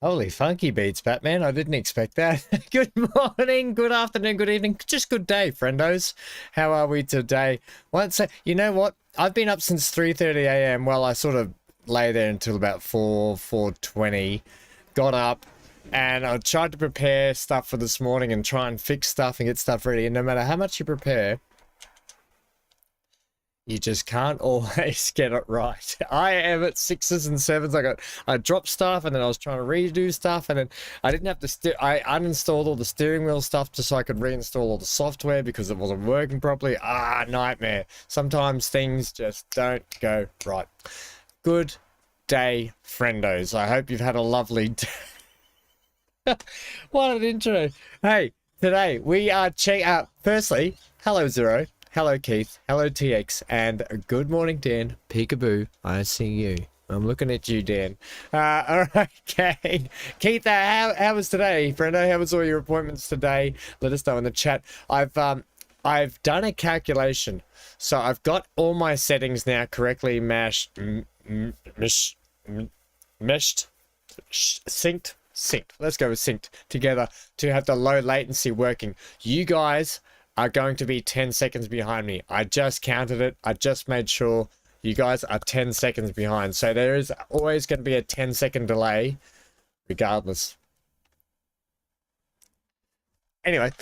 Holy funky beats, Batman. I didn't expect that. Good morning, good afternoon, good evening. Just good day, friendos. How are we today? You know what? I've been up since 3:30 a.m. Well, I sort of lay there until about 4:20. Got up and I tried to prepare stuff for this morning and try and fix stuff and get stuff ready. And no matter how much you prepare, you just can't always get it right. I am at 6s and 7s. I dropped stuff and then I was trying to redo stuff and then I didn't have to I uninstalled all the steering wheel stuff just so I could reinstall all the software because it wasn't working properly. Nightmare. Sometimes things just don't go right. Good day, friendos. I hope you've had a lovely day. What an intro. Hey, today we are firstly, hello Zero. Hello, Keith. Hello, TX. And good morning, Dan. Peekaboo. I see you. I'm looking at you, Dan. All right, okay. Keith, how was today, friendo? How was all your appointments today? Let us know in the chat. I've done a calculation. So I've got all my settings now correctly meshed, synced. Let's go with synced together to have the low latency working. You guys are going to be 10 seconds behind me. I just counted it. I just made sure you guys are 10 seconds behind. So there is always going to be a 10-second delay regardless. Anyway,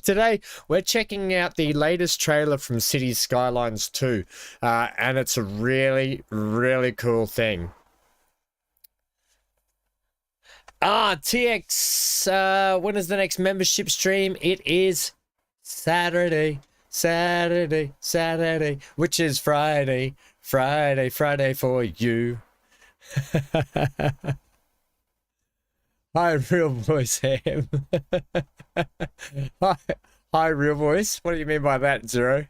today we're checking out the latest trailer from Cities Skylines 2. And it's a really, really cool thing. TX, when is the next membership stream? It is Saturday, which is Friday for you. Hi, Real Voice Ham. Hi, Real Voice. What do you mean by that, Zero?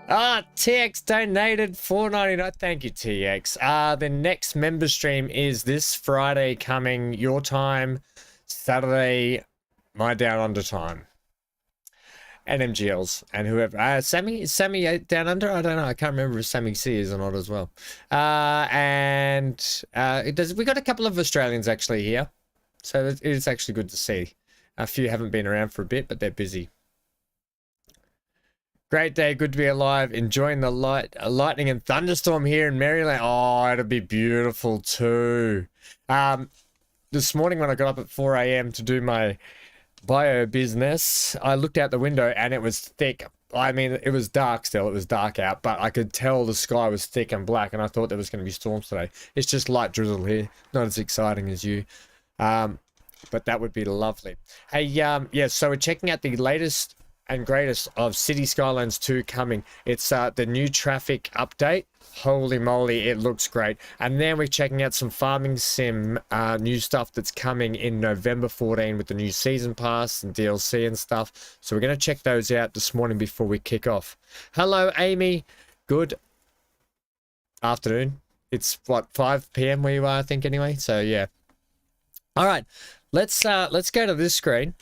TX donated $4.99. Thank you, TX. The next member stream is this Friday coming your time, Saturday, my Down Under time. And MGLs and whoever. Is Sammy Down Under? I don't know. I can't remember if Sammy C is or not as well. We got a couple of Australians actually here. So it is actually good to see. A few haven't been around for a bit, but they're busy. Great day, good to be alive. Enjoying the lightning and thunderstorm here in Maryland. Oh, it'll be beautiful too. This morning when I got up at 4 a.m. to do my bio business, I looked out the window and it was thick. I mean, it was dark still. It was dark out, but I could tell the sky was thick and black, and I thought there was going to be storms today. It's just light drizzle here. Not as exciting as you. But that would be lovely. Hey, yeah, so we're checking out the latest and greatest of City Skylines 2 coming. It's the new traffic update. Holy moly, it looks great. And then we're checking out some farming sim new stuff that's coming in November 14 with the new season pass and DLC and stuff. So we're going to check those out this morning before we kick off. Hello, Amy. Good afternoon. It's what, 5 p.m. where you are, I think, anyway. So yeah. All right, let's go to this screen.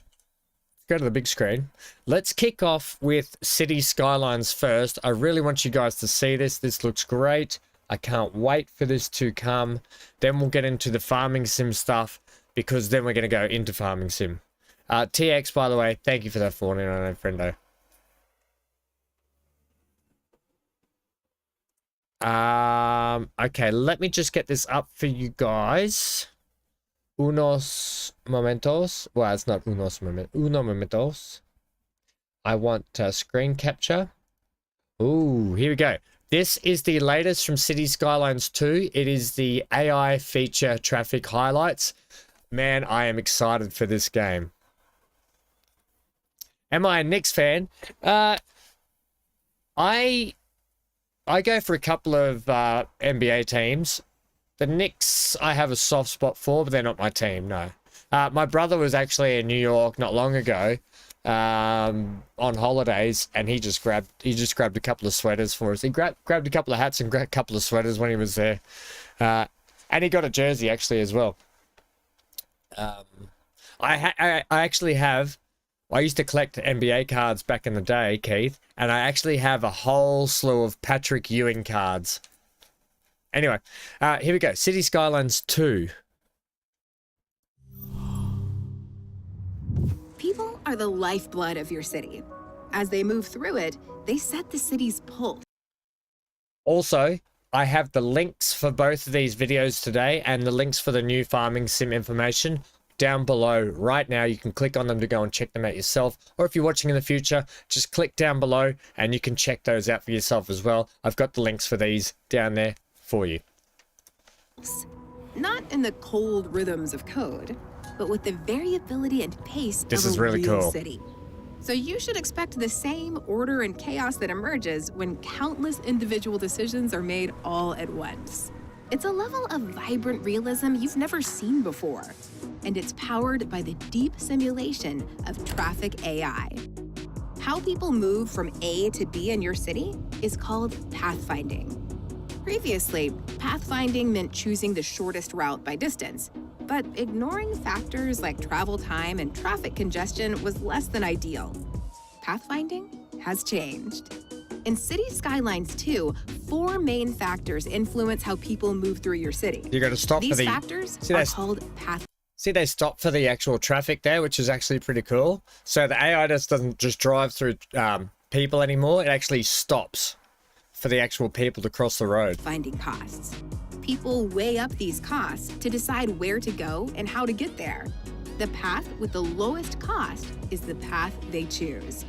Go to the big screen. Let's kick off with City Skylines first. I really want you guys to see this. This looks great. I can't wait for this to come. Then we'll get into the farming sim stuff, because then we're going to go into farming sim. TX, by the way, thank you for that $4.99, friendo. Okay, let me just get this up for you guys. Unos momentos. Well, it's not uno momentos. I want screen capture. Ooh, here we go. This is the latest from City Skylines 2. It is the AI feature traffic highlights. Man, I am excited for this game. Am I a Knicks fan? I go for a couple of NBA teams. The Knicks, I have a soft spot for, but they're not my team, no. My brother was actually in New York not long ago on holidays, and he just grabbed a couple of sweaters for us. He grabbed a couple of hats and a couple of sweaters when he was there. And he got a jersey, actually, as well. I actually have... I used to collect NBA cards back in the day, Keith, and I actually have a whole slew of Patrick Ewing cards. Anyway, here we go. City Skylines 2. People are the lifeblood of your city. As they move through it, they set the city's pulse. Also, I have the links for both of these videos today and the links for the new farming sim information down below right now. You can click on them to go and check them out yourself, or if you're watching in the future, just click down below and you can check those out for yourself as well. I've got the links for these down there for you. Not in the cold rhythms of code, but with the variability and pace this of is a really real cool. City. So you should expect the same order and chaos that emerges when countless individual decisions are made all at once. It's a level of vibrant realism you've never seen before, and it's powered by the deep simulation of traffic AI. How people move from A to B in your city is called pathfinding. Previously, pathfinding meant choosing the shortest route by distance, but ignoring factors like travel time and traffic congestion was less than ideal. Pathfinding has changed. In City Skylines 2, 4 main factors influence how people move through your city. You got to stop These for the factors are called path. See, they stop for the actual traffic there, which is actually pretty cool. So the AI doesn't just drive through people anymore. It actually stops for the actual people to cross the road. Finding costs. People weigh up these costs to decide where to go and how to get there. The path with the lowest cost is the path they choose.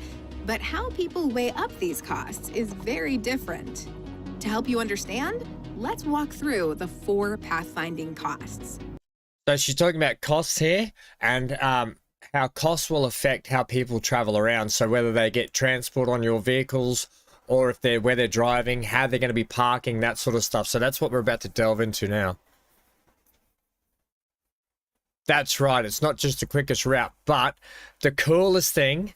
But how people weigh up these costs is very different. To help you understand, let's walk through the 4 pathfinding costs. So she's talking about costs here, and how costs will affect how people travel around. So whether they get transport on your vehicles, or if they're where they're driving, how they're going to be parking, that sort of stuff. So that's what we're about to delve into now. That's right. It's not just the quickest route, but the coolest thing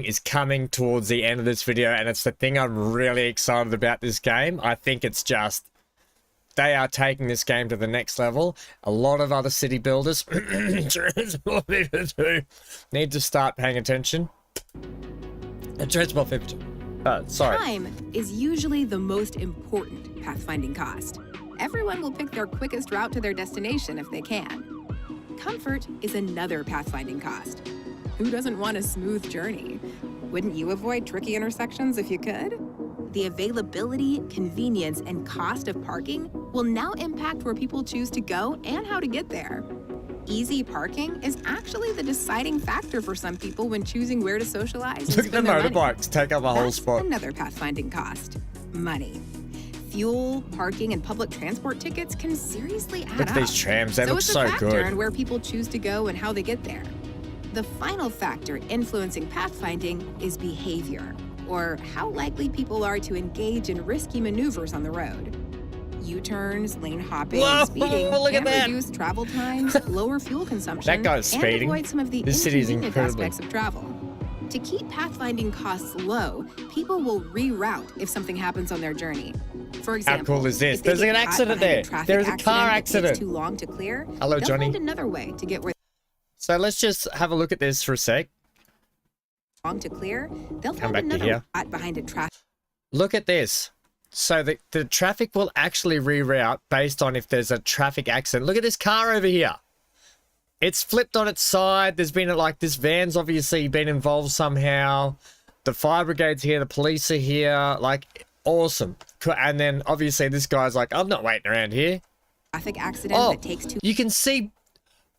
is coming towards the end of this video, and it's the thing I'm really excited about this game. I think it's just, they are taking this game to the next level. A lot of other city builders need to start paying attention. Transport 50. Sorry. Time is usually the most important pathfinding cost. Everyone will pick their quickest route to their destination if they can. Comfort is another pathfinding cost. Who doesn't want a smooth journey? Wouldn't you avoid tricky intersections if you could? The availability, convenience, and cost of parking will now impact where people choose to go and how to get there. Easy parking is actually the deciding factor for some people when choosing where to socialize. and Look at the spend their money. motorbikes take up a whole That's spot. another pathfinding cost: money. Fuel, parking, and public transport tickets can seriously add Look up. at these trams. They so look it's a so factor good. in where people choose to go and how they get there. The final factor influencing pathfinding is behavior, or how likely people are to engage in risky maneuvers on the road. U-turns, lane hopping, Whoa, and speeding look at can that. reduce travel times, lower fuel consumption, That guy's speeding. and avoid some of the This city is inconvenient incredibly- aspects of travel. To keep pathfinding costs low, people will reroute if something happens on their journey. For example, cool is this? if they There's get an caught accident behind a there. traffic There is a car that accident. takes too long to clear, Hello, they'll Johnny. find another way to get where So let's just have a look at this for a sec. long to clear. They'll Come find back to another here. spot behind a traffic. Look at this. So the traffic will actually reroute based on if there's a traffic accident. Look at this car over here. It's flipped on its side. There's been like this van's obviously been involved somehow. The fire brigade's here. The police are here. Like, awesome. And then obviously this guy's like, I'm not waiting around here. Traffic accident Oh, that takes too you can see.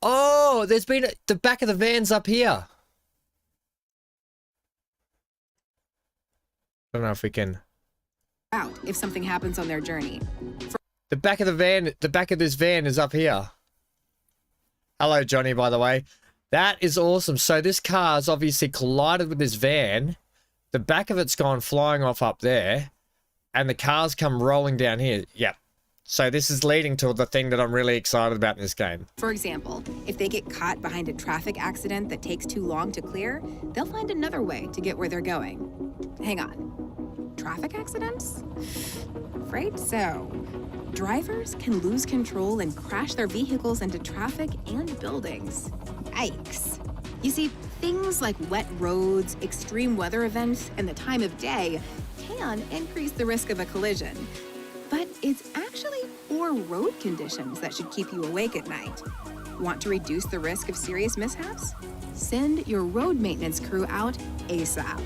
Oh, there's been the back of the van's up here. I don't know if we can. out if something happens on their journey. The back of the van, the back of this van is up here. Hello, Johnny, by the way. That is awesome. So this car's obviously collided with this van. The back of it's gone flying off up there. And the car's come rolling down here. Yep. So this is leading to the thing that I'm really excited about in this game. For example, if they get caught behind a traffic accident that takes too long to clear, they'll find another way to get where they're going. Hang on. Traffic accidents? Afraid so. Drivers can lose control and crash their vehicles into traffic and buildings. Yikes. You see, things like wet roads, extreme weather events, and the time of day can increase the risk of a collision. But it's actually poor road conditions that should keep you awake at night. Want to reduce the risk of serious mishaps? Send your road maintenance crew out ASAP.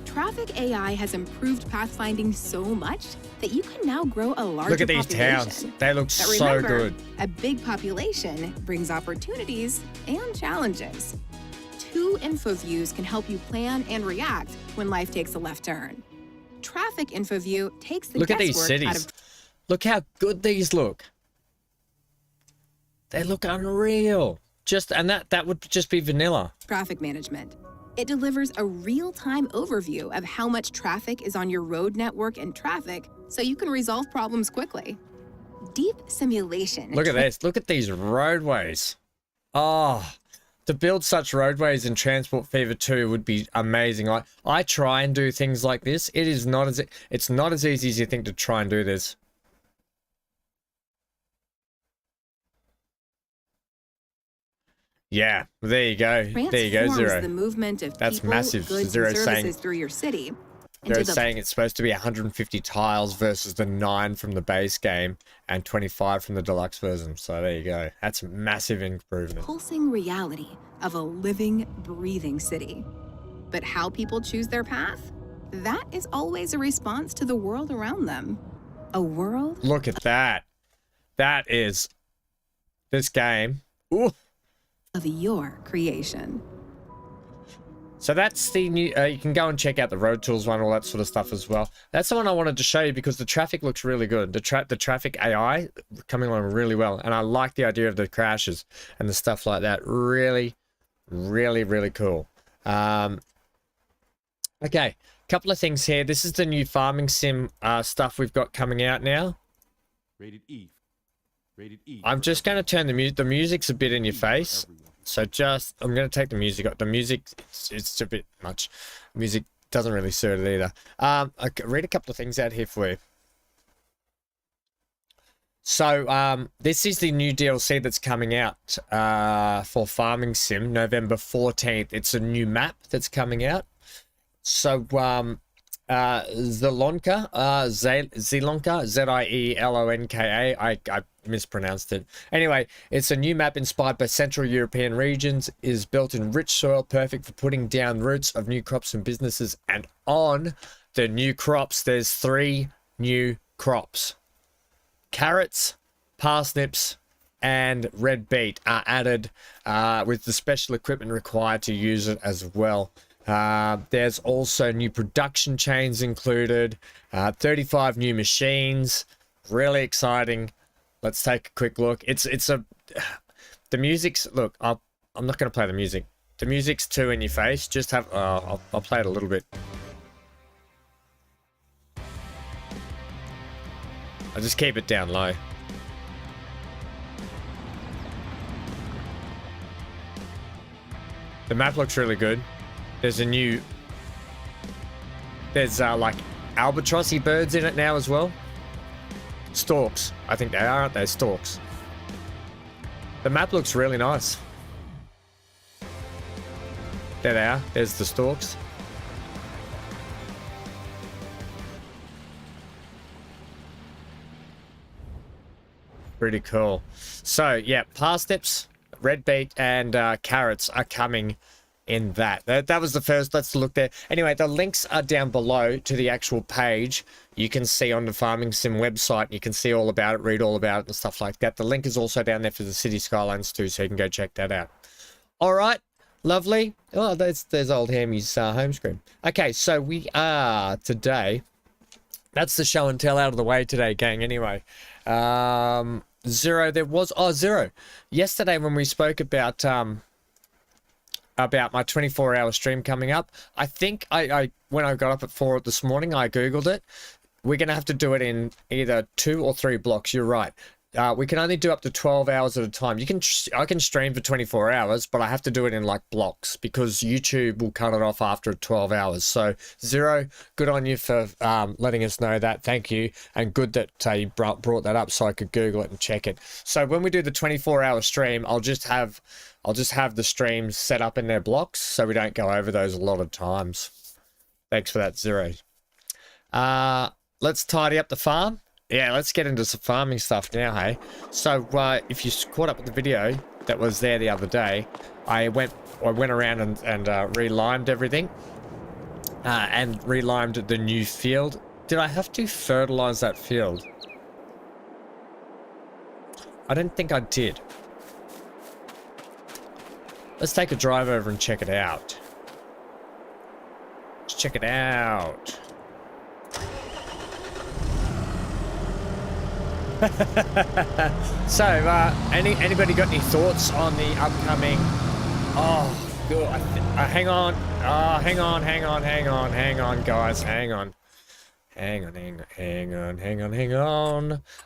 Traffic AI has improved pathfinding so much that you can now grow a larger Look at these population. towns. They look But so remember, good. a big population brings opportunities and challenges. 2 info views can help you plan and react when life takes a left turn. Traffic info view takes the Look at these guesswork out cities. of Look how good these look. They look unreal. And that would just be vanilla. traffic management. It delivers a real-time overview of how much traffic is on your road network and traffic, so you can resolve problems quickly. Deep simulation. Look at this. Look at these roadways. Oh, to build such roadways in Transport Fever 2 would be amazing. I try and do things like this. It's not as easy as you think to try and do this. Yeah, there you go. There you go, transforms Zero. the movement of That's people, massive. goods, Zero and saying- services through your city. They're into the saying it's supposed to be 150 tiles versus the 9 from the base game and 25 from the deluxe version. So there you go. That's a massive improvement. pulsing reality of a living, breathing city. But how people choose their path? That is always a response to the world around them. A world Look at that. That is this game. Ooh. of your creation. So that's the new, you can go and check out the road tools one, all that sort of stuff as well. That's the one I wanted to show you because the traffic looks really good. The traffic AI coming along really well. And I like the idea of the crashes and the stuff like that. Really, really, really cool. Okay, couple of things here. This is the new farming sim stuff we've got coming out now. Rated E. Rated E. I'm just going to turn the music's a bit in your face. So I'm going to take the music up. The music, it's a bit much. Music doesn't really suit it either. I'll read a couple of things out here for you. So this is the new DLC that's coming out for Farming Sim, November 14th. It's a new map that's coming out. So Zielonka, Zielonka, I mispronounced it. Anyway, it's a new map inspired by Central European regions, is built in rich soil, perfect for putting down roots of new crops and businesses. And on the new crops, there's 3 new crops: carrots, parsnips, and red beat are added with the special equipment required to use it as well. There's also new production chains included, 35 new machines. Really exciting. Let's take a quick look. The music's, look, I'm not going to play the music. The music's too in your face. Just have, I'll play it a little bit. I'll just keep it down low. The map looks really good. There's like albatrossy birds in it now as well. Storks. I think they are, aren't they? Storks. The map looks really nice. There they are. There's the storks. Pretty cool. So, yeah, parsteps, red beet, and carrots are coming in that. That was the first. Let's look there. Anyway, the links are down below to the actual page. You can see on the Farming Sim website. You can see all about it, read all about it and stuff like that. The link is also down there for the City Skylines too, so you can go check that out. All right. Lovely. Oh, there's old Hammy's home screen. Okay, so we are today. That's the show and tell out of the way today, gang. Anyway, Zero. There was Zero. Yesterday when we spoke about my 24-hour stream coming up, I think I when I got up at 4 this morning, I googled it. We're gonna have to do it in either 2 or 3 blocks. You're right. We can only do up to 12 hours at a time. I can stream for 24 hours, but I have to do it in like blocks because YouTube will cut it off after 12 hours. So Zero, good on you for letting us know that. Thank you. And good that you brought that up so I could Google it and check it. So when we do the 24-hour stream, I'll just have the streams set up in their blocks so we don't go over those a lot of times. Thanks for that, Zero. Let's tidy up the farm. Yeah, let's get into some farming stuff now, hey? So, if you caught up with the video that was there the other day, I went around and relimed everything. And relimed the new field. Did I have to fertilize that field? I don't think I did. Let's take a drive over and check it out. Let's check it out. So, anybody got any thoughts on the upcoming? Oh, good. Hang on. Hang on, guys. Hang on.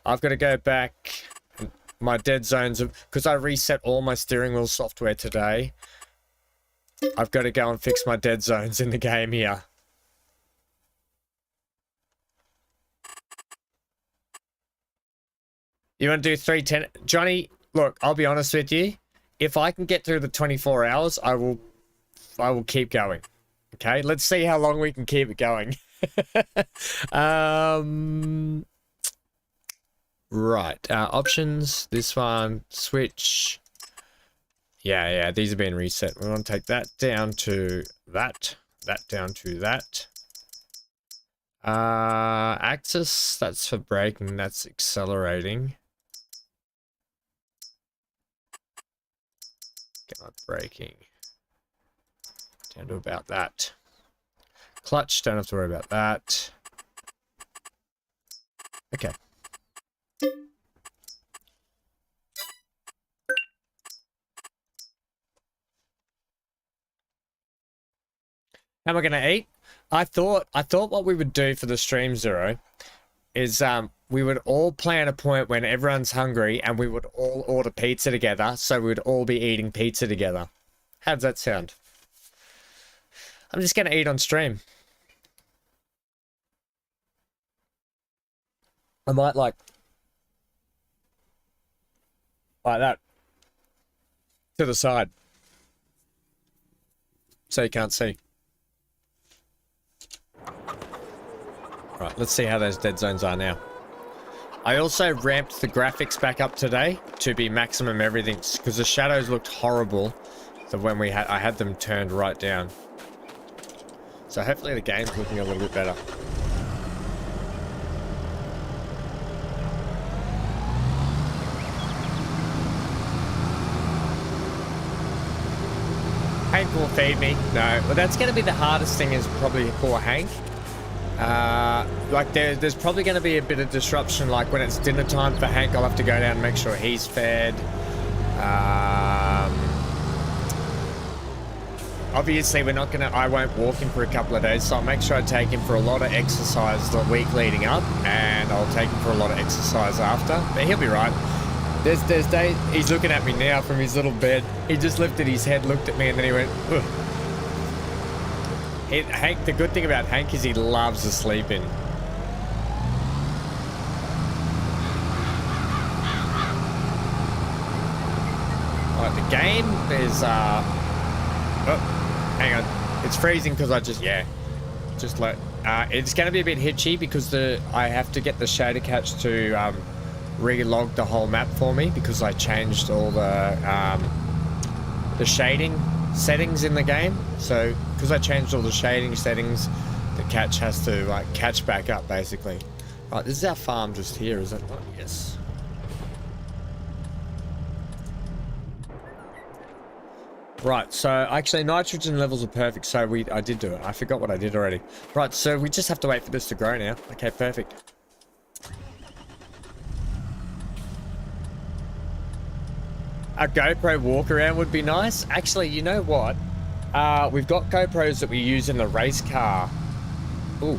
I've got to go back. My dead zones, because I reset all my steering wheel software today. I've got to go and fix my dead zones in the game here. You want to do 310? Johnny, look, I'll be honest with you. If I can get through the 24 hours, I will keep going. Okay, let's see how long we can keep it going. Right, options, this one, switch. Yeah, these are being reset. We want to take that down to that down to that. Axis, that's for braking, that's accelerating. Get my braking down to about that. Clutch, don't have to worry about that. Okay. How am I going to eat? I thought what we would do for the stream, Zero, is we would all plan a point when everyone's hungry and we would all order pizza together, so we would all be eating pizza together. How does that sound? I'm just going to eat on stream. I might like that to the side so you can't see. Right, let's see how those dead zones are now. I also ramped the graphics back up today to be maximum everything because the shadows looked horrible. So when I had them turned right down. So hopefully the game's looking a little bit better. Hank will feed me. No, but that's going to be the hardest thing is probably for Hank. Like there's probably going to be a bit of disruption. Like when it's dinner time for Hank, I'll have to go down and make sure he's fed. Obviously, I won't walk him for a couple of days, so I'll make sure I take him for a lot of exercise the week leading up, and I'll take him for a lot of exercise after. But he'll be right. There's days he's looking at me now from his little bed. He just lifted his head, looked at me, and then he went, ugh. Hank, the good thing about Hank is he loves to sleep in. Alright, the game is, oh, hang on. It's freezing because I just let, it's going to be a bit hitchy because I have to get the shader catch to, relog the whole map for me because I changed all the shading settings in the game. So because I changed all the shading settings, the catch has to like catch back up basically. Right, this is our farm just here, is it not? Yes. Right, so actually nitrogen levels are perfect, so I did do it. I forgot what I did already. Right, so we just have to wait for this to grow now. Okay, perfect. A GoPro walk around would be nice. Actually, you know what? We've got GoPros that we use in the race car. Ooh,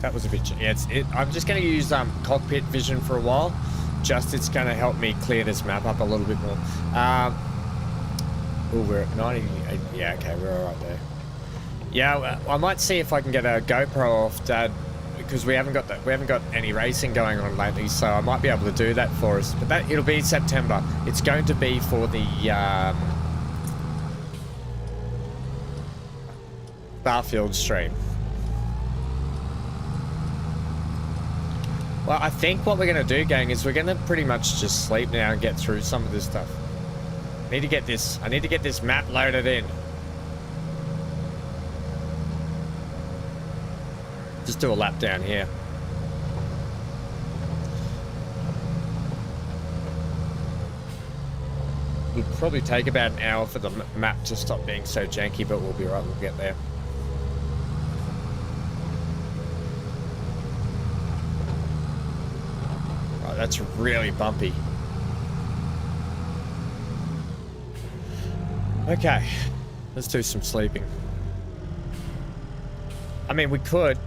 that was a bit... Yeah, I'm just going to use cockpit vision for a while. It's going to help me clear this map up a little bit more. Oh, we're at 90. Yeah, okay, we're all right there. Yeah, I might see if I can get a GoPro off Dad, because we haven't got any racing going on lately, so I might be able to do that for us. But it'll be September. It's going to be for the Starfield stream. Well, I think what we're going to do, gang, is we're going to pretty much just sleep now and get through some of this stuff. I need to get this map loaded in. Just do a lap down here. It'll probably take about an hour for the map to stop being so janky, but we'll be right, we'll get there. Right, that's really bumpy. Okay, let's do some sleeping. I mean, we could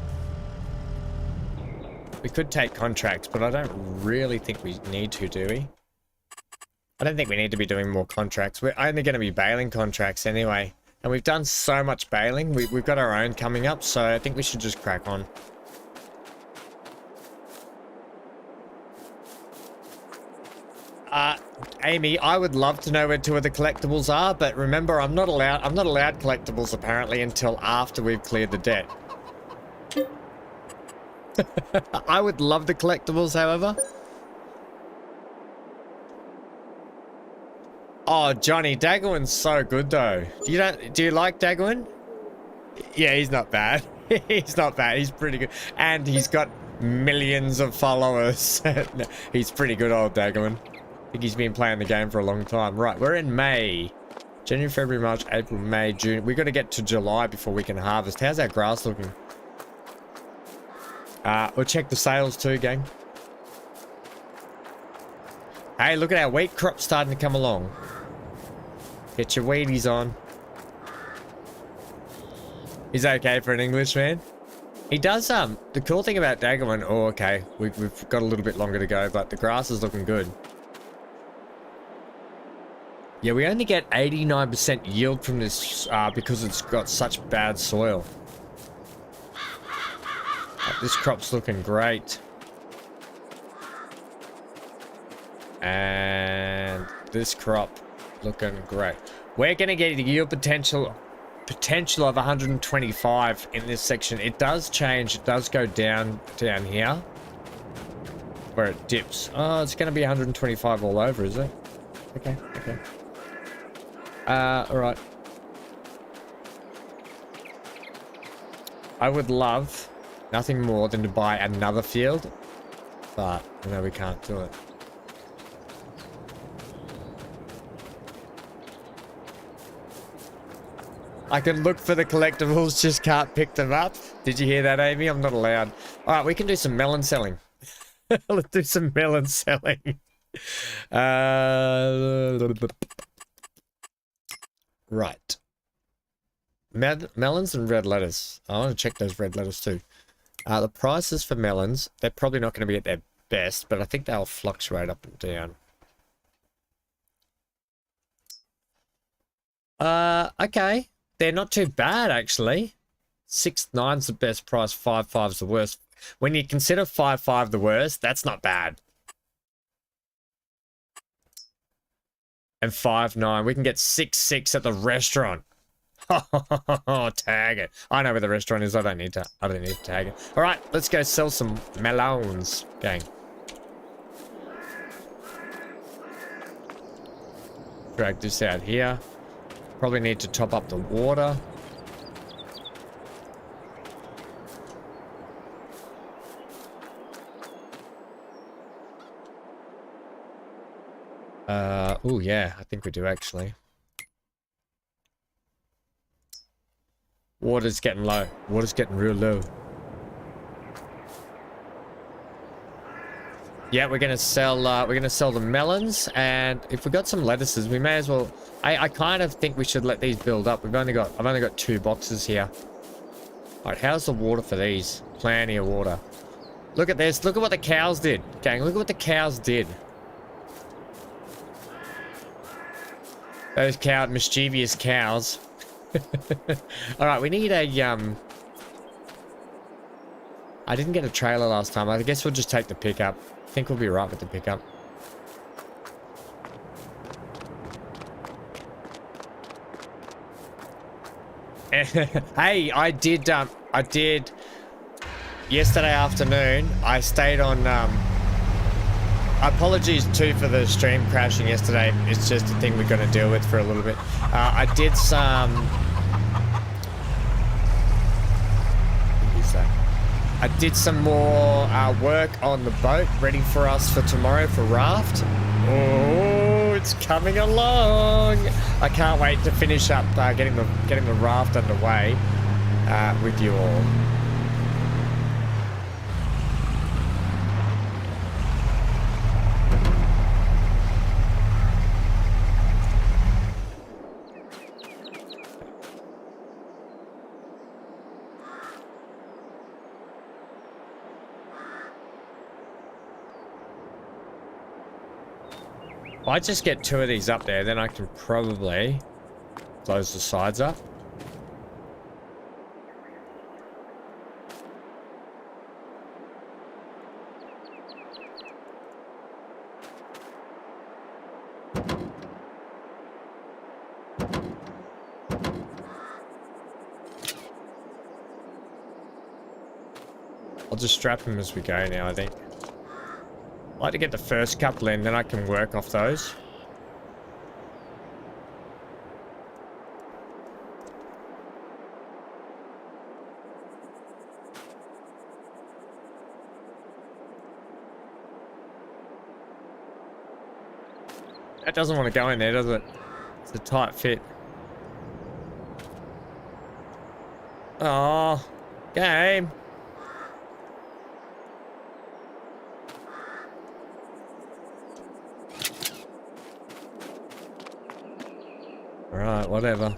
take contracts, but I don't really think we need to, do we? I don't think we need to be doing more contracts. We're only going to be bailing contracts anyway. And we've done so much bailing. We've got our own coming up, so I think we should just crack on. Amy, I would love to know where two of the collectibles are, but remember, I'm not allowed collectibles apparently until after we've cleared the debt. I would love the collectibles, however. Oh, Johnny, Daggerwin's so good though. Do you like Daggerwin? Yeah, he's not bad. He's not bad. He's pretty good. And he's got millions of followers. No, he's pretty good, old Daggerwin. I think he's been playing the game for a long time. Right, we're in May. January, February, March, April, May, June. We've got to get to July before we can harvest. How's our grass looking? We'll check the sales too, gang. Hey, look at our wheat crop starting to come along. Get your Wheaties on. He's okay for an Englishman. He does, the cool thing about Daggerman, oh, okay, we've got a little bit longer to go, but the grass is looking good. Yeah, we only get 89% yield from this, because it's got such bad soil. This crop's looking great. And this crop looking great. We're going to get a yield potential of 125 in this section. It does change. It does go down here where it dips. Oh, it's going to be 125 all over, is it? Okay, okay. All right. I would love nothing more than to buy another field, but I know we can't do it. I can look for the collectibles, just can't pick them up. Did you hear that, Amy? I'm not allowed. All right, we can do some melon selling. Let's do some melon selling. Right. Melons and red lettuce. I want to check those red lettuce too. The prices for melons, they're probably not going to be at their best, but I think they'll fluctuate up and down. Okay. They're not too bad, actually. 6.9's the best price, 5.5's the worst. When you consider 5.5 the worst, that's not bad. And 5.9, we can get 6.6 at the restaurant. Tag it. I know where the restaurant is. I don't need to tag it. All right, let's go sell some melons, gang. Drag this out here. Probably need to top up the water. Oh yeah, I think we do actually. Water's getting low. Water's getting real low. Yeah, we're gonna sell the melons, and if we got some lettuces, we may as well. I kind of think we should let these build up. I've only got 2 boxes here. All right, how's the water for these? Plenty of water. Look at this. Look at what the cows did, gang. Look at what the cows did. Those mischievous cows. All right, we need a I didn't get a trailer last time. I guess we'll just take the pickup. I think we'll be right with the pickup. Hey, I did yesterday afternoon. I stayed on. Apologies too for the stream crashing yesterday. It's just a thing we're going to deal with for a little bit. I did some. I did some more work on the boat, ready for us for tomorrow for raft. Oh, it's coming along! I can't wait to finish up getting the raft underway with you all. If I just get 2 of these up there, then I can probably close the sides up. I'll just strap them as we go now, I think. I like to get the first couple in, then I can work off those. That doesn't want to go in there, does it? It's a tight fit. Oh, game. Alright, whatever.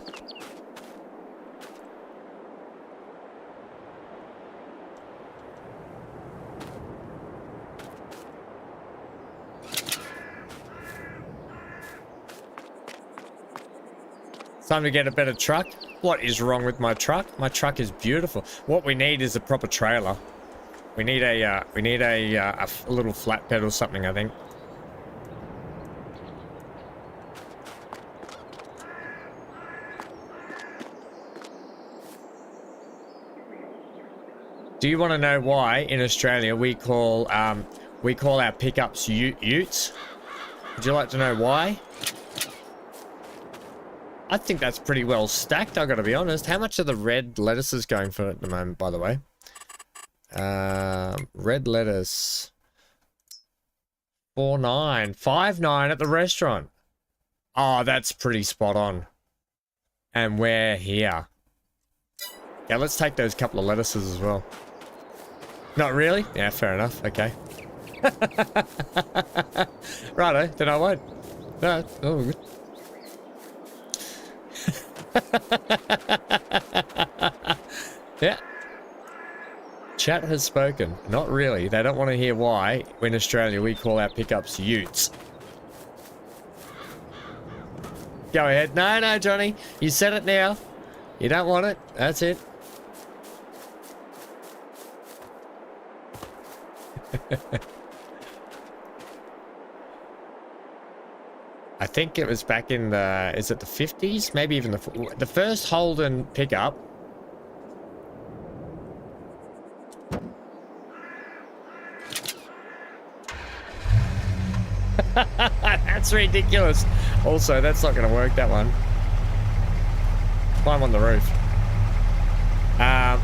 Time to get a better truck. What is wrong with my truck? My truck is beautiful. What we need is a proper trailer. We need a little flatbed or something, I think. Do you want to know why in Australia we call our pickups utes? Would you like to know why? I think that's pretty well stacked, I gotta be honest. How much are the red lettuces going for at the moment, by the way? Red lettuce. 4.9. 5.9 at the restaurant. Oh, that's pretty spot on. And we're here. Yeah, let's take those couple of lettuces as well. Not really? Yeah, fair enough. Okay. Righto, then I won't. No, oh, good. Yeah. Chat has spoken. Not really. They don't want to hear why, in Australia, we call our pickups utes. Go ahead. No, no, Johnny. You said it now. You don't want it. That's it. I think it was back in the, is it the 50s? Maybe even the first Holden pickup. That's ridiculous. Also, that's not going to work, that one. Climb on the roof. I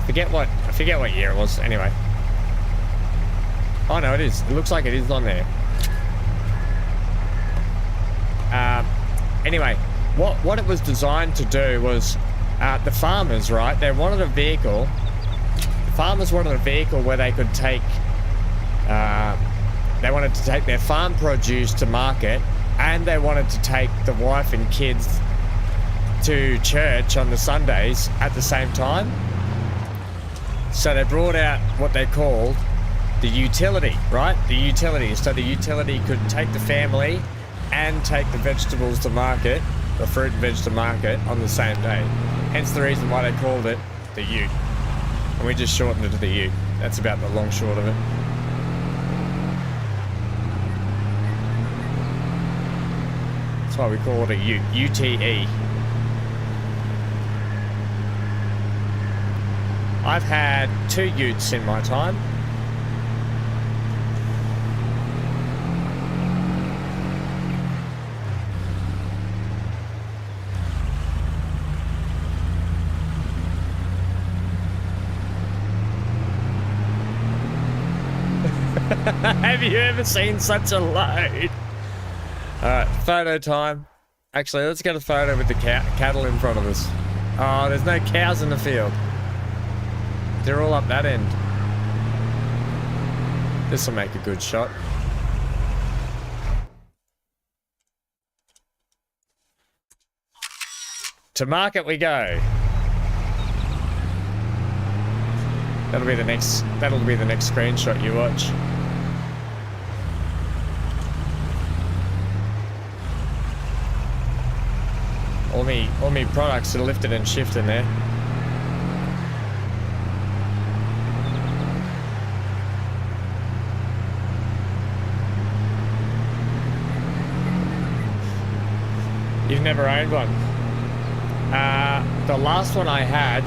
forget what year it was. Anyway. Oh no, it is. It looks like it is on there. Anyway, what it was designed to do was the farmers, right? They wanted a vehicle. The farmers wanted a vehicle where they could take. They wanted to take their farm produce to market, and they wanted to take the wife and kids to church on the Sundays at the same time. So they brought out what they called the utility, right? The utility. So the utility could take the family and take the vegetables to market, the fruit and veg to market on the same day. Hence the reason why they called it the ute. And we just shortened it to the ute. That's about the long short of it. That's why we call it a ute. UTE. I've had 2 utes in my time. Have you ever seen such a load? Alright, photo time. Actually, let's get a photo with the cattle in front of us. Oh, there's no cows in the field. They're all up that end. This will make a good shot. To market we go. That'll be the next screenshot you watch. All me products are lifted and shifted there. You've never owned one? The last one I had,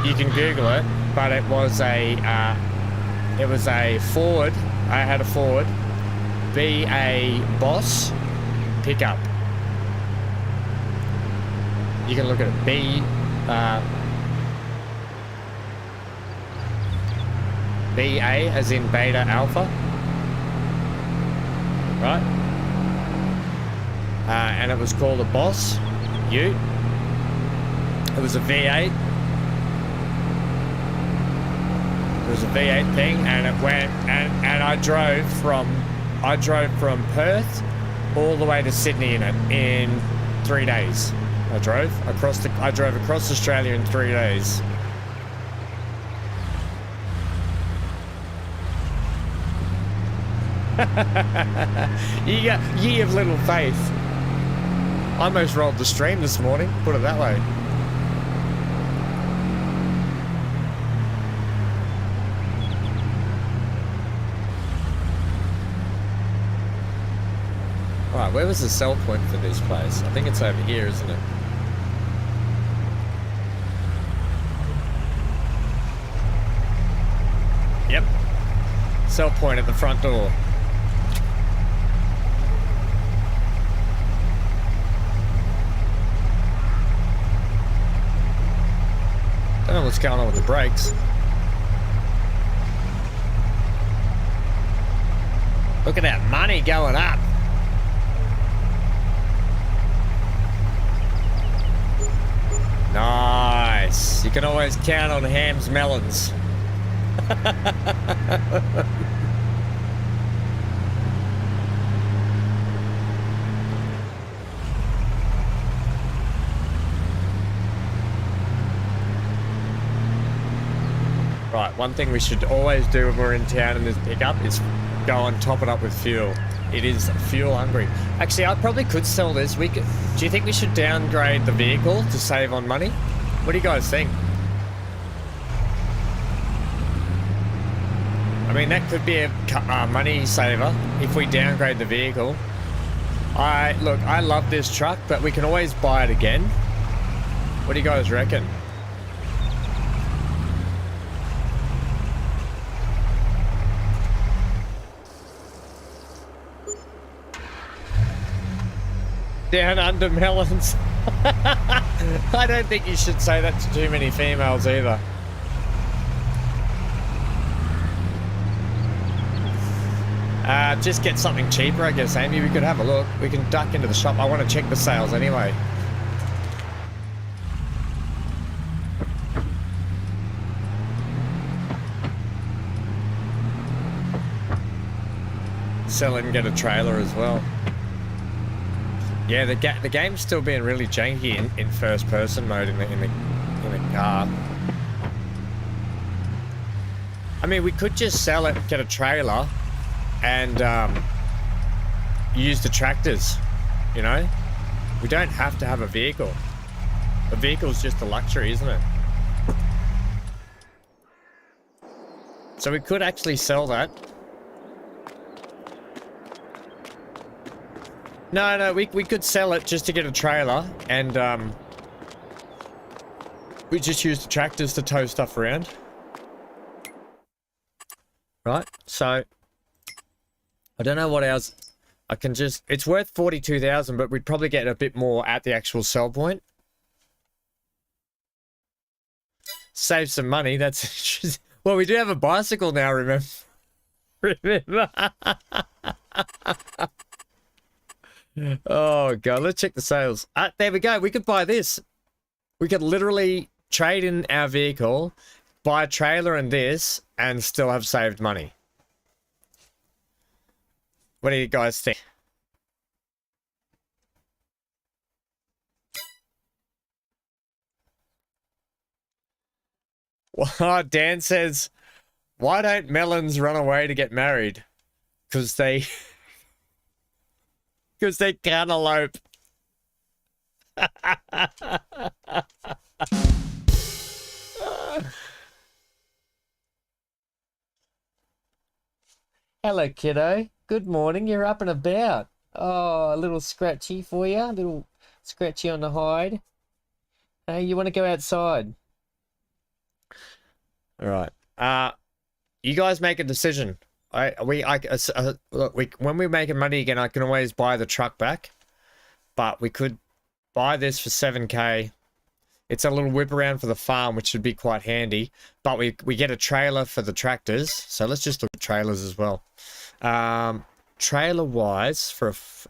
you can Google it, but it was a Ford. I had a Ford BA Boss pickup. You can look at it. BA as in Beta Alpha, right? And it was called a Boss Ute. It was a V8. It was a V8 thing, and it went, and I drove from Perth all the way to Sydney in it in 3 days. I drove across Australia in 3 days. Ye of little faith. I almost rolled the stream this morning, put it that way. Alright, where was the sell point for this place? I think it's over here, isn't it? Yep. Sell point at the front door. Don't know what's going on with the brakes. Look at that money going up. Can always count on Ham's melons. Right, one thing we should always do when we're in town in this pickup is go and top it up with fuel. It is fuel hungry. Actually, I probably could sell this. Do you think we should downgrade the vehicle to save on money? What do you guys think? I mean, that could be a money saver if we downgrade the vehicle. Look, I love this truck, but we can always buy it again. What do you guys reckon? Down under melons. I don't think you should say that to too many females either. Just get something cheaper, I guess, Amy. We could have a look. We can duck into the shop. I want to check the sales anyway. Sell and get a trailer as well. Yeah, the game's still being really janky in first person mode in the car. I mean, we could just sell it, get a trailer, and use the tractors. You know, we don't have to have a vehicle. A vehicle's just a luxury, isn't it? So we could actually sell that. No, we could sell it just to get a trailer, and we just use the tractors to tow stuff around. Right, so I don't know what else I can just... It's worth 42,000, but we'd probably get a bit more at the actual sell point. Save some money, that's... Well, we do have a bicycle now, remember? Remember? Oh god, let's check the sales. There we go. We could buy this. We could literally trade in our vehicle, buy a trailer and this, and still have saved money. What do you guys think? Well, Dan says, why don't melons run away to get married? Because they... Because they can't elope. Hello, kiddo. Good morning. You're up and about. Oh, a little scratchy for you. A little scratchy on the hide. Hey, you want to go outside? All right. You guys make a decision. Look, when we're making money again, I can always buy the truck back, but we could buy this for 7K. It's a little whip around for the farm, which should be quite handy, but we get a trailer for the tractors. So let's just look at trailers as well. Trailer wise,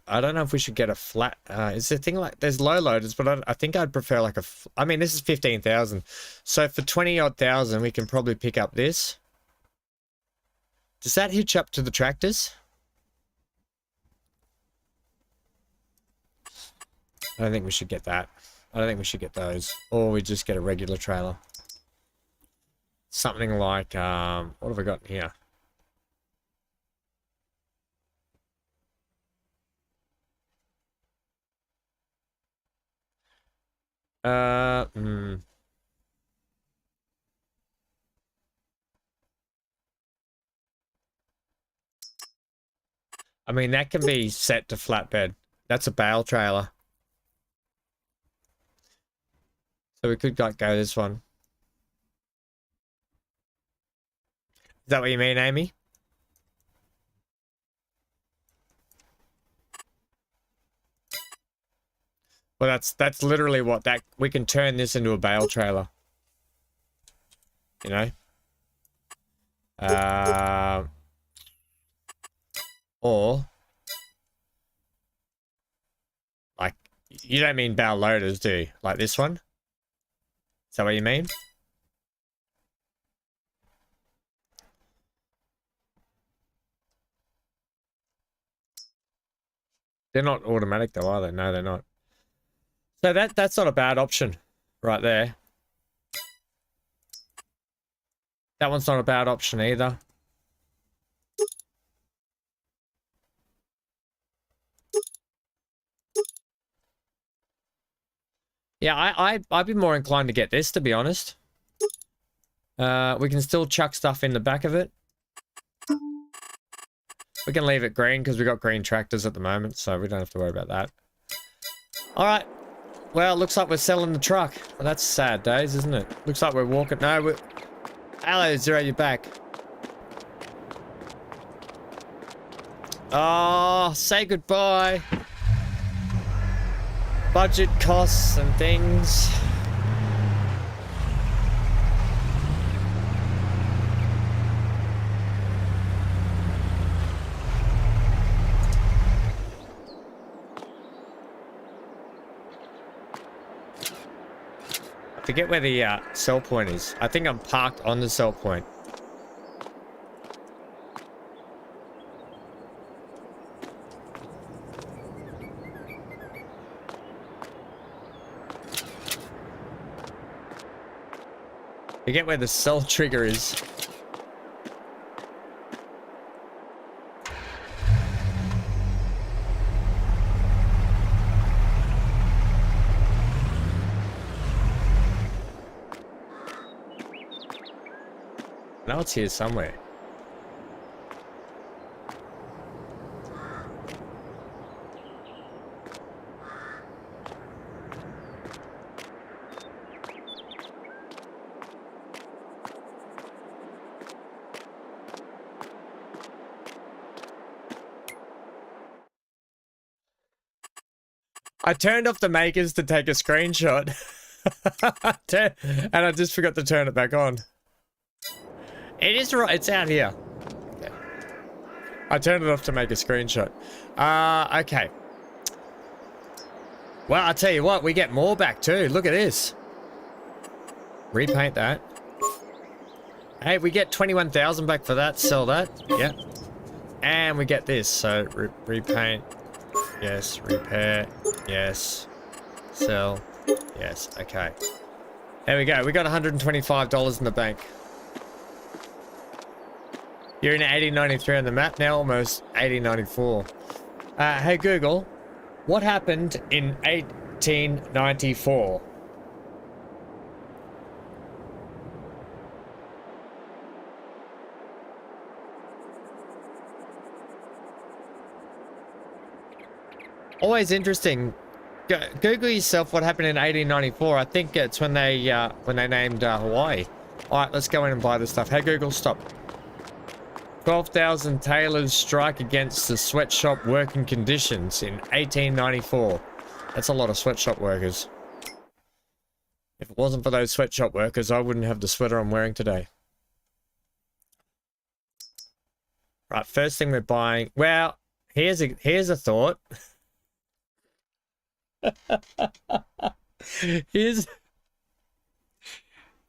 I don't know if we should get a flat, is there a thing like, there's low loaders, but I think I'd prefer like I mean, this is 15,000. So for 20 odd thousand, we can probably pick up this. Does that hitch up to the tractors? I don't think we should get that. I don't think we should get those. Or we just get a regular trailer. Something like, what have I got here? I mean, that can be set to flatbed. That's a bale trailer. So we could go this one. Is that what you mean, Amy? Well, that's literally what we can turn this into a bale trailer. You know? Or, like, you don't mean bale loaders, do you? Like this one? Is that what you mean? They're not automatic though, are they? No, they're not. So that's not a bad option right there. That one's not a bad option either. Yeah, I'd be more inclined to get this, to be honest. We can still chuck stuff in the back of it. We can leave it green because we got green tractors at the moment, so we don't have to worry about that. All right. Well, it looks like we're selling the truck. Well, that's sad days, isn't it? Looks like we're walking. No, we're... Hello, Zero, you're back. Oh, say goodbye. Budget costs and things. I forget where the sell point is. I think I'm parked on the sell point. Forget where the sell trigger is. Now it's here somewhere. I turned off the makers to take a screenshot. And I just forgot to turn it back on. It is right. It's out here. Okay. I turned it off to make a screenshot. Okay. Well, I'll tell you what. We get more back too. Look at this. Repaint that. Hey, we get 21,000 back for that. Sell that. Yeah. And we get this. So repaint. Yes. Repair. Yes. Sell. Yes. Okay. There we go. We got $125 in the bank. You're in 1893 on the map now, almost 1894. Hey Google, what happened in 1894? Always interesting. Google yourself what happened in 1894. I think it's when they named Hawaii. All right, let's go in and buy this stuff. Hey Google, stop. 12,000 tailors strike against the sweatshop working conditions in 1894. That's a lot of sweatshop workers. If it wasn't for those sweatshop workers, I wouldn't have the sweater I'm wearing today. Right, first thing we're buying. Well, here's a thought.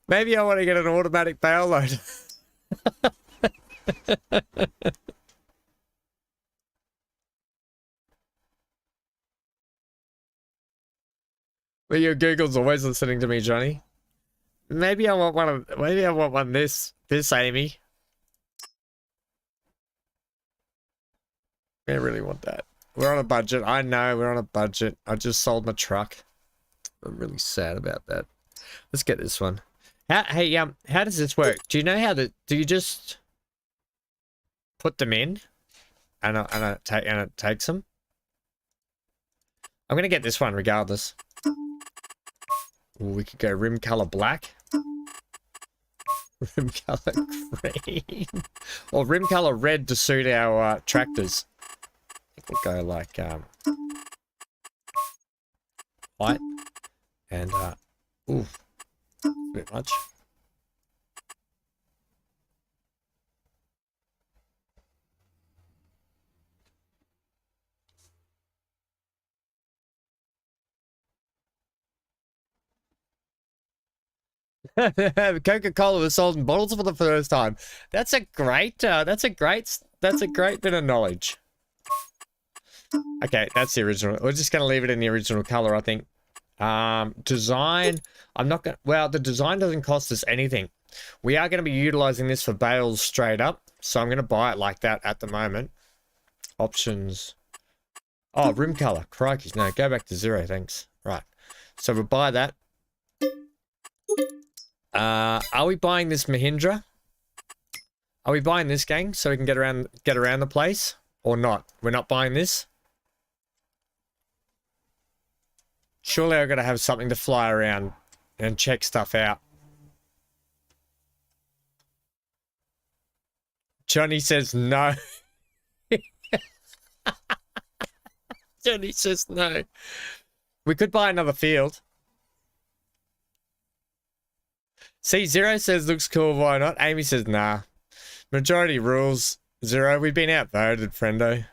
Maybe I want to get an automatic bail loader. Well, your Google's always listening to me, Johnny. Maybe I want one this Amy. I really want that. We're on a budget. I know we're on a budget. I just sold my truck. I'm really sad about that. Let's get this one. Hey, how does this work? Do you know how do you just put them in and it takes them? I'm gonna get this one regardless. Ooh, we could go rim color black, rim color green, or rim color red to suit our tractors. I think we'll go like white and ooh, a bit much. Coca-Cola was sold in bottles for the first time. That's a great bit of knowledge. Okay, that's the original. We're just going to leave it in the original color, I think. Design. I'm not going to... Well, the design doesn't cost us anything. We are going to be utilizing this for bales straight up. So I'm going to buy it like that at the moment. Options. Oh, room color. Crikey. No, go back to 0. Thanks. Right. So we'll buy that. Are we buying this Mahindra? Are we buying this, gang, so we can get around the place? Or not? We're not buying this? Surely I've got to have something to fly around and check stuff out. Johnny says no. Johnny says no. We could buy another field. C0 says looks cool, why not? Amy says nah. Majority rules. 0. We've been outvoted, friendo.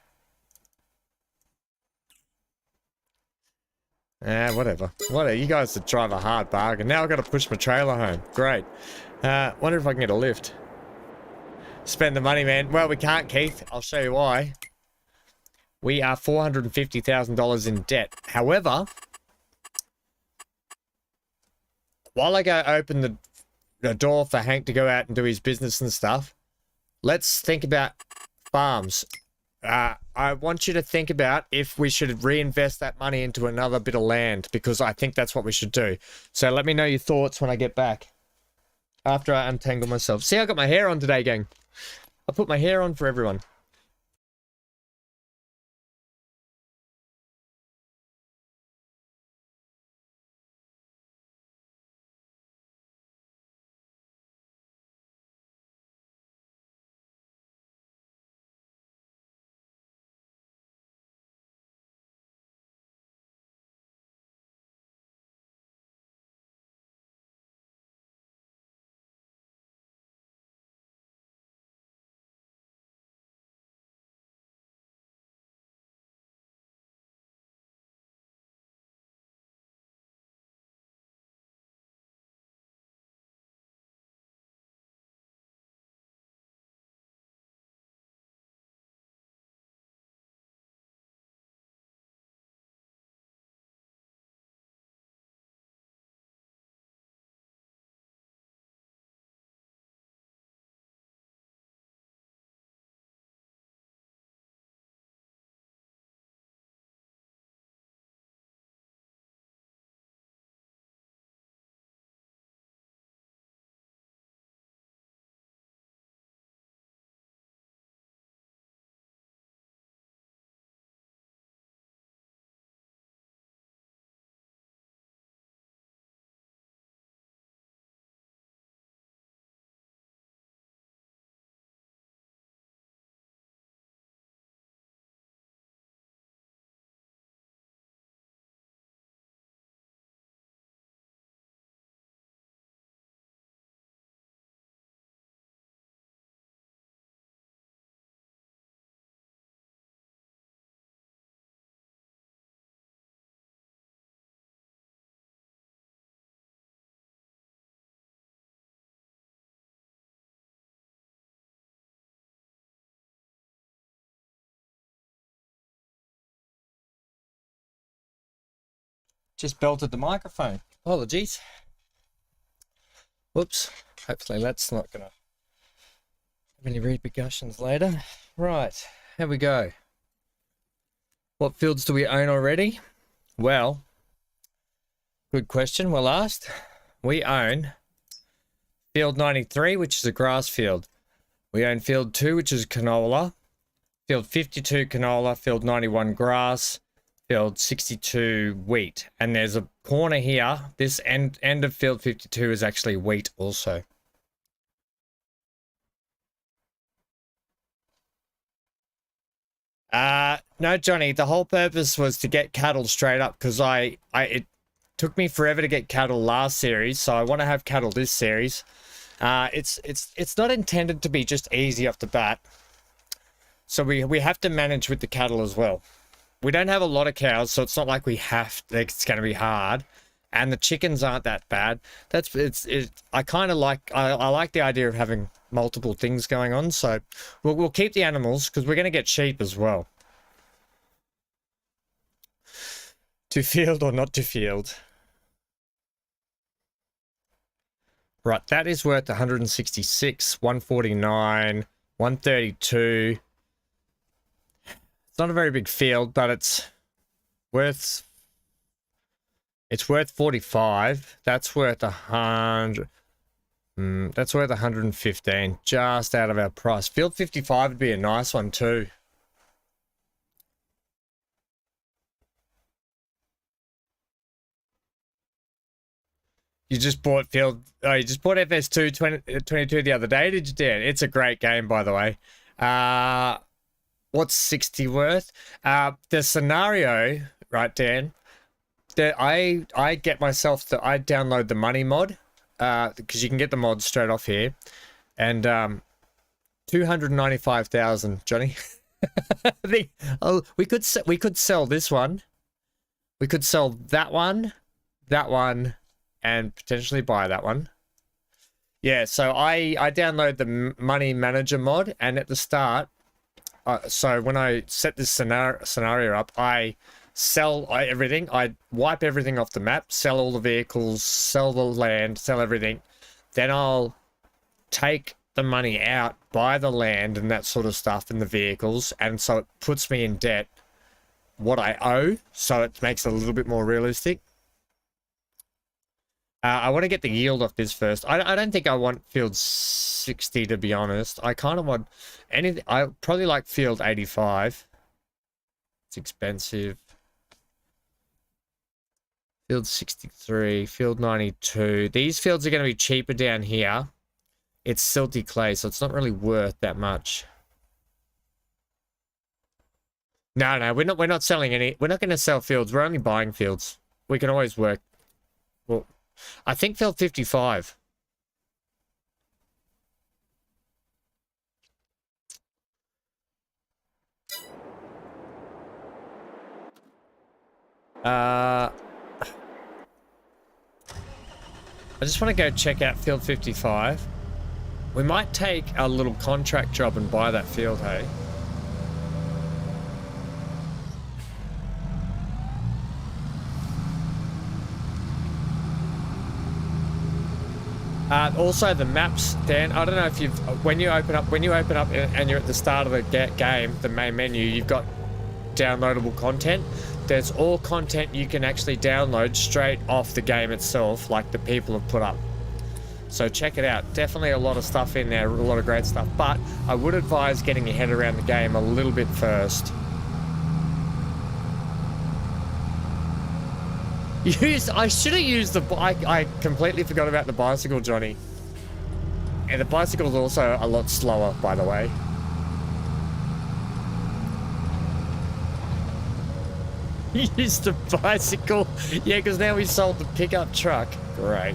Whatever. Whatever. You guys drive a hard bargain. Now I've got to push my trailer home. Great. Wonder if I can get a lift. Spend the money, man. Well, we can't, Keith. I'll show you why. We are $450,000 in debt. However, while I go open the door for Hank to go out and do his business and stuff, let's think about farms. I want you to think about if we should reinvest that money into another bit of land, because I think that's what we should do. So let me know your thoughts when I get back. After I untangle myself. See, I got my hair on today, gang. I put my hair on for everyone. Just belted the microphone. Apologies. Whoops. Hopefully that's not going to have any repercussions later. Right. Here we go. What fields do we own already? Well, good question. Well asked. We own field 93, which is a grass field. We own field 2, which is canola. Field 52 canola. Field 91 grass. Field 62 wheat, and there's a corner here. This end of field 52 is actually wheat also. No, Johnny, the whole purpose was to get cattle straight up, because it took me forever to get cattle last series, so I want to have cattle this series. It's not intended to be just easy off the bat, so we have to manage with the cattle as well. We don't have a lot of cows, so it's not like it's going to be hard. And the chickens aren't that bad. I kind of like, I like the idea of having multiple things going on. So we'll keep the animals, because we're going to get sheep as well. To field or not to field? Right, that is worth 166, 149, 132. It's not a very big field, but it's worth 45. That's worth 100. That's worth 115, just out of our price. Field 55 would be a nice one too. You just bought you just bought FS2 22 the other day, did you, Dan? It's a great game, by the way. What's 60 worth? The scenario, right, Dan? That I get myself I download the money mod, because you can get the mod straight off here, and 295,000, Johnny. We could sell this one. We could sell that one, and potentially buy that one. Yeah, so I download the money manager mod, and at the start, so when I set this scenario up, I sell everything. I wipe everything off the map, sell all the vehicles, sell the land, sell everything. Then I'll take the money out, buy the land and that sort of stuff and the vehicles, and so it puts me in debt what I owe, so it makes it a little bit more realistic. I want to get the yield off this first. I don't think I want field 60, to be honest. I kind of want anything. I probably like field 85. It's expensive. Field 63, field 92. These fields are going to be cheaper down here. It's silty clay, so it's not really worth that much. No, we're not selling any. We're not going to sell fields. We're only buying fields. We can always work. Well, I think field 55. I just want to go check out field 55. We might take a little contract job and buy that field, hey? Also the maps, Dan, I don't know if when you open up and you're at the start of the game, the main menu, you've got downloadable content. There's all content you can actually download straight off the game itself, like the people have put up. So check it out. Definitely a lot of stuff in there, a lot of great stuff. But I would advise getting your head around the game a little bit first. I should have used the bike. I completely forgot about the bicycle, Johnny. And the bicycle is also a lot slower, by the way. Used the bicycle. Yeah, because now we sold the pickup truck. Great.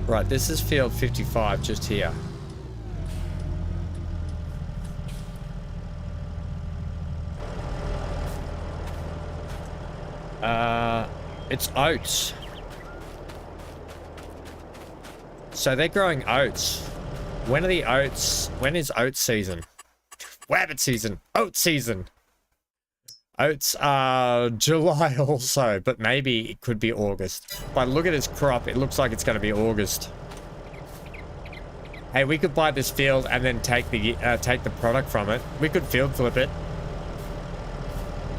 Right, this is field 55 just here. It's oats. So they're growing oats. When are the oats? When is oat season? Wabbit season. Oat season. Oats are July also, but maybe it could be August. But look at this crop. It looks like it's going to be August. Hey, we could buy this field and then take the product from it. We could field flip it.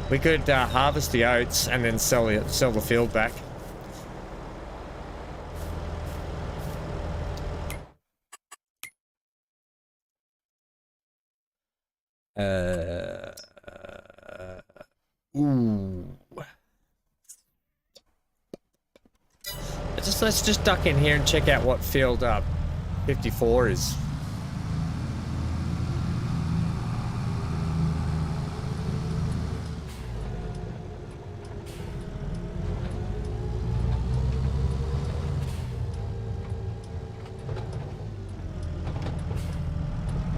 We could harvest the oats and then sell the field back. Ooh. Let's just duck in here and check out what field 54 is.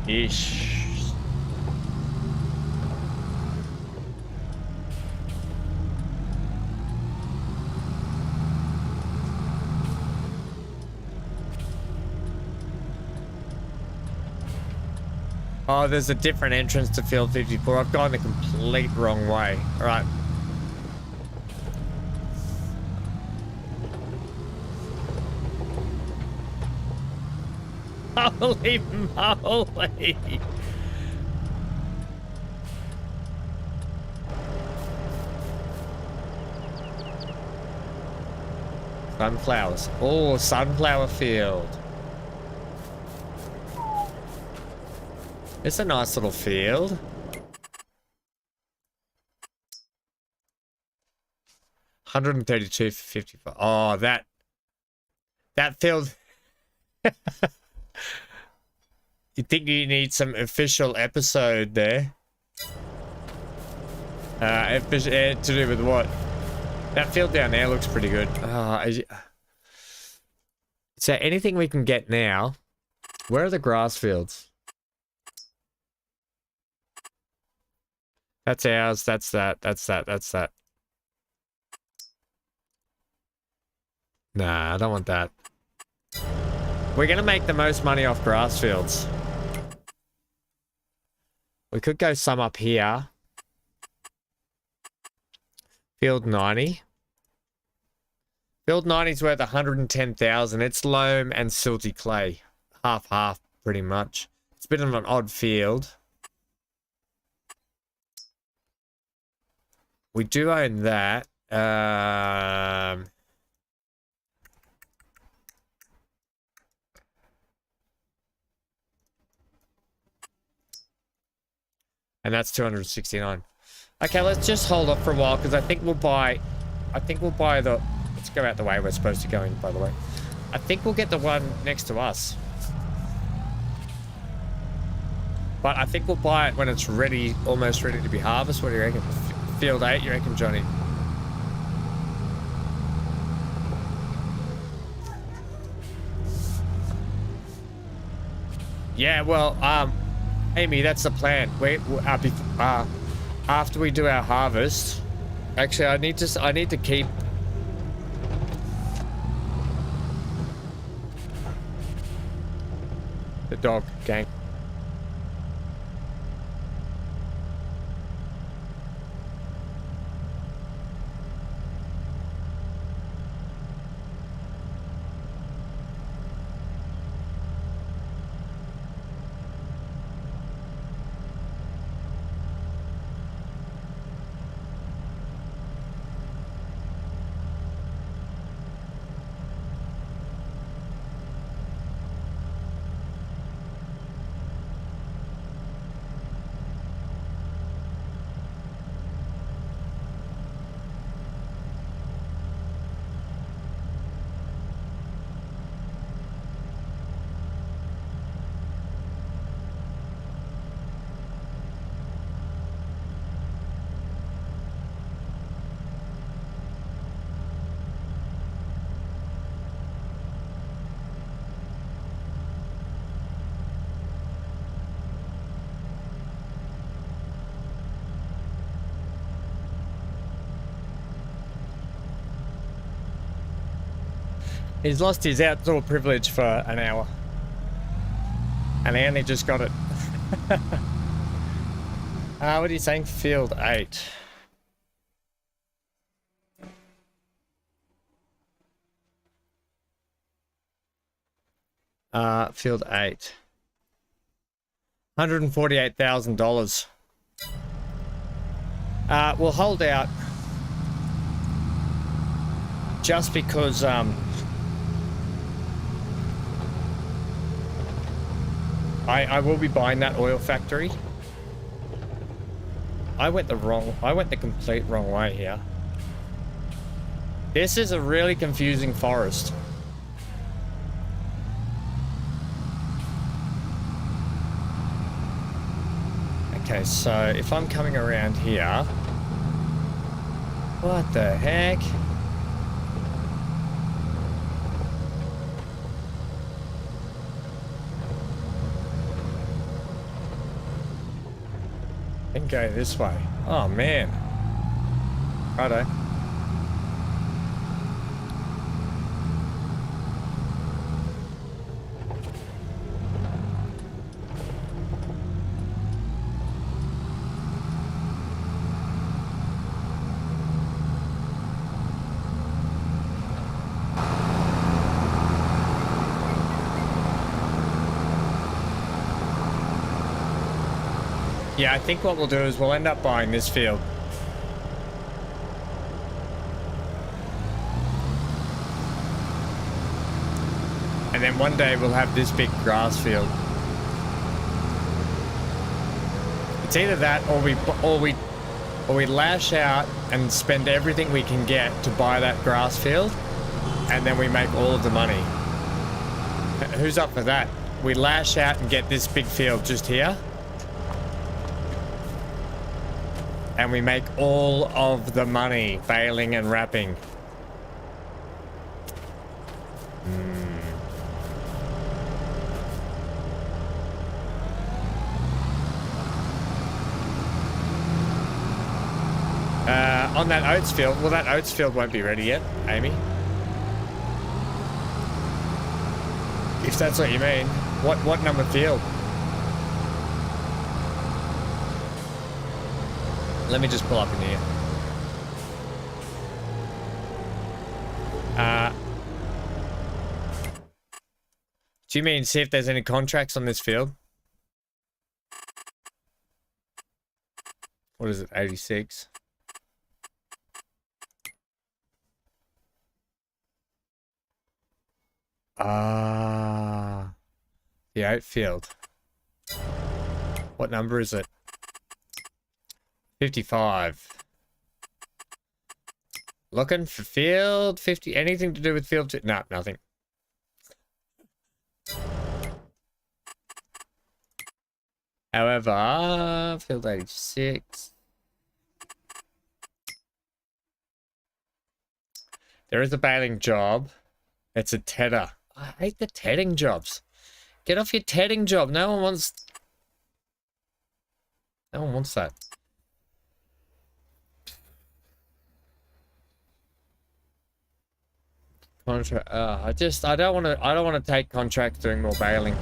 Ish. Oh, there's a different entrance to field 54. I've gone the complete wrong way. All right. Holy moly. Sunflowers. Oh, sunflower field. It's a nice little field. 132 for 55. Oh, that field. You think you need some official episode there? To do with what? That field down there looks pretty good. Is there anything we can get now? Where are the grass fields? That's ours. That's that. That's that. That's that. Nah, I don't want that. We're gonna make the most money off grass fields. We could go some up here. Field 90. Field 90 is worth 110,000. It's loam and silty clay. Half, pretty much. It's a bit of an odd field. We do own that. And that's 269. Okay, let's just hold off for a while because I think we'll buy the, let's go out the way we're supposed to go in, by the way. I think we'll get the one next to us. But I think we'll buy it when it's ready, almost ready to be harvested. What do you reckon? Field 8, you reckon, Johnny? Yeah, well, Amy, that's the plan. After we do our harvest, actually, I need to keep. The dog gang. He's lost his outdoor privilege for an hour. And he only just got it. What are you saying? Field 8. Field 8. $148,000. We'll hold out. Just because, I will be buying that oil factory. I went the complete wrong way here. This is a really confusing forest. Okay, so if I'm coming around here, what the heck? And go this way. Oh man. Righto. Yeah, I think what we'll do is we'll end up buying this field. And then one day we'll have this big grass field. It's either that or we lash out and spend everything we can get to buy that grass field, and then we make all of the money. Who's up for that? We lash out and get this big field just here, and we make all of the money baling and wrapping. On that oats field, well, that oats field won't be ready yet, Amy. If that's what you mean. What number field? Let me just pull up in here. Do you mean see if there's any contracts on this field? What is it, 86? The outfield. What number is it? 55. Looking for field 50. Anything to do with field? No, nothing. However, field 86. There is a baling job. It's a tedder. I hate the tedding jobs. Get off your tedding job. No one wants that. Contract. I don't want to take contracts doing more baling.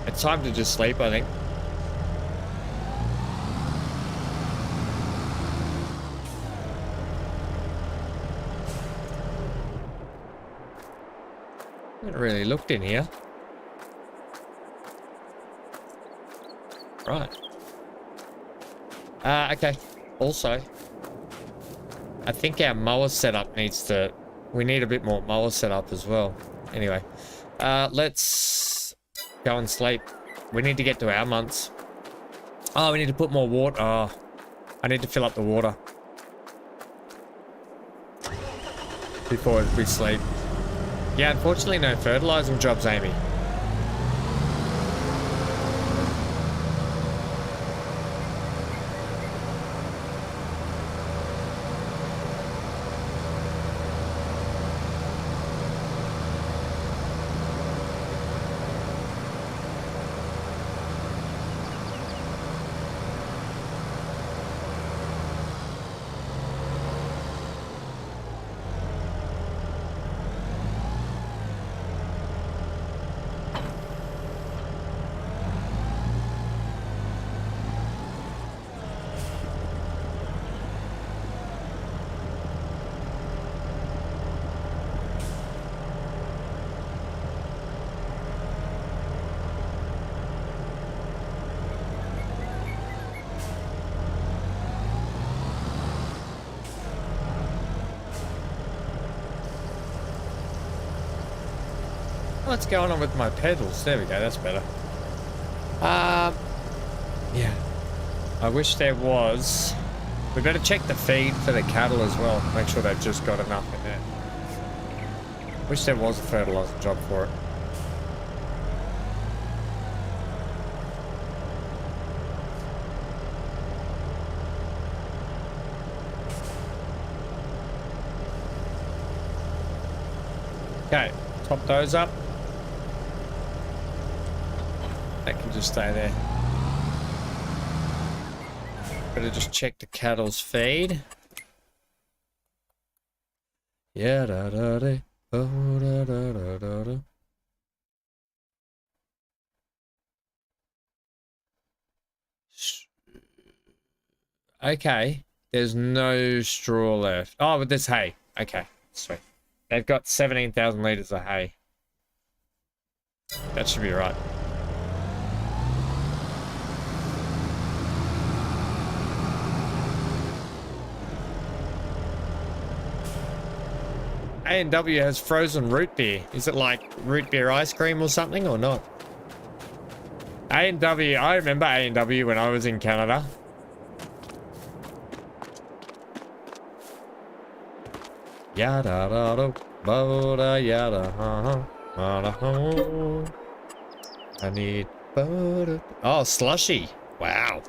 It's time to just sleep, I think. I haven't really looked in here. Right. Okay. Also, I think our mower setup needs to... We need a bit more mower setup as well. Anyway, let's go and sleep. We need to get to our months. Oh, we need to put more water. Oh, I need to fill up the water before we sleep. Yeah, unfortunately no fertilizing jobs, Amy. What's going on with my pedals? There we go, that's better. Yeah. I wish there was... We better check the feed for the cattle as well. Make sure they've just got enough in there. Wish there was a fertilizer job for it. Okay, top those up. That can just stay there. Better just check the cattle's feed. Yeah, da da da, oh da da da da da. Okay, there's no straw left. Oh, but there's hay. Okay, sweet. They've got 17,000 litres of hay. That should be right. A&W has frozen root beer. Is it like root beer ice cream or something or not? A&W, I remember A&W when I was in Canada. Yada da da boda yada I need boda. Oh, slushy. Wow.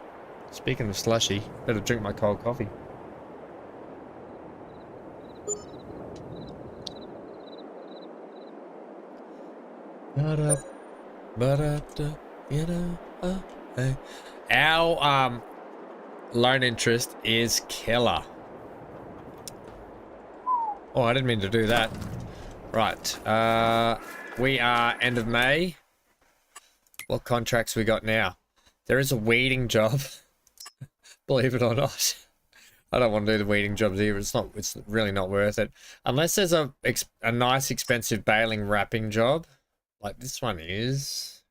Speaking of slushy, better drink my cold coffee. Our loan interest is killer. Oh, I didn't mean to do that. Right. We are end of May. What contracts we got now? There is a weeding job. Believe it or not. I don't want to do the weeding jobs either. It's really not worth it. Unless there's a nice expensive baling wrapping job. Like this one is.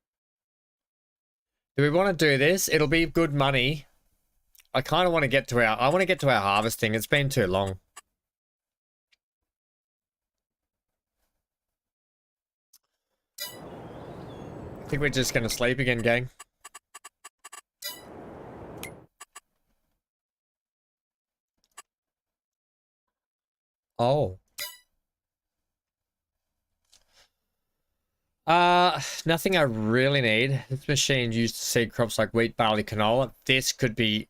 Do we want to do this? It'll be good money. I kind of want to get to our harvesting. It's been too long. I think we're just going to sleep again, gang. Oh. Nothing I really need. This machine used to seed crops like wheat, barley, canola. This could be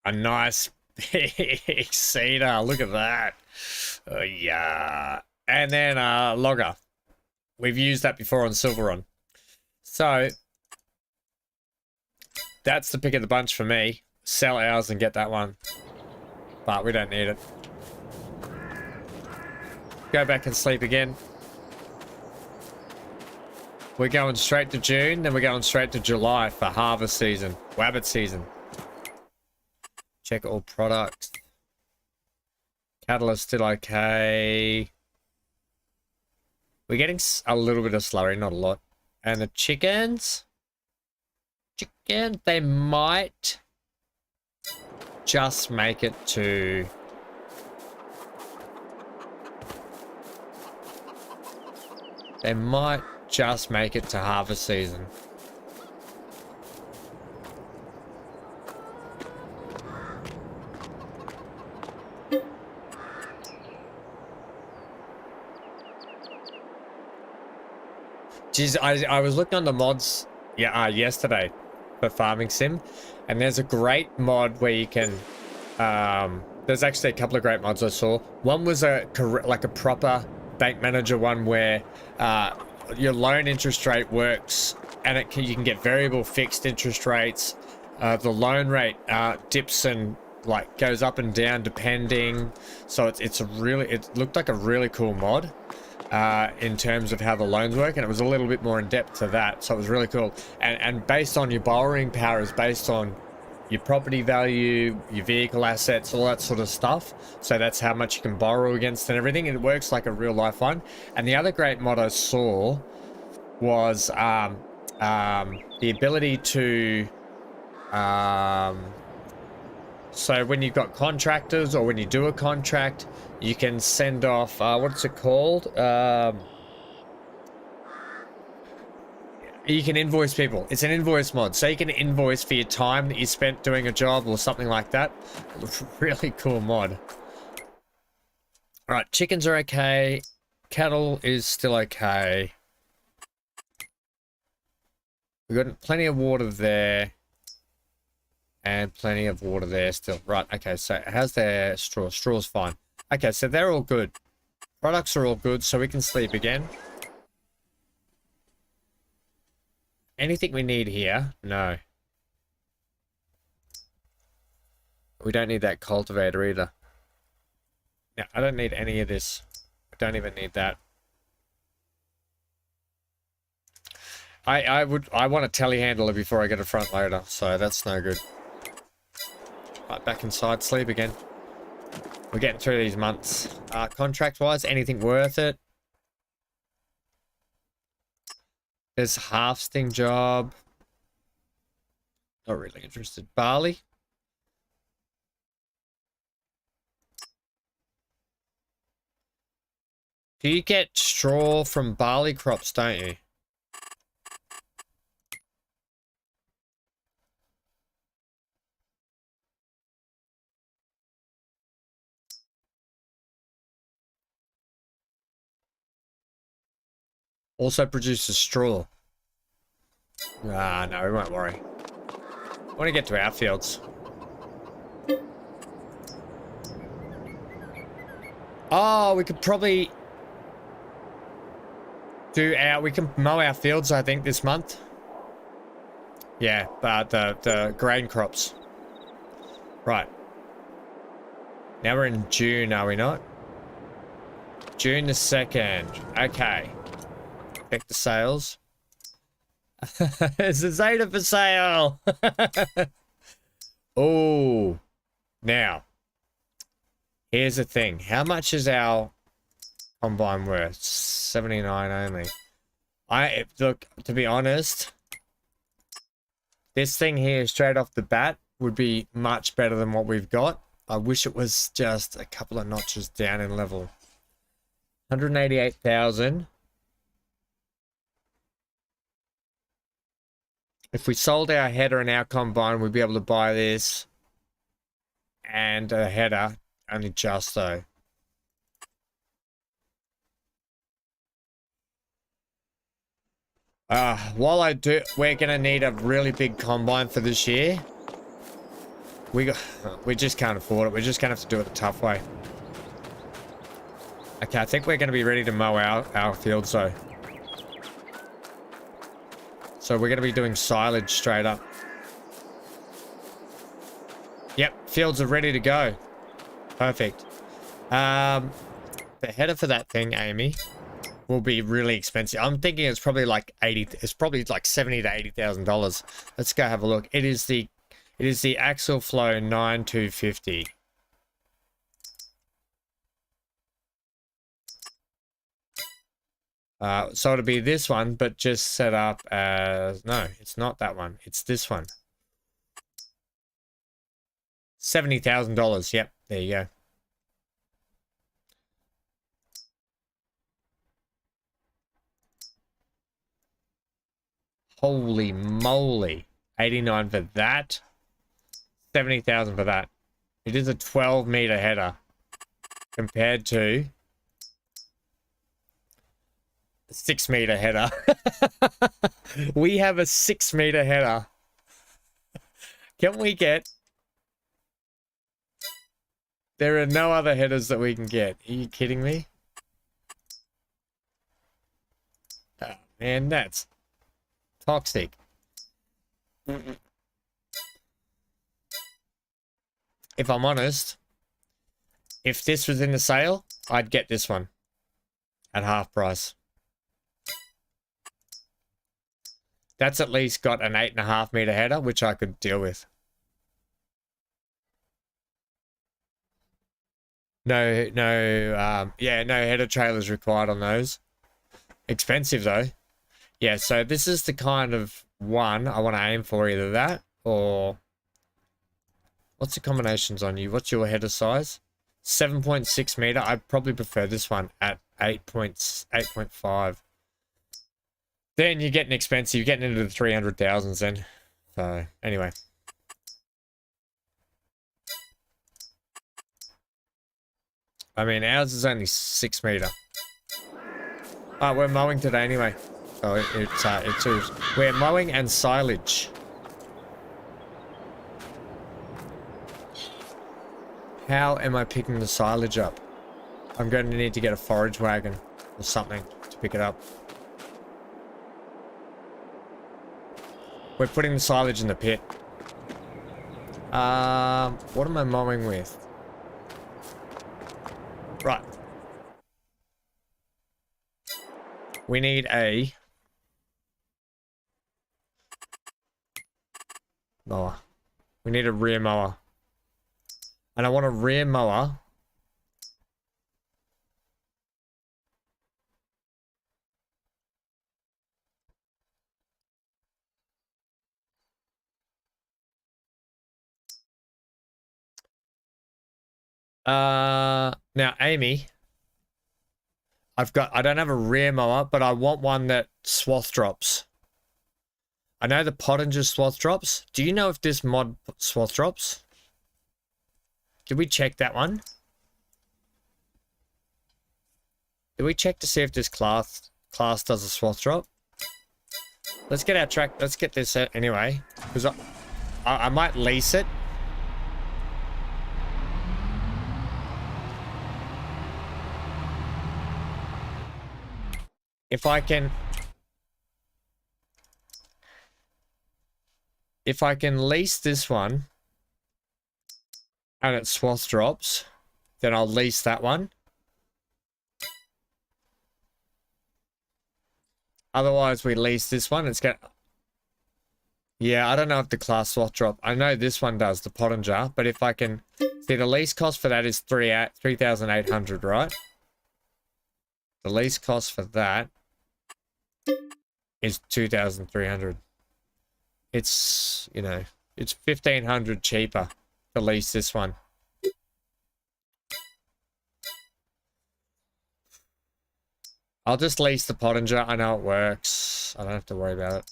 a nice big seeder. Look at that. Oh, yeah. And then, logger. We've used that before on Silveron. So, that's the pick of the bunch for me. Sell ours and get that one. But we don't need it. Go back and sleep again. We're going straight to June, then we're going straight to July for harvest season. Wabbit season. Check all products. Cattle is still okay. We're getting a little bit of slurry, not a lot. And the chickens? They might just make it to... They might just make it to harvest season. Geez, I was looking on the mods yesterday for Farming Sim, and there's a great mod where you can there's actually a couple of great mods I saw. One was like a proper bank manager one where your loan interest rate works, and you can get variable fixed interest rates. The loan rate dips and like goes up and down depending. So it looked like a really cool mod in terms of how the loans work, and it was a little bit more in depth to that. So it was really cool. And based on your borrowing power is based on your property value, your vehicle assets, all that sort of stuff. So that's how much you can borrow against and everything. It works like a real life one. And the other great mod I saw was the ability to so when you've got contractors or when you do a contract, you can send off what's it called? You can invoice people. It's an invoice mod. So you can invoice for your time that you spent doing a job or something like that. Really cool mod. Alright, chickens are okay. Cattle is still okay. We've got plenty of water there. And plenty of water there still. Right, okay, so how's their straw? Straw's fine. Okay, so they're all good. Products are all good, so we can sleep again. Anything we need here? No. We don't need that cultivator either. No, I don't need any of this. I don't even need that. I want a telehandler before I get a front loader, so that's no good. Right, back inside, sleep again. We're getting through these months. Contract-wise, anything worth it? There's harvesting job. Not really interested. Barley. Do you get straw from barley crops, don't you? Also produces straw. Ah, no, we won't worry. I want to get to our fields. Oh, we could probably we can mow our fields, I think, this month. Yeah, but the grain crops. Right. Now we're in June, are we not? June the 2nd. Okay. Check the sales. It's a Zeta for sale. Oh. Now. Here's the thing. How much is our combine worth? 79 only. Look, to be honest, this thing here straight off the bat would be much better than what we've got. I wish it was just a couple of notches down in level. 188,000. If we sold our header and our combine, we'd be able to buy this and a header, only just though. While I do, we're gonna need a really big combine for this year. We just can't afford it. We're just gonna have to do it the tough way. Okay, I think we're gonna be ready to mow our fields though. So we're gonna be doing silage straight up. Yep, fields are ready to go. Perfect. The header for that thing, Amy, will be really expensive. I'm thinking it's probably like $70,000 to $80,000. Let's go have a look. It is the Axial Flow 9250. So it'll be this one, but just set up as, no, it's not that one. It's this one. $70,000. Yep, there you go. Holy moly. 89 for that. 70,000 for that. It is a 12-meter header compared to a 6-meter header. We have a 6-meter header. Can we get... There are no other headers that we can get. Are you kidding me? Oh, man, that's toxic. If I'm honest, if this was in the sale, I'd get this one at half price. That's at least got an 8.5-meter header, which I could deal with. No header trailers required on those. Expensive though. Yeah, so this is the kind of one I want to aim for, either that or... What's the combinations on you? What's your header size? 7.6 meter. I'd probably prefer this one at 8.5. Then you're getting expensive. You're getting into the 300,000s then. So, anyway. I mean, ours is only 6 meter. Oh, we're mowing today anyway. Oh, we're mowing and silage. How am I picking the silage up? I'm going to need to get a forage wagon or something to pick it up. We're putting the silage in the pit. What am I mowing with? Right. We need a mower. We need a rear mower. And I want a rear mower. Now, Amy. I don't have a rear mower, but I want one that swath drops. I know the Pottinger swath drops. Do you know if this mod swath drops? Did we check that one? Did we check to see if this class does a swath drop? Let's get our track. Let's get this out anyway, because I might lease it. If I can lease this one and it swath drops, then I'll lease that one. Otherwise, we lease this one. It's got... Yeah, I don't know if the class swath drop. I know this one does, the Pottinger, but if I can... See, the lease cost for that is 3,800, right? The lease cost for that is 2,300. It's, you know, it's 1,500 cheaper to lease this one. I'll just lease the Pottinger. I know it works. I don't have to worry about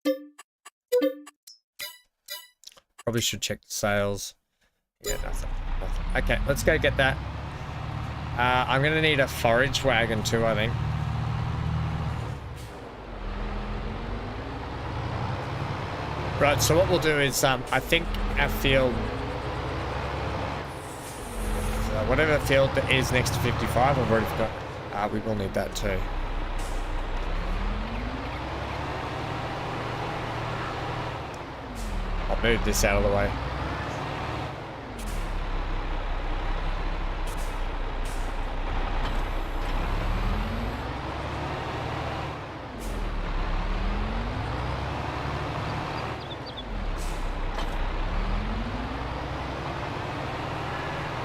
it. Probably should check the sales. Yeah, nothing. Okay, let's go get that. I'm going to need a forage wagon too, I think. Right, so what we'll do is, I think our field... whatever field that is next to 55, I've already forgot. We will need that too. I'll move this out of the way.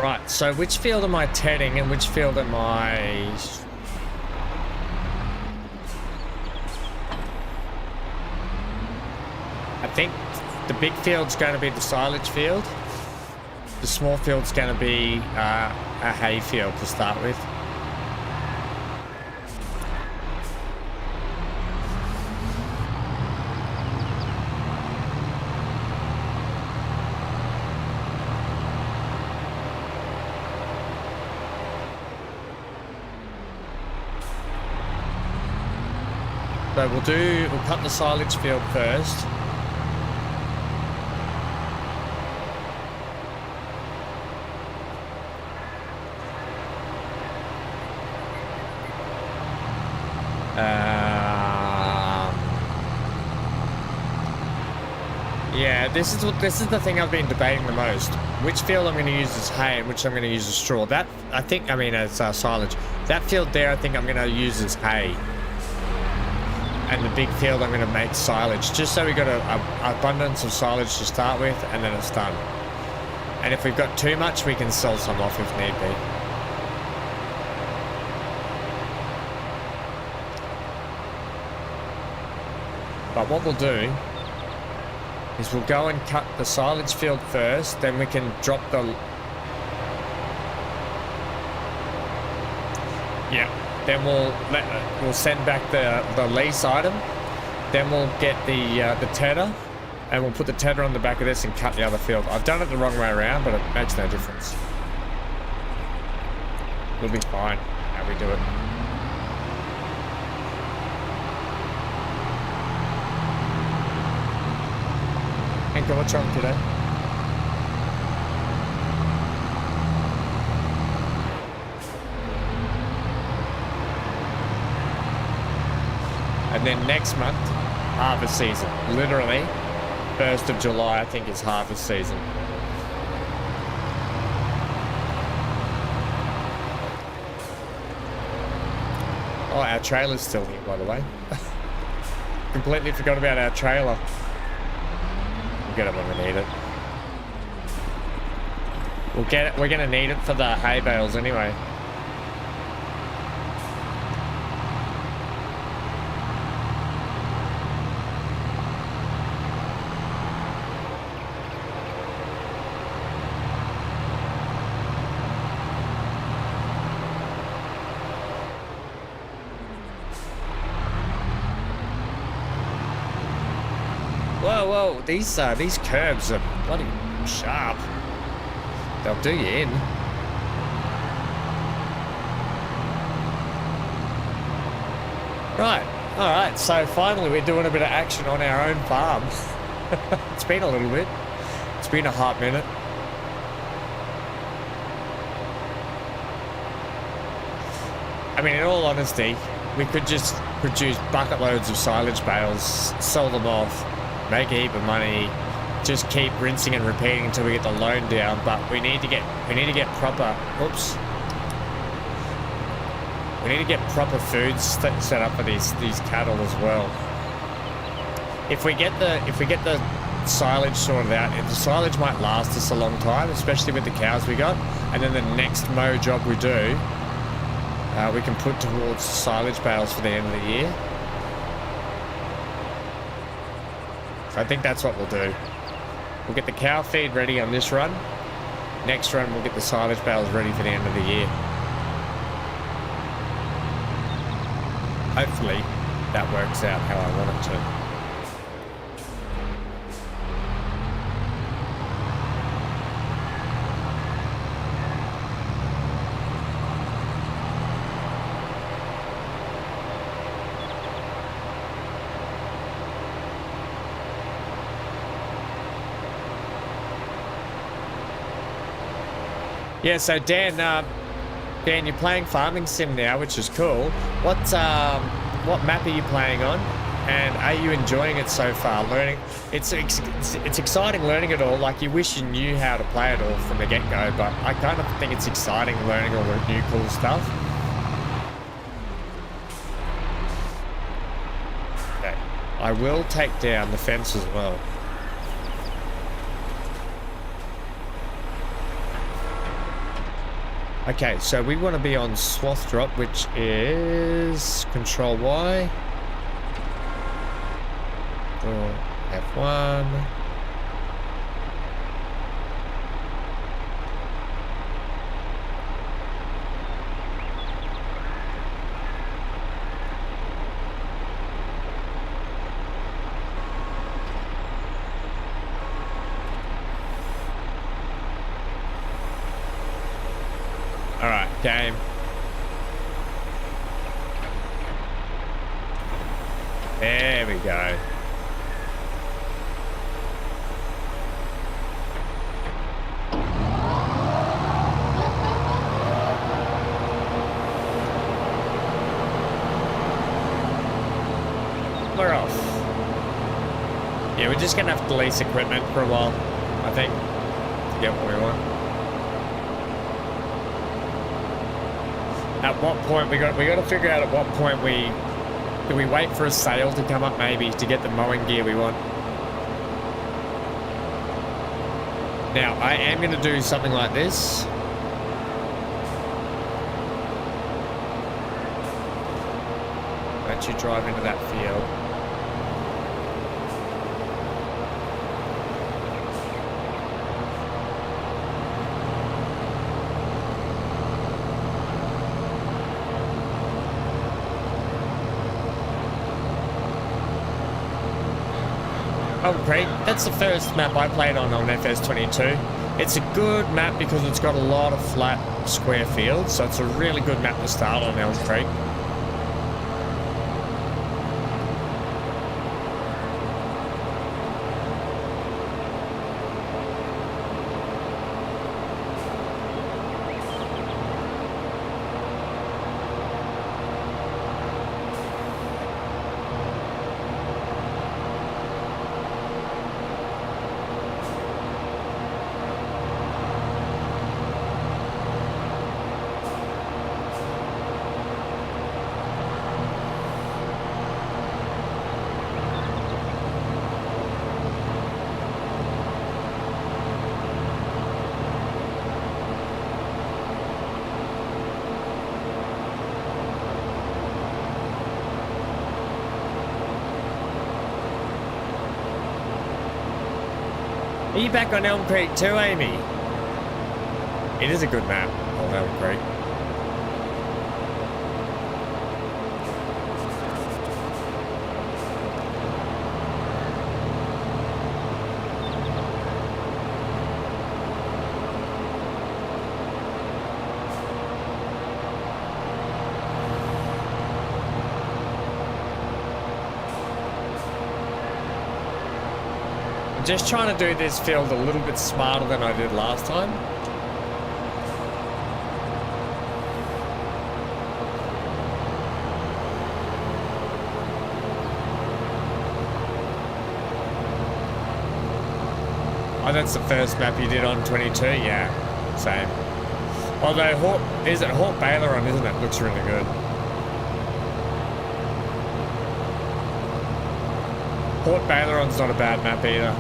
Right, so which field am I tedding and which field am I... I think the big field's going to be the silage field. The small field's going to be a hay field to start with. So we'll cut the silage field first. Yeah, this is the thing I've been debating the most. Which field I'm going to use as hay and which I'm going to use as straw. That as silage. That field there, I think I'm going to use as hay. And the big field I'm going to make silage, just so we got an abundance of silage to start with, and then it's done. And if we've got too much, we can sell some off if need be. But what we'll do is we'll go and cut the silage field first, then we can drop the... Yeah, then we'll send back the lease item, then we'll get the tedder, and we'll put the tedder on the back of this and cut the other field. I've done it the wrong way around, but it makes no difference. We'll be fine how we do it. Anchor, what's wrong today? And then next month, harvest season. Literally, 1st of July, I think, is harvest season. Oh, our trailer's still here, by the way. Completely forgot about our trailer. We'll get it when we need it. We'll get it. We're going to need it for the hay bales anyway. whoa. These curbs are bloody sharp. They'll do you in. Right. All right. So finally, we're doing a bit of action on our own farm. It's been a little bit. It's been a hot minute. I mean, in all honesty, we could just produce bucket loads of silage bales, sell them off, make a heap of money, just keep rinsing and repeating until we get the loan down. But we need to get proper. Oops. We need to get proper food set up for these cattle as well. If we get the silage sorted out, the silage might last us a long time, especially with the cows we got. And then the next mow job we do, we can put towards silage bales for the end of the year. So I think that's what we'll do. We'll get the cow feed ready on this run. Next run, we'll get the silage bales ready for the end of the year. Hopefully, that works out how I want it to. Yeah, so Dan, you're playing Farming Sim now, which is cool. What map are you playing on, and are you enjoying it so far? Learning, it's exciting learning it all. Like, you wish you knew how to play it all from the get-go, but I kind of think it's exciting learning all the new cool stuff. Okay, I will take down the fence as well. Okay, so we want to be on swath drop, which is Control Y. Or F1. Game. There we go. We're off. Yeah, we're just gonna have to lease equipment for a while, I think, to get what we want. At what point we got to figure out at what point do we wait for a sale to come up, maybe, to get the mowing gear we want. Now I am going to do something like this. Let you drive into that field. Creek. That's the first map I played on FS22. It's a good map because it's got a lot of flat square fields, so it's a really good map to start on Elm Creek. Are you back on Elm Creek too, Amy? It is a good map on Elm Creek. I'm just trying to do this field a little bit smarter than I did last time. Oh, that's the first map you did on 22? Yeah, same. Although, is it Hort Baileron, isn't it? Looks really good. Hort Baileron's not a bad map either.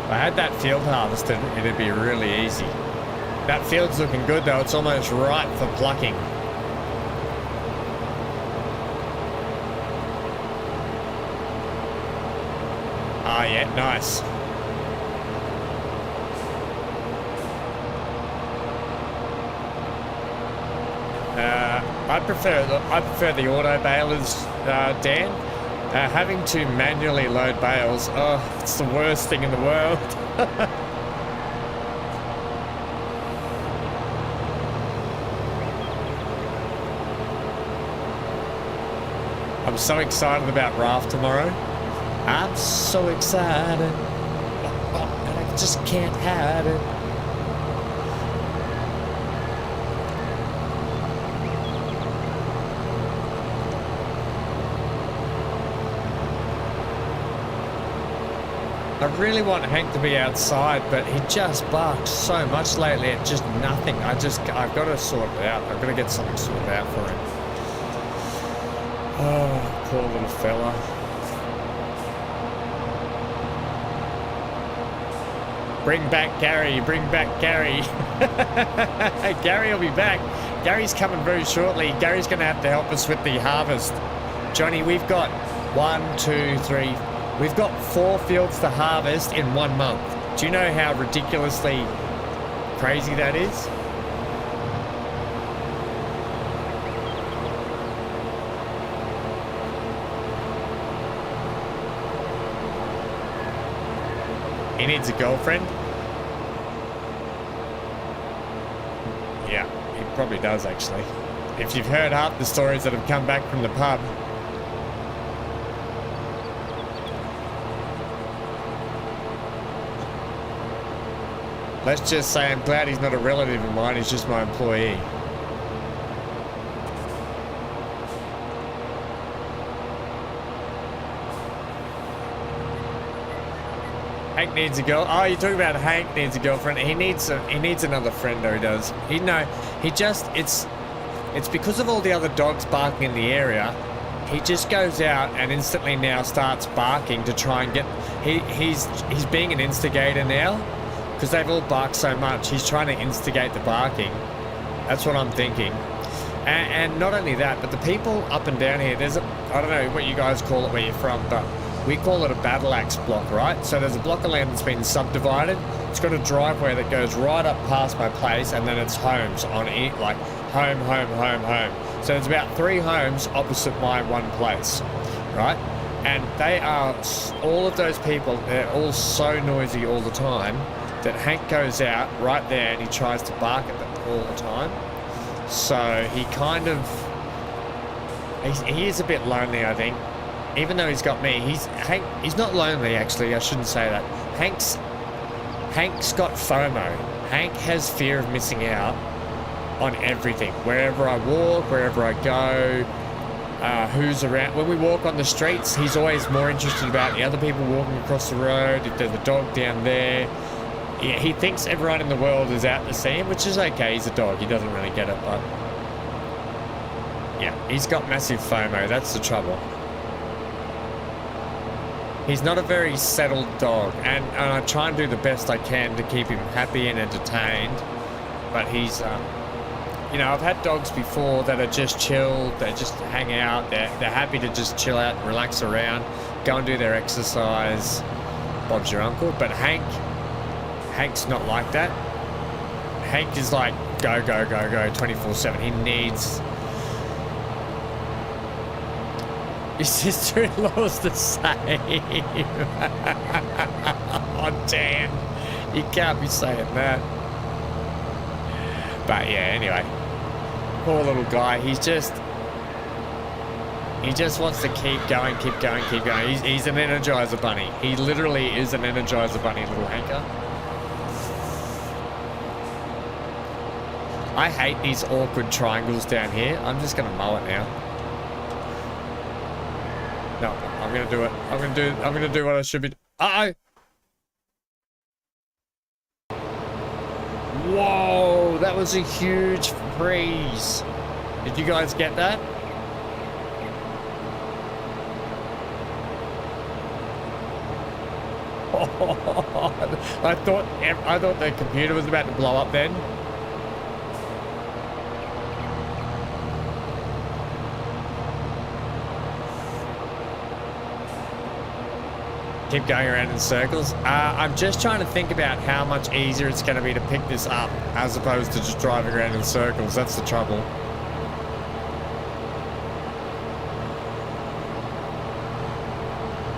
If I had that field harvested, it'd be really easy. That field's looking good though, it's almost ripe for plucking. Ah, yeah, nice. I prefer the auto balers, Dan. Having to manually load bales, oh, it's the worst thing in the world. I'm so excited about Raft tomorrow. I'm so excited, and I just can't hide it. I really want Hank to be outside, but he just barks so much lately at just nothing. I've got to sort it out. I've got to get something sorted out for him. Oh, poor little fella. Bring back Gary, bring back Gary. Gary will be back. Gary's coming very shortly. Gary's going to have to help us with the harvest. Johnny, we've got 1, 2, 3... We've got 4 fields to harvest in 1 month. Do you know how ridiculously crazy that is? He needs a girlfriend? Yeah, he probably does actually. If you've heard half the stories that have come back from the pub. Let's just say I'm glad he's not a relative of mine, he's just my employee. Hank needs a girl. Oh, you're talking about Hank needs a girlfriend. He needs another friend though, he does. It's because of all the other dogs barking in the area. He just goes out and instantly now starts barking to try and get he's being an instigator now. Because they've all barked so much, he's trying to instigate the barking. That's what I'm thinking. And not only that, but the people up and down here, I don't know what you guys call it where you're from, but we call it a battle axe block, right? So there's a block of land that's been subdivided. It's got a driveway that goes right up past my place, and then it's homes on it, like home, home, home, home. So there's about 3 homes opposite my one place, right? And they are, all of those people, they're all so noisy all the time that Hank goes out right there and he tries to bark at them all the time. So he kind of, he is a bit lonely, I think. Even though he's got me, he's not lonely actually, I shouldn't say that. Hank's got FOMO. Hank has fear of missing out on everything. Wherever I walk, wherever I go, who's around. When we walk on the streets, he's always more interested about the other people walking across the road, if there's a dog down there. Yeah, he thinks everyone in the world is out to see him, which is okay. He's a dog. He doesn't really get it, but yeah, he's got massive FOMO. That's the trouble. He's not a very settled dog, and I try and do the best I can to keep him happy and entertained, but he's you know, I've had dogs before that are just chilled, they just hang out, they're happy to just chill out and relax around, go and do their exercise. Bob's your uncle. But Hank's not like that. Hank is like go 24/7. He needs. Your sister-in-law's the same. Oh damn, you can't be saying that. But yeah, anyway, poor little guy. He just wants to keep going. He's an Energizer Bunny. He literally is an Energizer Bunny, little Hanker. I hate these awkward triangles down here. I'm just gonna mow it now. No, I'm gonna do it. I'm gonna do what I should be. Uh-oh! Whoa, that was a huge freeze. Did you guys get that? I thought the computer was about to blow up then. Keep going around in circles. I'm just trying to think about how much easier it's going to be to pick this up as opposed to just driving around in circles. That's the trouble.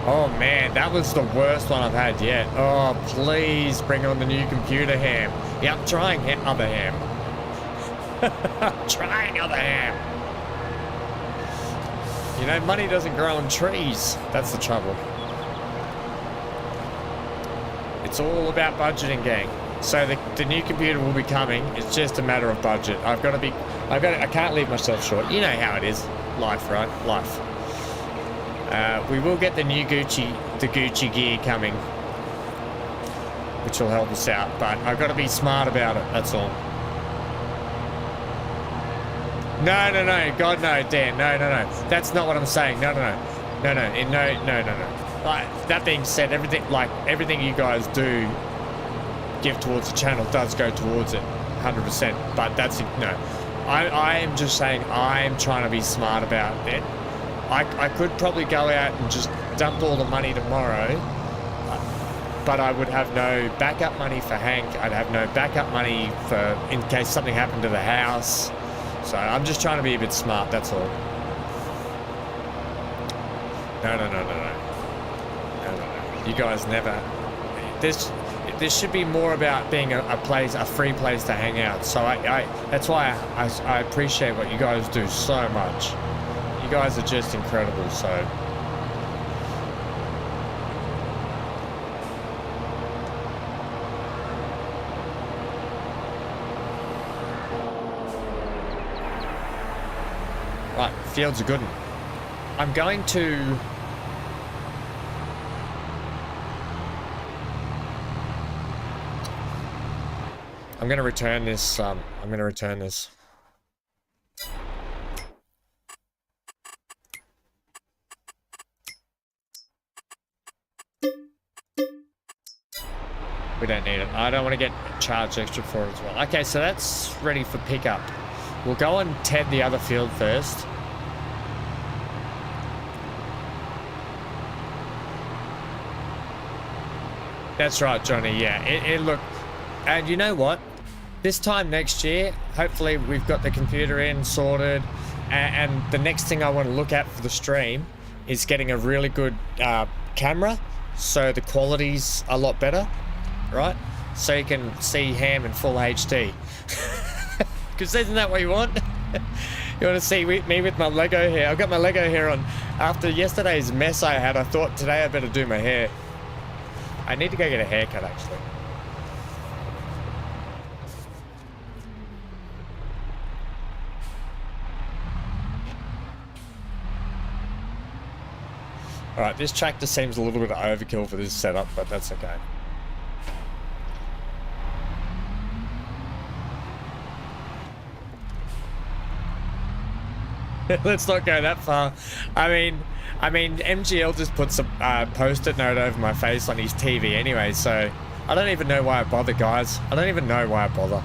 Oh man, that was the worst one I've had yet. Oh, please bring on the new computer ham. Yeah, I'm trying other ham. I'm trying other ham. You know, money doesn't grow on trees. That's the trouble. It's all about budgeting, gang. So the new computer will be coming. It's just a matter of budget. I can't leave myself short. You know how it is. Life, right? Life. We will get the new Gucci gear coming, which will help us out. But I've got to be smart about it. That's all. No. God, no, Dan. No. That's not what I'm saying. No. That being said, everything you guys do give towards the channel does go towards it, 100%. But that's no. I am just saying I'm trying to be smart about it. I could probably go out and just dump all the money tomorrow, but I would have no backup money for Hank. I'd have no backup money for in case something happened to the house. So I'm just trying to be a bit smart. That's all. No. You guys never. This should be more about being a free place to hang out. So that's why I appreciate what you guys do so much. You guys are just incredible. So. Right, field's a good one. I'm going to. I'm going to return this. We don't need it. I don't want to get charged extra for it as well. Okay, so that's ready for pickup. We'll go and TED the other field first. That's right, Johnny. Yeah, it look. And you know what? This time next year, hopefully we've got the computer in, sorted, and the next thing I want to look at for the stream is getting a really good camera, so the quality's a lot better, right? So you can see ham in full HD. Because isn't that what you want? You want to see me with my Lego hair? I've got my Lego hair on. After yesterday's mess I had, I thought today I better do my hair. I need to go get a haircut, actually. Alright, this tractor seems a little bit of overkill for this setup, but that's okay. Let's not go that far. I mean, MGL just puts a post-it note over my face on his TV anyway, so I don't even know why I bother, guys. I don't even know why I bother.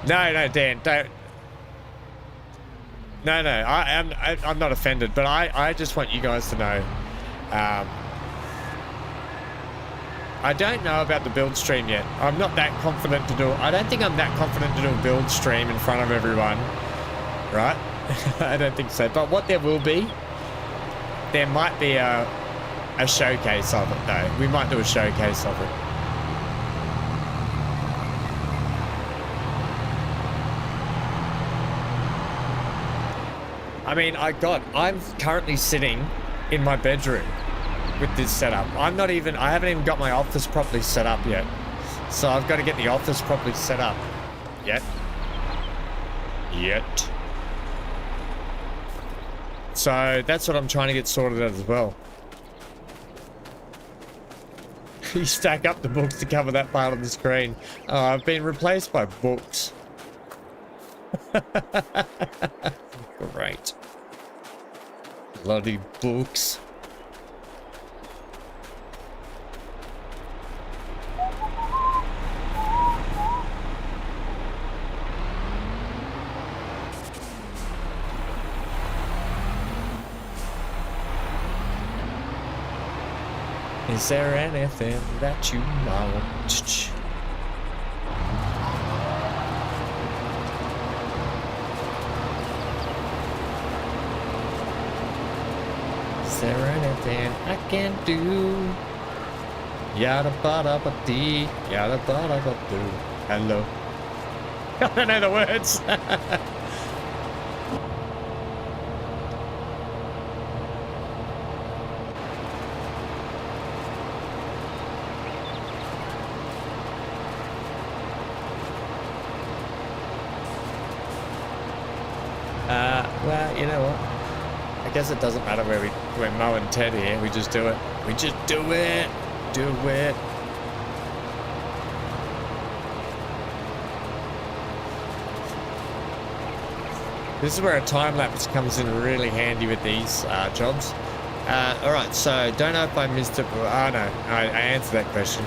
No, Dan, don't. No, I'm not offended, but I just want you guys to know. I don't know about the build stream yet. I'm not that confident to do. I don't think I'm that confident to do a build stream in front of everyone, right? I don't think so. But what there will be, there might be a showcase of it, though. We might do a showcase of it. I mean, I'm currently sitting in my bedroom with this setup. I haven't even got my office properly set up yet. So I've got to get the office properly set up. Yet. So that's what I'm trying to get sorted out as well. You stack up the books to cover that part of the screen. Oh, I've been replaced by books. Great. Bloody books. Is there anything that you want? Is there anything I can do? Yada bada ba dee, yada bada ba doo. Hello. I don't know the words. Well, you know what? I guess it doesn't matter where we're Mo and Ted here. We just do it. We just do it. Do it. This is where a time lapse comes in really handy with these jobs. All right. So don't know if I missed it. Oh no, I answered that question.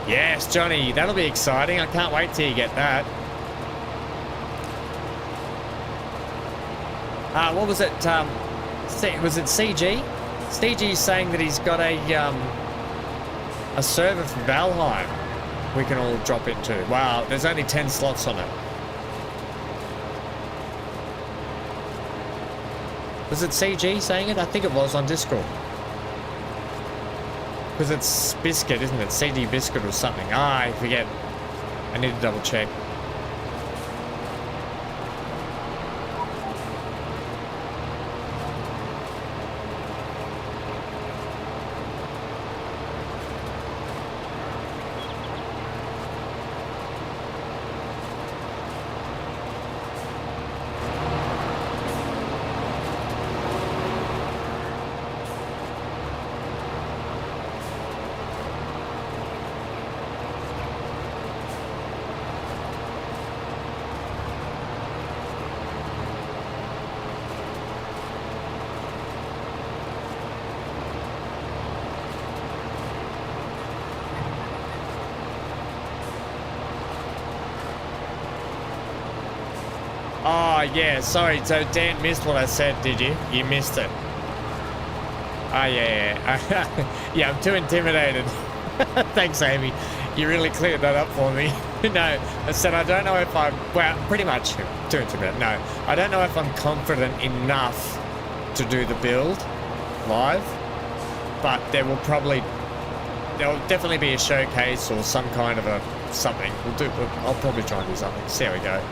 Yes, Johnny, that'll be exciting. I can't wait till you get that. What was it? Was it CG? CG's saying that he's got a server from Valheim we can all drop into. Wow, there's only 10 slots on it. Was it CG saying it? I think it was on Discord. Because it's Biscuit, isn't it? CD Biscuit or something. I forget. I need to double check. Oh, yeah, sorry. So Dan missed what I said, did you? You missed it. Oh, yeah. Yeah, I'm too intimidated. Thanks, Amy. You really cleared that up for me. No, I said I don't know if I'm... Well, pretty much too intimidated. No, I don't know if I'm confident enough to do the build live. But there will definitely be a showcase or some kind of a something. I'll probably try and do something. So there we go.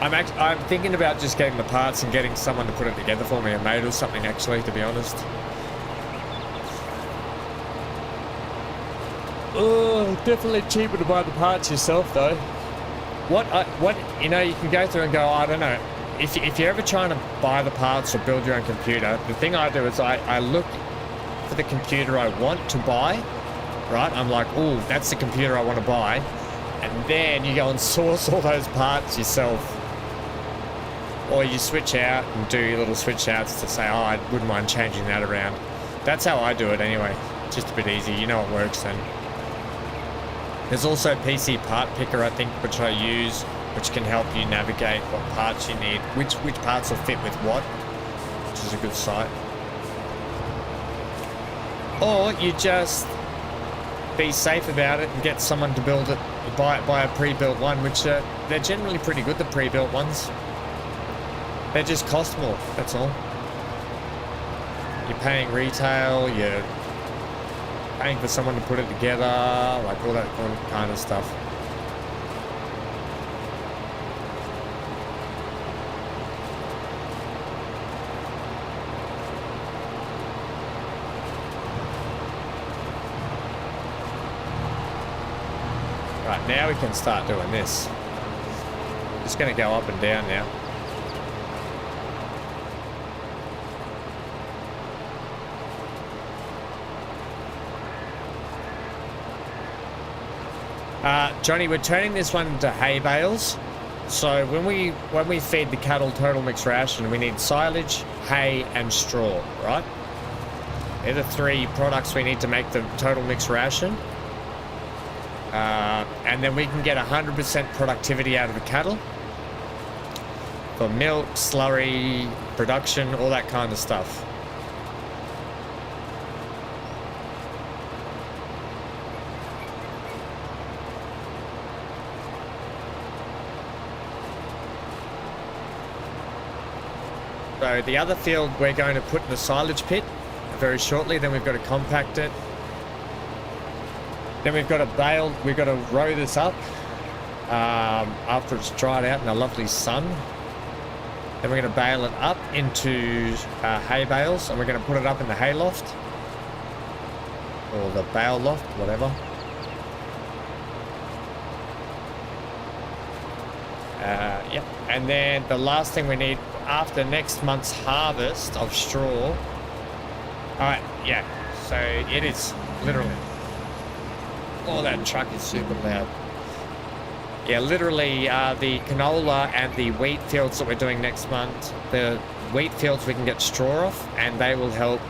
I'm thinking about just getting the parts and getting someone to put it together for me, a mate or something, actually, to be honest. Oh, definitely cheaper to buy the parts yourself, though. You know, you can go through and go, I don't know. If you're ever trying to buy the parts or build your own computer, the thing I do is I look for the computer I want to buy, right? I'm like, oh, that's the computer I want to buy. And then you go and source all those parts yourself. Or you switch out and do your little switch outs to say, oh, I wouldn't mind changing that around. That's how I do it anyway. just a bit easy. You know it works then. There's also PC part picker, I think, which I use, which can help you navigate what parts you need, which parts will fit with what, which is a good site. Or you just be safe about it and get someone to build it, buy a pre-built one, which they're generally pretty good, the pre-built ones. They just cost more, that's all. You're paying retail, you're paying for someone to put it together, like all that kind of stuff. Right, now we can start doing this. Just going to go up and down now. Johnny, we're turning this one into hay bales. So when we feed the cattle total mixed ration, we need silage, hay, and straw, right? They're the three products we need to make the total mixed ration. And then we can get 100% productivity out of the cattle for milk, slurry, production, all that kind of stuff. So the other field we're going to put in the silage pit very shortly. Then we've got to compact it. Then we've got to bale. We've got to row this up after it's dried out in the lovely sun. Then we're going to bale it up into hay bales, and we're going to put it up in the hay loft or the bale loft, whatever. Yep. And then the last thing we need after next month's harvest of straw. Alright, yeah. So it is literally. Oh, that truck is super loud. Yeah, literally the canola and the wheat fields that we're doing next month. The wheat fields we can get straw off, and they will help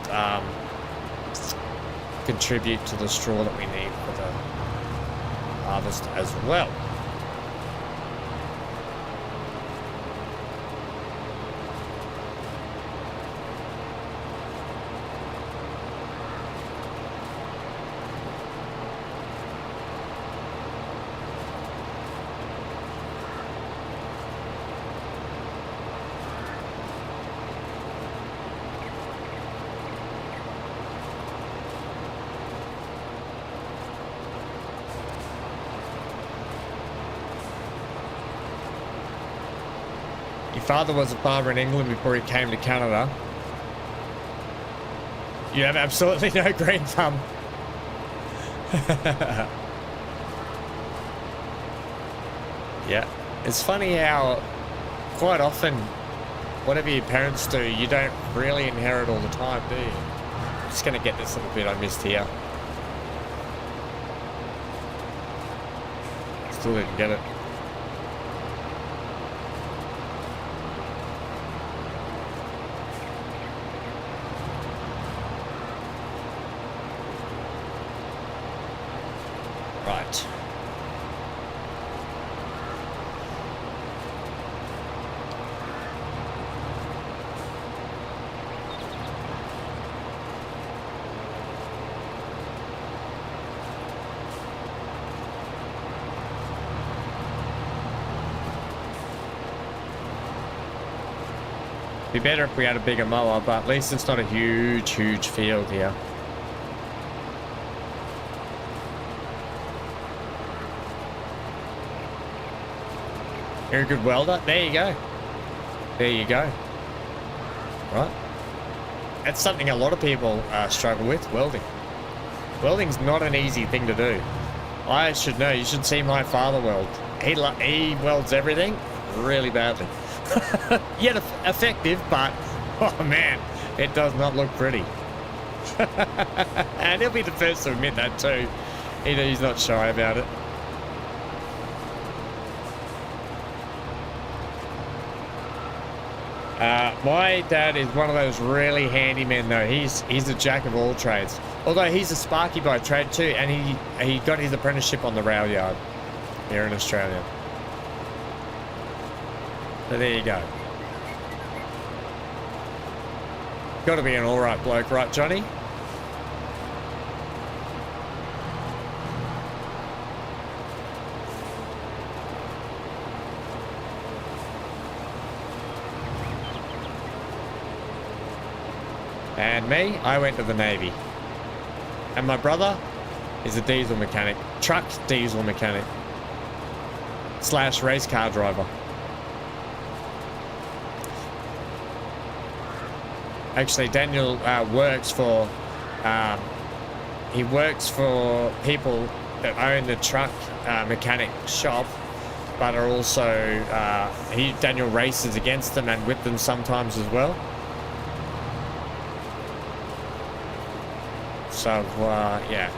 contribute to the straw that we need for the harvest as well. Father was a farmer in England before he came to Canada. You have absolutely no green thumb. Yeah, it's funny how quite often whatever your parents do, you don't really inherit all the time, do you? I'm just going to get this little bit I missed here. Still didn't get it. Right. Be better if we had a bigger mower, but at least it's not a huge field here. You're a good welder. There you go. There you go. Right. That's something a lot of people struggle with, welding. Welding's not an easy thing to do. I should know. You should see my father weld. He welds everything really badly. Yet effective, but oh man, it does not look pretty. And he'll be the first to admit that too. He's not shy about it. My dad is one of those really handy men though. He's a jack of all trades. Although he's a sparky by trade too, and he got his apprenticeship on the rail yard here in Australia. So there you go. Got to be an alright bloke, right, Johnny? And me, I went to the Navy. And my brother is a diesel mechanic, truck diesel mechanic, / race car driver. Actually, Daniel works for, he works for people that own the truck mechanic shop, but are also, Daniel races against them and with them sometimes as well. So, yeah.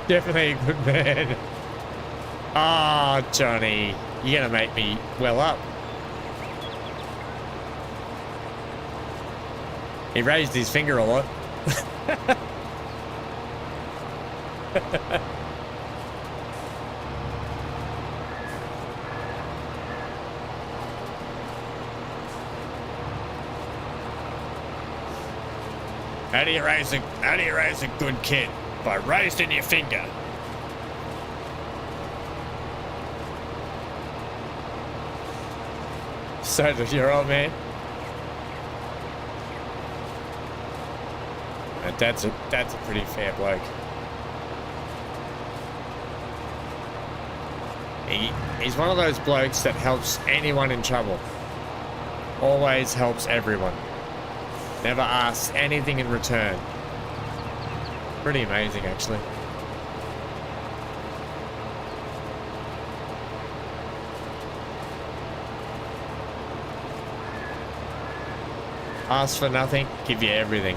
Definitely a good man. Ah, oh, Johnny, you're gonna make me well up. He raised his finger a lot. How do you raise a good kid? By raising your finger. So does your old man. That's a pretty fair bloke. He's one of those blokes that helps anyone in trouble. Always helps everyone. Never asks anything in return. Pretty amazing, actually. Ask for nothing, give you everything.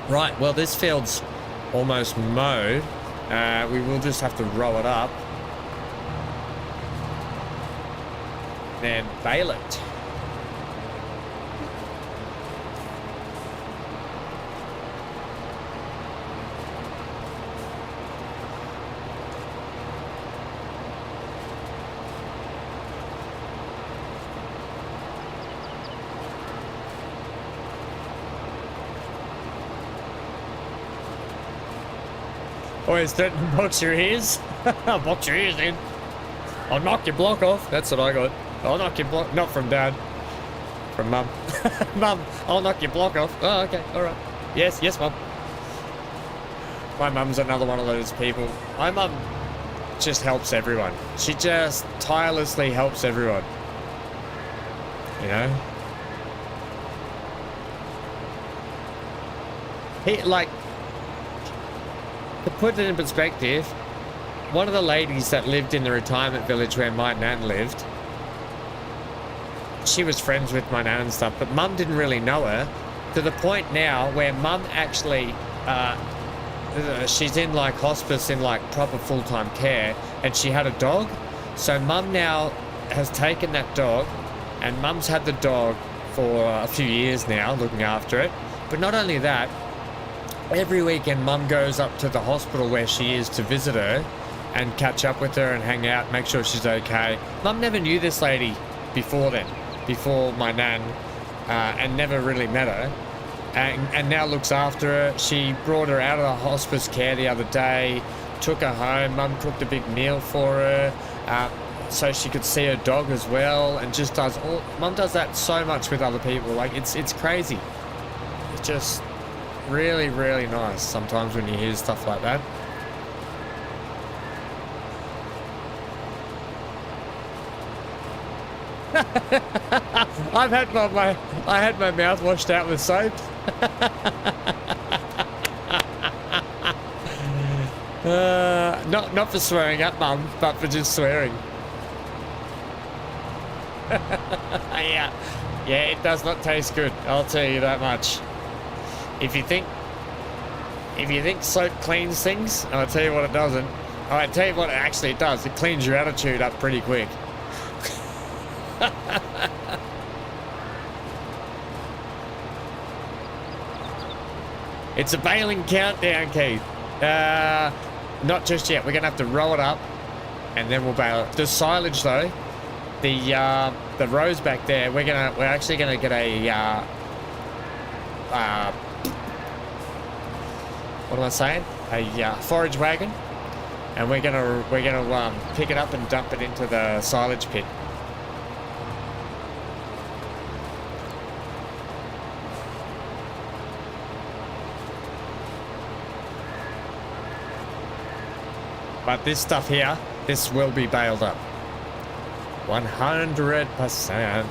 Right, well, this field's almost mowed. We will just have to row it up. Then bale it. Always threaten to box your ears. Box your ears in. I'll knock your block off. That's what I got. I'll knock your block. Not from Dad. From Mum. Mum, I'll knock your block off. Oh, okay. All right. Yes, Mum. My mum's another one of those people. My mum just helps everyone. She just tirelessly helps everyone. You know? To put it in perspective, one of the ladies that lived in the retirement village where my nan lived, she was friends with my nan and stuff, but Mum didn't really know her, to the point now where Mum actually, she's in like hospice in like proper full-time care, and she had a dog. So Mum now has taken that dog, and Mum's had the dog for a few years now, looking after it. But not only that, every weekend Mum goes up to the hospital where she is to visit her and catch up with her and hang out, make sure she's okay. Mum never knew this lady before then, before my nan, and never really met her, and now looks after her. She brought her out of the hospice care the other day, took her home. Mum cooked a big meal for her, so she could see her dog as well, and just does all. Mum does that so much with other people. Like, it's crazy. It's just really, really nice sometimes when you hear stuff like that. I had my mouth washed out with soap. Not for swearing at Mum, but for just swearing. Yeah, it does not taste good. I'll tell you that much. If you think soap cleans things, I'll tell you what it doesn't. I'll tell you what it actually does. It cleans your attitude up pretty quick. It's a bailing countdown, Keith. Not just yet. We're gonna have to roll it up, and then we'll bail it. The silage though, the rows back there, we're actually gonna get a what am I saying? A forage wagon, and we're gonna pick it up and dump it into the silage pit. But this stuff here, this will be baled up. 100%.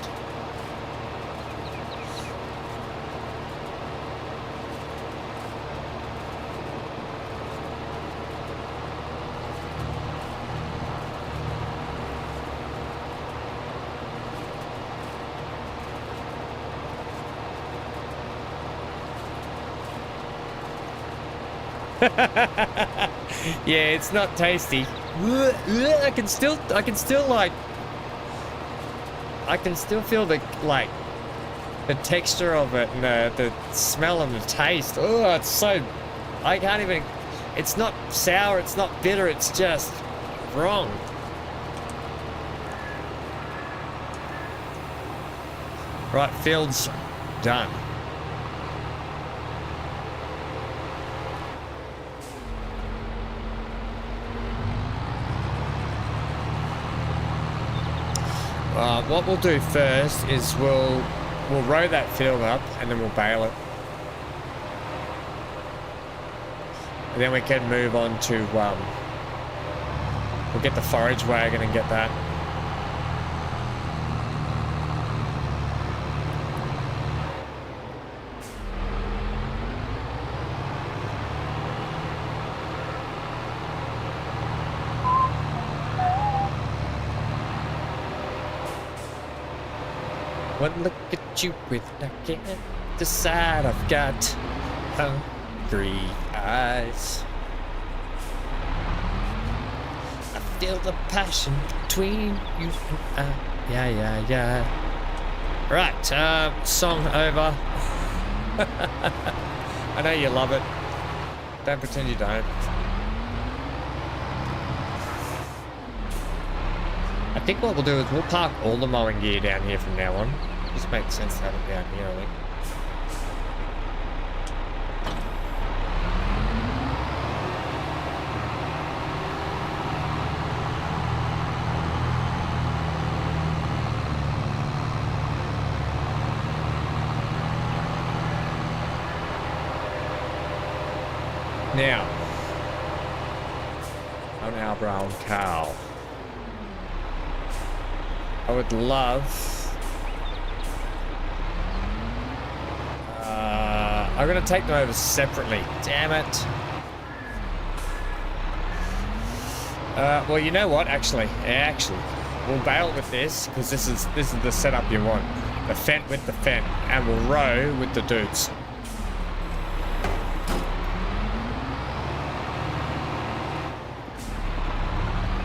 Yeah, it's not tasty. I can still feel the texture of it and the smell and the taste. Oh, it's so, I can't even, it's not sour, it's not bitter, it's just wrong. Right, field's done. What we'll do first is we'll row that field up and then we'll bale it. And then we can move on to, we'll get the forage wagon and get that. One look at you with I can't decide. I've got hungry eyes. I feel the passion between you and I. Yeah. Right, song over. I know you love it. Don't pretend you don't. I think what we'll do is we'll park all the mowing gear down here from now on. Just makes sense to have it down here, I think. Now, on our brown cow. I would love... I'm going to take them over separately. Damn it. Well, you know what? Actually, we'll bail with this because this is the setup you want. The Fent with the Fent, and we'll row with the dudes.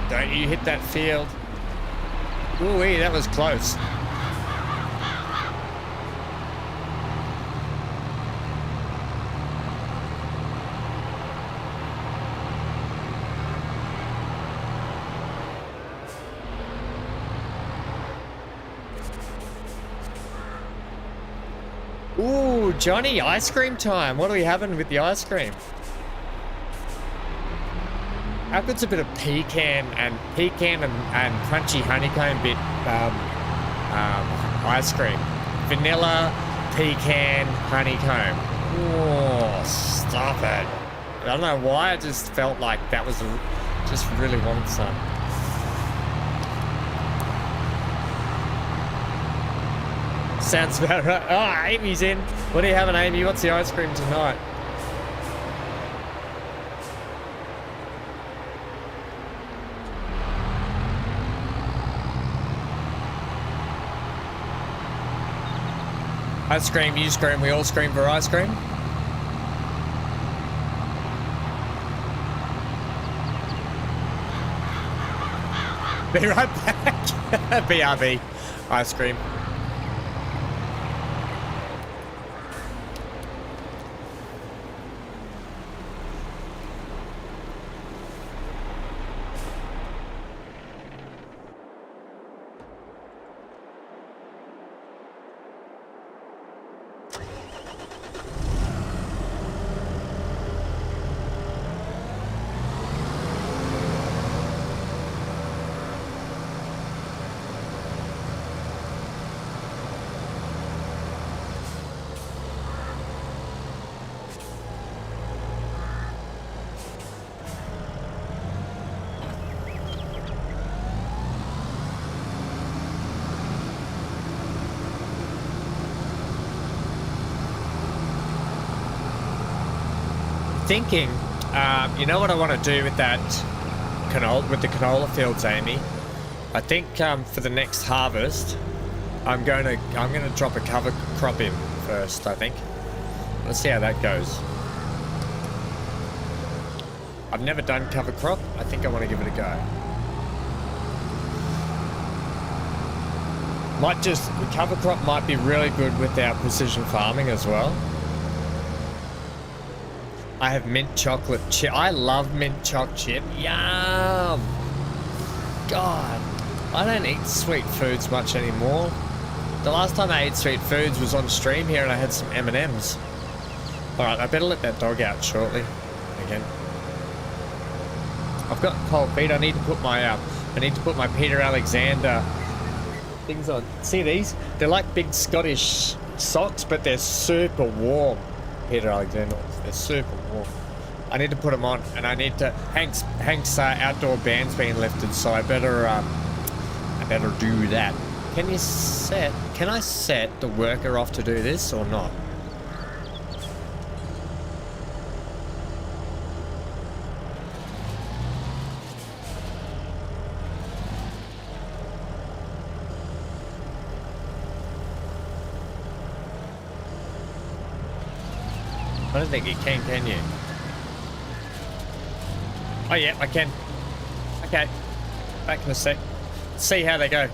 Don't you hit that field. Ooh-wee, that was close. Ooh, Johnny, ice cream time. What are we having with the ice cream? How good's a bit of pecan and crunchy honeycomb bit ice cream? Vanilla, pecan, honeycomb. Oh, stop it. I don't know why, I just felt like that was just really wanted some. Sounds about right. Oh, Amy's in. What are you having, Amy? What's the ice cream tonight? I scream, you scream, we all scream for ice cream. Be right back. BRB. Ice cream. thinking, you know what I want to do with that with the canola fields, Amy? I think for the next harvest, I'm gonna drop a cover crop in first. I think. Let's see how that goes. I've never done cover crop. I think I want to give it a go. Cover crop might be really good with our precision farming as well. I have mint chocolate chip. I love mint choc chip. Yum! God, I don't eat sweet foods much anymore. The last time I ate sweet foods was on stream here and I had some M&Ms. Alright, I better let that dog out shortly. Again. I've got cold feet. I need to put my Peter Alexander things on. See these? They're like big Scottish socks, but they're super warm. Peter Alexander, they're super warm. I need to put them on, and I need to. Hank's outdoor ban's been lifted, so I better do that. Can I set the worker off to do this or not? I don't think you can you? Oh yeah, I can. Okay. Back in a sec. See how they go.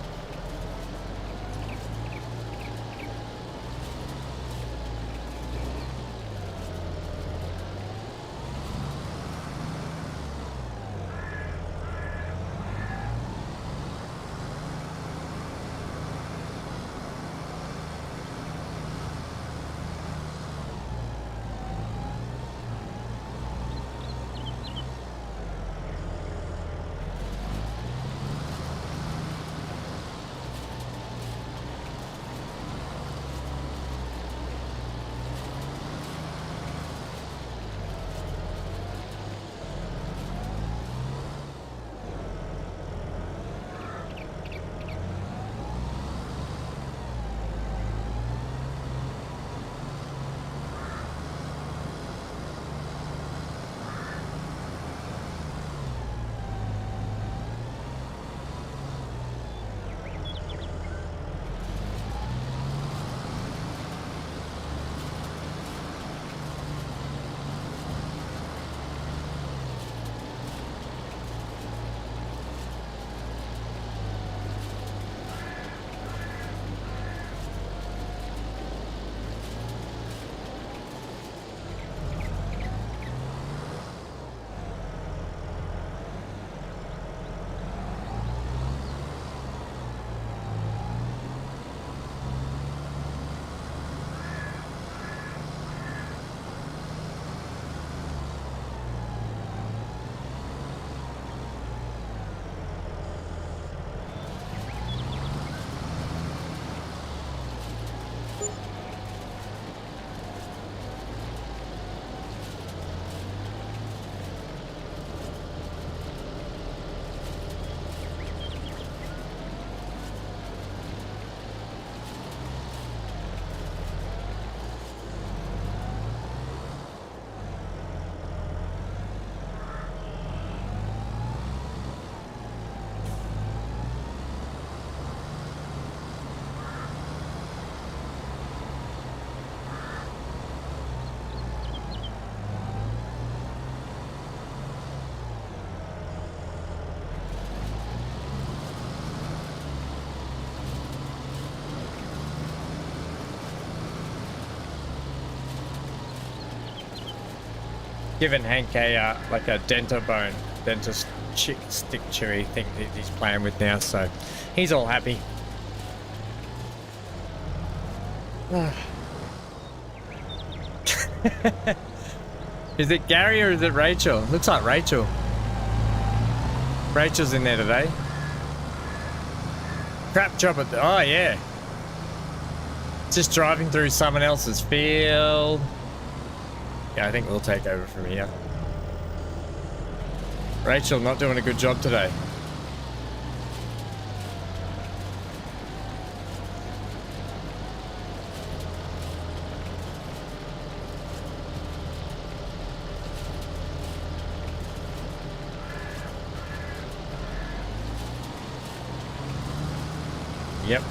Given Hank a like a dentist stick chewy thing that he's playing with now, so he's all happy. Is it Gary or is it Rachel? Looks like Rachel. Rachel's in there today. Crap job at the, oh yeah. Just driving through someone else's field. Yeah, I think we'll take over from here. Rachel not doing a good job today. Yep.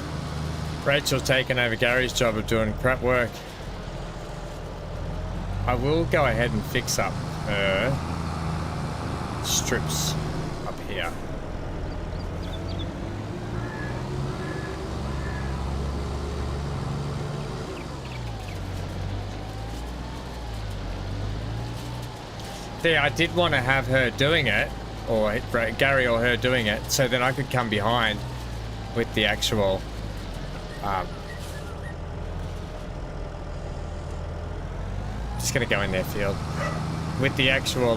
Rachel's taken over Gary's job of doing crap work. I will go ahead and fix up her strips up here. See, I did want to have her doing it, or Gary or her doing it, so then I could come behind with the actual just gonna go in their field with the actual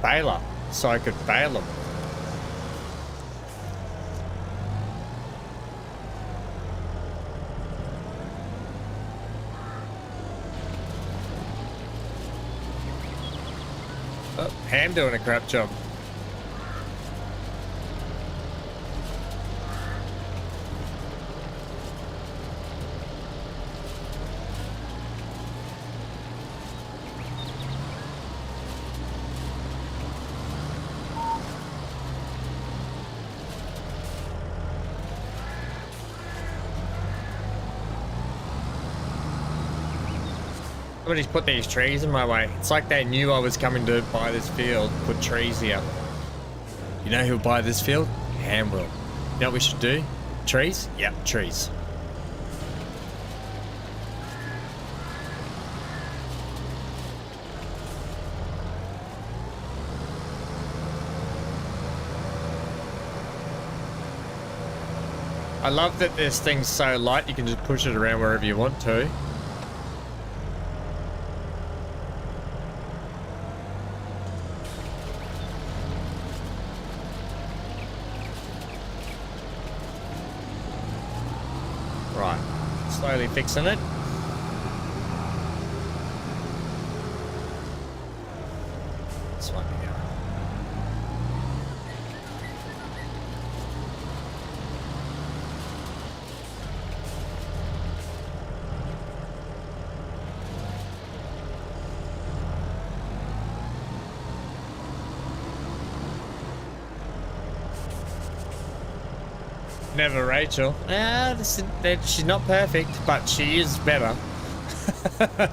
baler, so I could bale them. Oh, Ham doing a crap job. Somebody's put these trees in my way. It's like they knew I was coming to buy this field, put trees here. You know who'll buy this field? Ham will. You know what we should do? Trees? Yep, trees. I love that this thing's so light you can just push it around wherever you want to. Slowly fixing it. This one here. Never Rachel. She's not perfect, but she is better.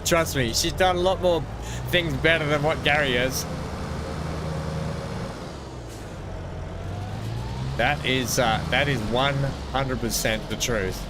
Trust me, she's done a lot more things better than what Gary has. That is 100% the truth.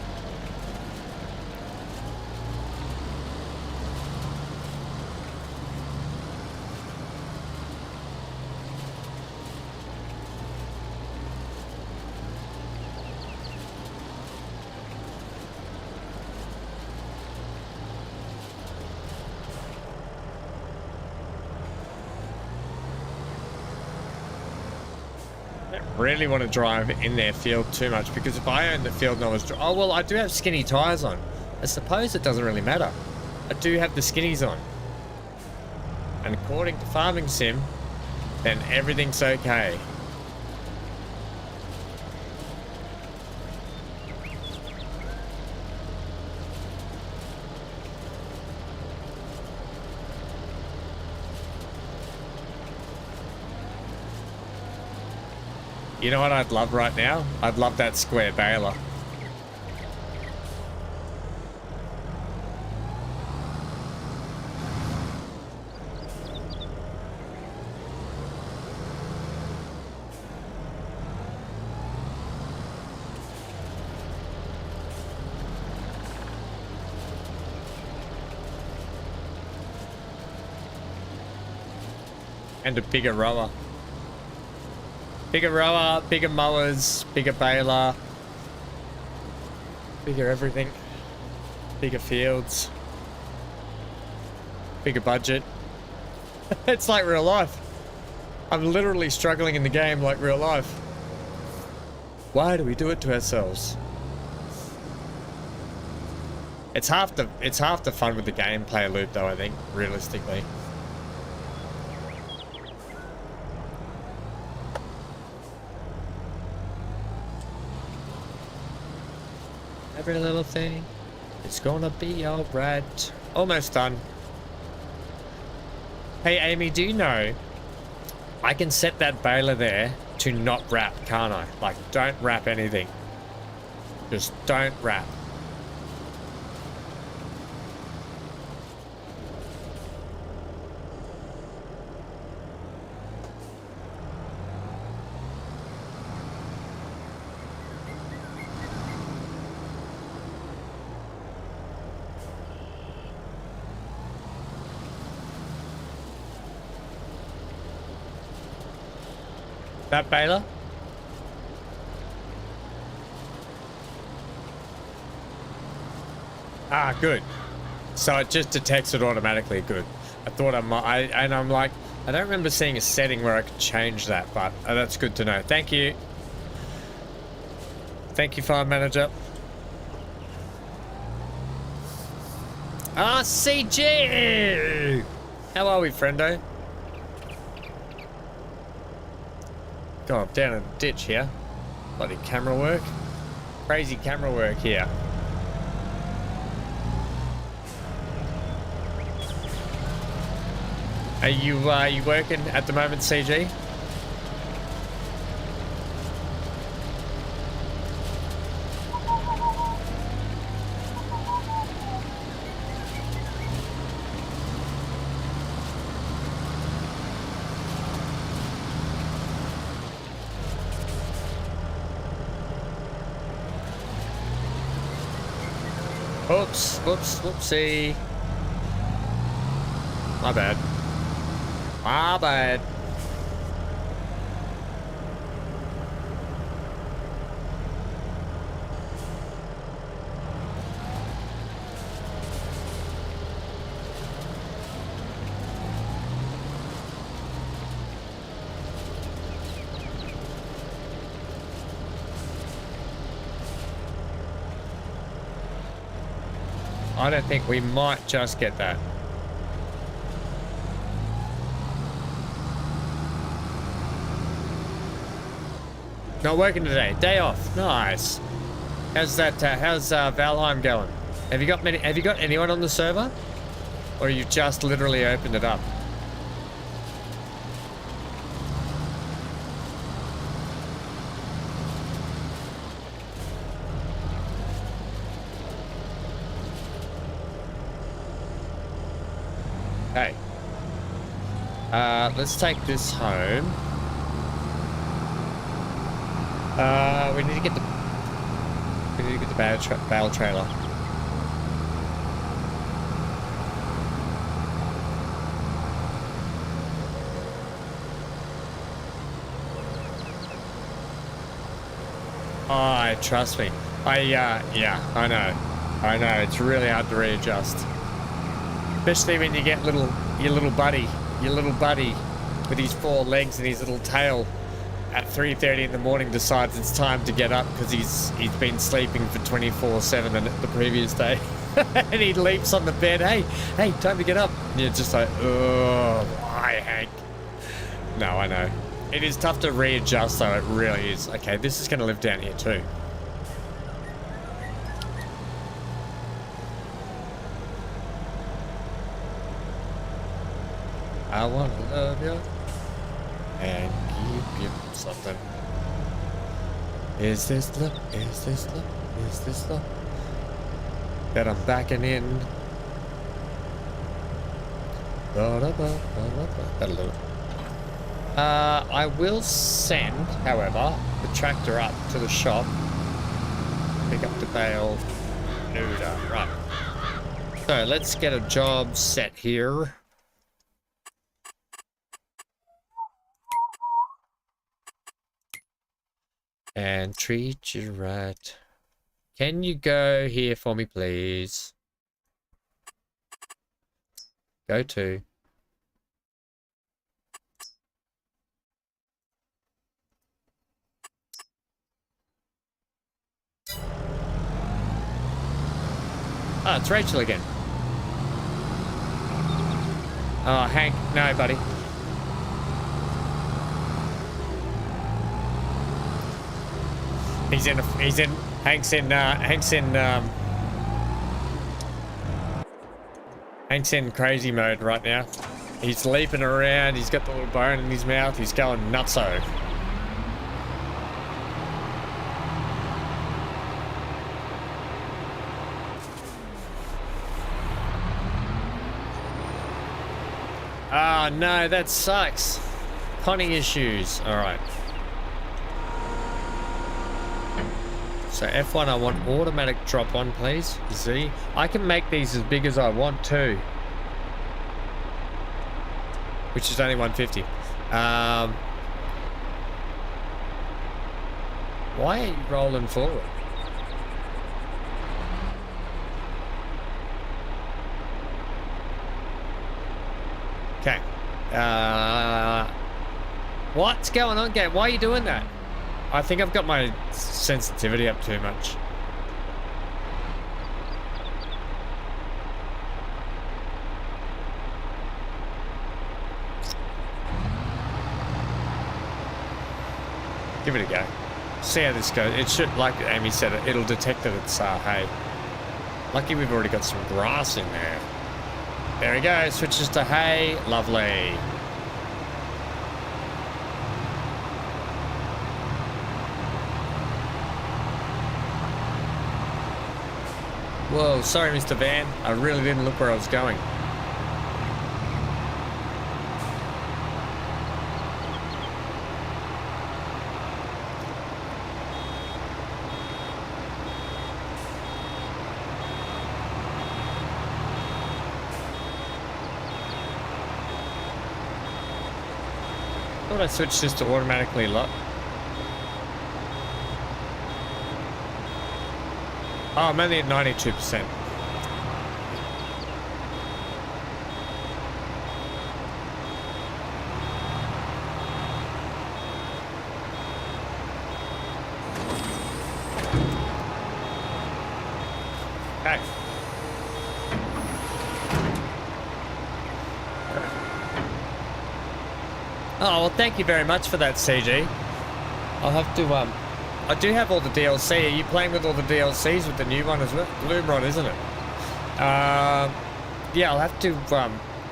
Really want to drive in their field too much, because if I own the field and I was oh well, I do have skinny tires on. I suppose it doesn't really matter. I do have the skinnies on, and according to Farming Sim, then everything's okay. You know what I'd love right now? I'd love that square baler. And a bigger rower. Bigger rower, bigger mowers, bigger baler, bigger everything, bigger fields, bigger budget. It's like real life. I'm literally struggling in the game like real life. Why do we do it to ourselves? It's half the fun with the gameplay loop though, I think, realistically. Every little thing, it's gonna be alright. Almost done. Hey Amy, do you know I can set that baler there to not wrap, can't I? Like, don't wrap anything. Just don't wrap. That Baylor? Ah, good. So it just detects it automatically. Good. I thought I might, and I'm like, I don't remember seeing a setting where I could change that, but that's good to know. Thank you. Thank you, Farm Manager. Ah, CG! How are we, friendo? God, I'm down in the ditch here. Bloody camera work. Crazy camera work here. Are you working at the moment, CG? Oops, whoops, whoopsie. My bad. My bad. I don't think we might just get that. Not working today. Day off. Nice. How's that? How's Valheim going? Have you got many? Have you got anyone on the server, or you just literally opened it up? Hey. Let's take this home. We need to get the bale trailer. Oh, trust me. Yeah, I know. It's really hard to readjust, especially when you get your little buddy with his 4 legs and his little tail. At 3:30 in the morning decides it's time to get up because he's been sleeping for 24/7 the previous day. And he leaps on the bed. Hey, time to get up. And you're just like, oh, why, Hank? No, I know. It is tough to readjust though, it really is. Okay, this is going to live down here too. I want to love you and give you something. Is this love? Is this love? Is this love? That I'm backing in. That'll do. I will send, however, the tractor up to the shop. Pick up the bale. Nooda. Right. So let's get a job set here. And treat you right. Can you go here for me, please? Go to. Oh, it's Rachel again. Oh, Hank, no, buddy. Hank's in crazy mode right now. He's leaping around, he's got the little bone in his mouth, he's going nutso. Oh no, that sucks. Conning issues. Alright. So F1, I want automatic drop on, please. Z. I can make these as big as I want too. Which is only 150. Why are you rolling forward? Okay. What's going on, game? Why are you doing that? I think I've got my sensitivity up too much. Give it a go. See how this goes. It should, like Amy said, it'll detect that it's hay. Lucky we've already got some grass in there. There we go. Switches to hay. Lovely. Whoa, sorry, Mr. Van. I really didn't look where I was going. I thought I switched this to automatically lock. Oh, I'm only at 92%. Okay. Oh, well, thank you very much for that, CG. I'll have to, I do have all the DLC. Are you playing with all the DLCs with the new one as well? Gloomrod, isn't it? Yeah, I'll have to,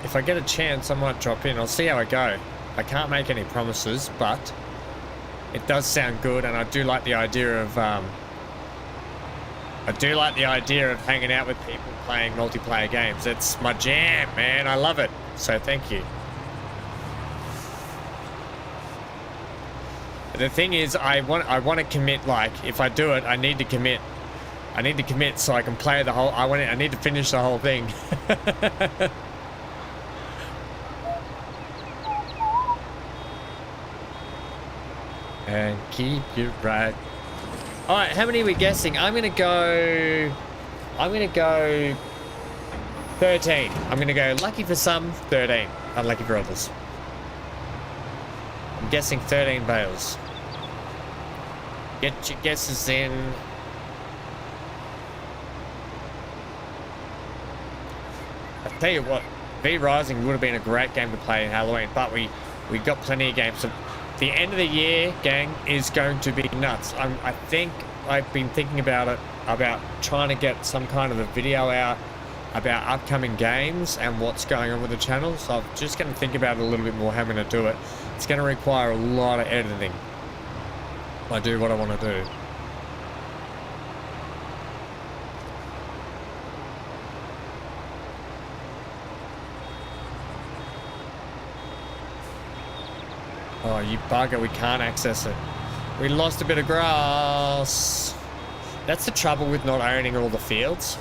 if I get a chance, I might drop in. I'll see how I go. I can't make any promises, but it does sound good, and I do like the idea of, hanging out with people playing multiplayer games. It's my jam, man. I love it. So thank you. The thing is, I want to commit. Like, if I do it, I need to commit. I need to commit so I can play the whole. I need to finish the whole thing. And keep you right. All right, how many are we guessing? I'm gonna go 13. I'm gonna go lucky for some, 13. Unlucky for others. I'm guessing 13 bales. Get your guesses in. I tell you what, V Rising would have been a great game to play in Halloween, but we got plenty of games. So the end of the year, gang, is going to be nuts. I think I've been thinking about it, about trying to get some kind of a video out about upcoming games and what's going on with the channel. So I'm just going to think about it a little bit more, how I'm going to do it. It's going to require a lot of editing. I do what I want to do. Oh, you bugger, we can't access it. We lost a bit of grass. That's the trouble with not owning all the fields.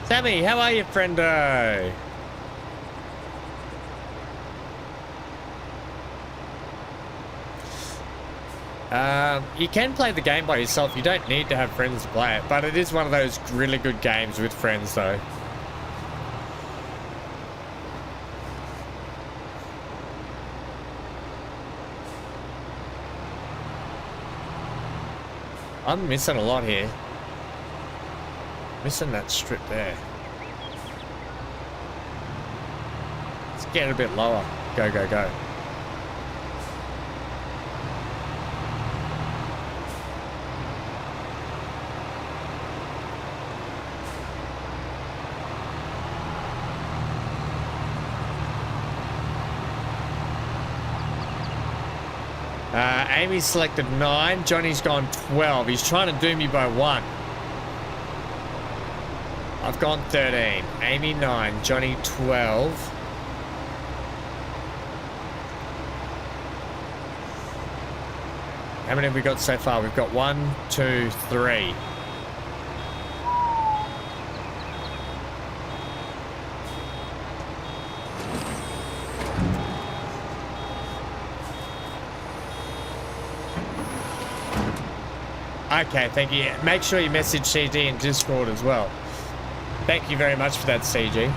Sammy, how are you, friendo? You can play the game by yourself. You don't need to have friends to play it, but it is one of those really good games with friends, though. I'm missing a lot here. Missing that strip there. Let's get it a bit lower. Go, go, go. Amy selected 9. Johnny's gone 12. He's trying to do me by 1. I've gone 13. Amy 9. Johnny 12. How many have we got so far? We've got 1, 2, 3. Okay, thank you. Make sure you message CG in Discord as well. Thank you very much for that, CG.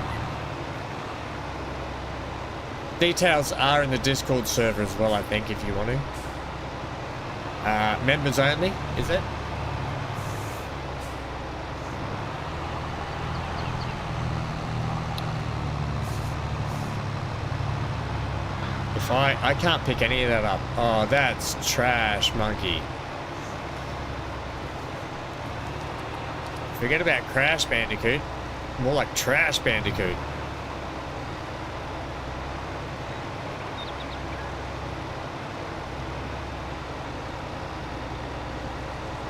Details are in the Discord server as well, I think, if you want to. Members only, is it? If I can't pick any of that up. Oh, that's trash, monkey. Forget about Crash Bandicoot. More like Trash Bandicoot.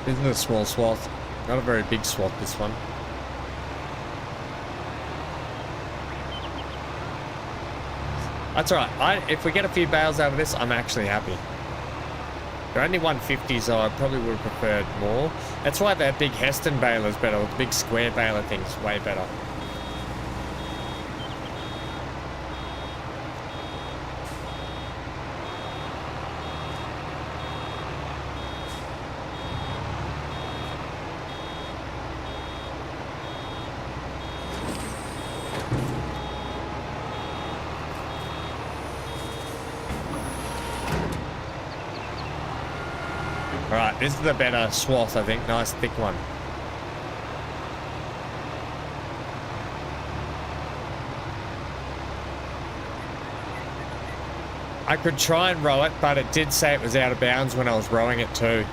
Isn't it a small swath? Not a very big swath, this one. That's alright. If we get a few bales out of this, I'm actually happy. They're only 150, so I probably would have preferred more. That's why that big Heston baler is better. The big square baler thing's way better. Alright, this is the better swath, I think. Nice thick one. I could try and row it, but it did say it was out of bounds when I was rowing it too.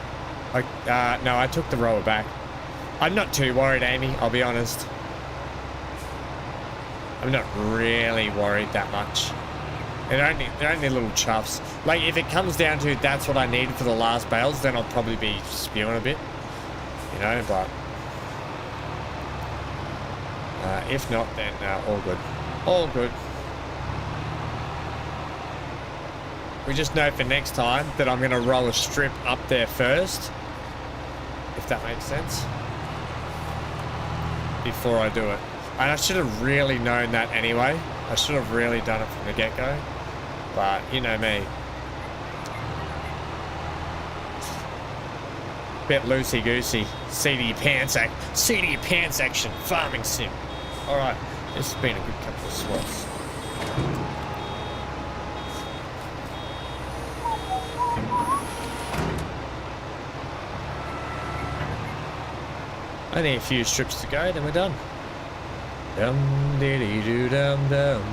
No, I took the rower back. I'm not too worried, Amy, I'll be honest. I'm not really worried that much. They're only little chuffs. Like, if it comes down to that's what I needed for the last bales, then I'll probably be spewing a bit. You know, but... if not, then all good. All good. We just know for next time that I'm going to roll a strip up there first. If that makes sense. Before I do it. And I should have really known that anyway. I should have really done it from the get-go. But, you know me. Bit loosey-goosey. CD pants action. Farming sim. Alright. This has been a good couple of swaths. Only a few strips to go, then we're done. Dum diddy doo dum dum.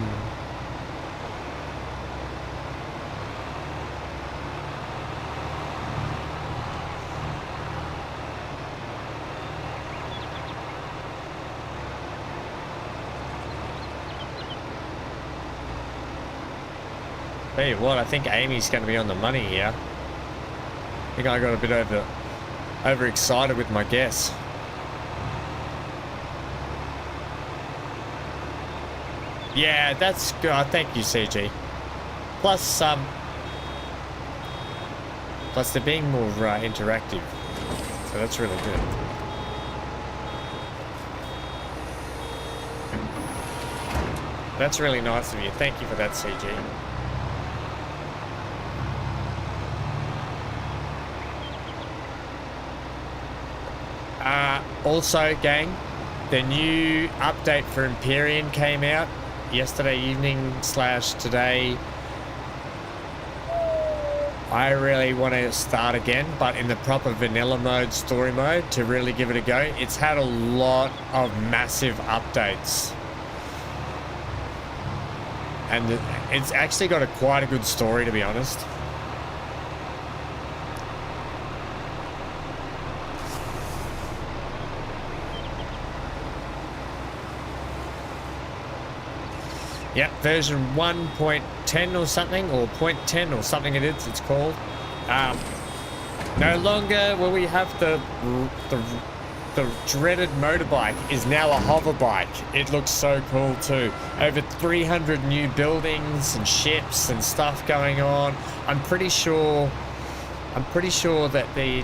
Tell you what, I think Amy's going to be on the money here. I think I got a bit overexcited with my guess. Yeah, that's good. Thank you, CG. Plus, they're being more interactive, so that's really good. That's really nice of you. Thank you for that, CG. Also, gang, the new update for Empyrean came out yesterday evening / today. I really want to start again, but in the proper vanilla mode, story mode, to really give it a go. It's had a lot of massive updates. And it's actually got quite a good story, to be honest. Yep, version 1.10 or something, or 0.10 or something it's called. No longer will we have the dreaded motorbike is now a hover bike. It looks so cool too. Over 300 new buildings and ships and stuff going on. I'm pretty sure that the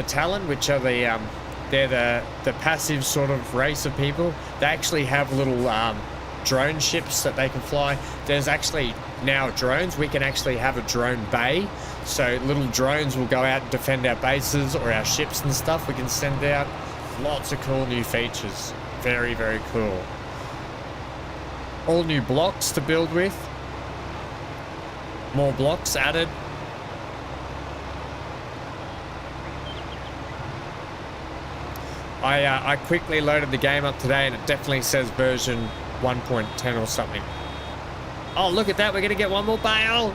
Talon, which are they're the passive sort of race of people, they actually have little drone ships that they can fly. There's actually now drones. We can actually have a drone bay, so little drones will go out and defend our bases or our ships and stuff. We can send out lots of cool new features. Very, very cool. All new blocks to build with. More blocks added. I quickly loaded the game up today and it definitely says version 1.10 or something. Oh, look at that. We're going to get one more bale.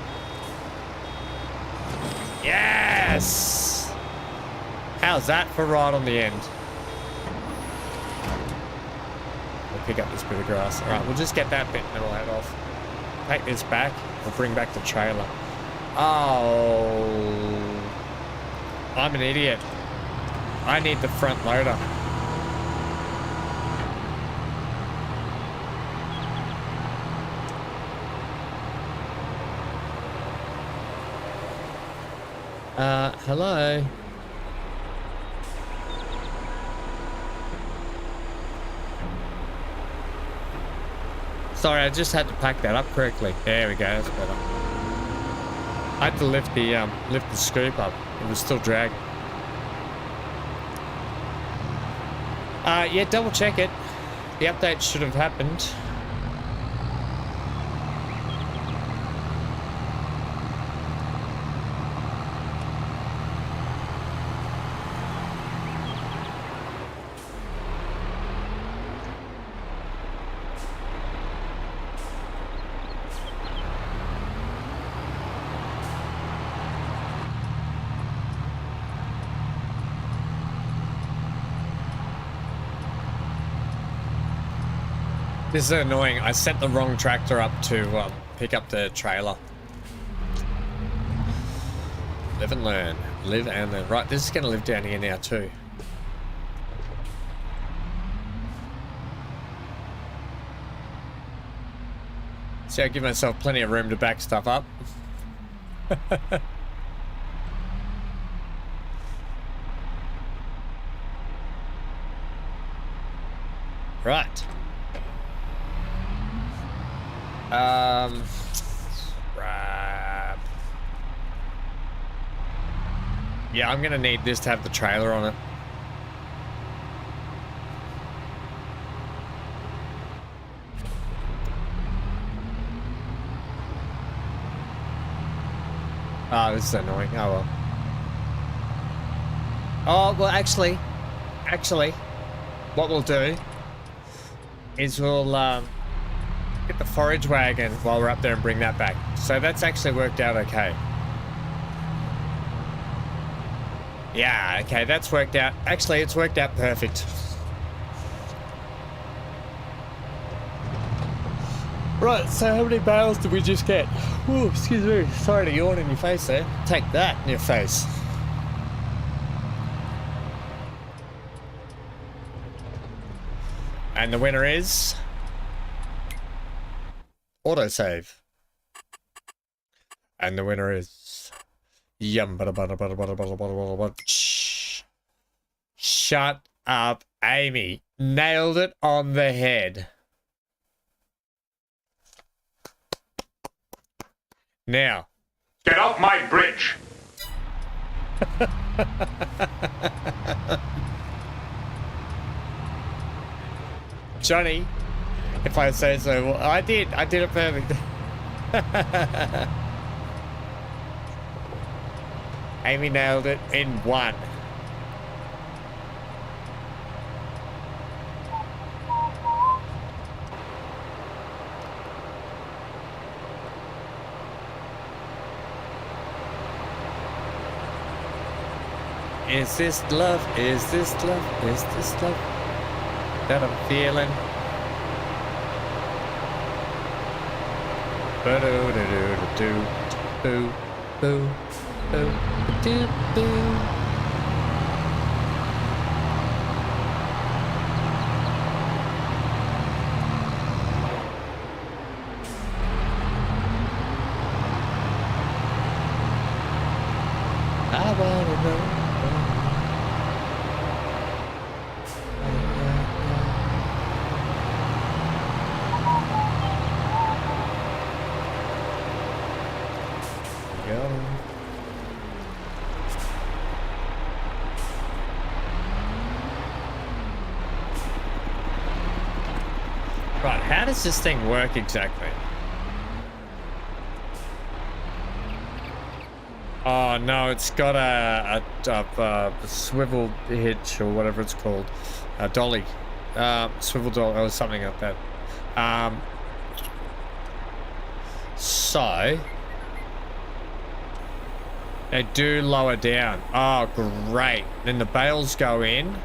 Yes. How's that for right on the end? We'll pick up this bit of grass. All right, we'll just get that bit and then we'll head off. Take this back. We'll bring back the trailer. Oh. I'm an idiot. I need the front loader. Hello. Sorry, I just had to pack that up correctly. There we go, that's better. I had to lift the scoop up. It was still dragging. Yeah, double check it. The update should have happened. This is annoying. I sent the wrong tractor up to pick up the trailer. Live and learn. Live and learn. Right, this is going to live down here now too. See, I give myself plenty of room to back stuff up. Right. Crap. Yeah, I'm gonna need this to have the trailer on it. Oh, this is annoying. Oh well. Oh, well, actually, what we'll do is we'll get the forage wagon while we're up there and bring that back. So that's actually worked out okay. Yeah, okay, that's worked out. Actually, it's worked out perfect. Right, so how many bales did we just get? Ooh, excuse me. Sorry to yawn in your face there. Take that in your face. And the winner is... autosave. And the winner is... Shut up, Amy. Nailed it on the head. Now. Get off my bridge! Johnny, if I say so, well, I did it perfect. Amy nailed it in one. Is this love? Is this love? Is this love that I'm feeling? Boo, boo, boo. Boom, ba-doop, boom. I wanna know. Go. Right, how does this thing work exactly? Oh no, it's got a swivel hitch or whatever it's called, a dolly, swivel dolly or something like that. So they do lower down. Oh, great! Then the bales go in,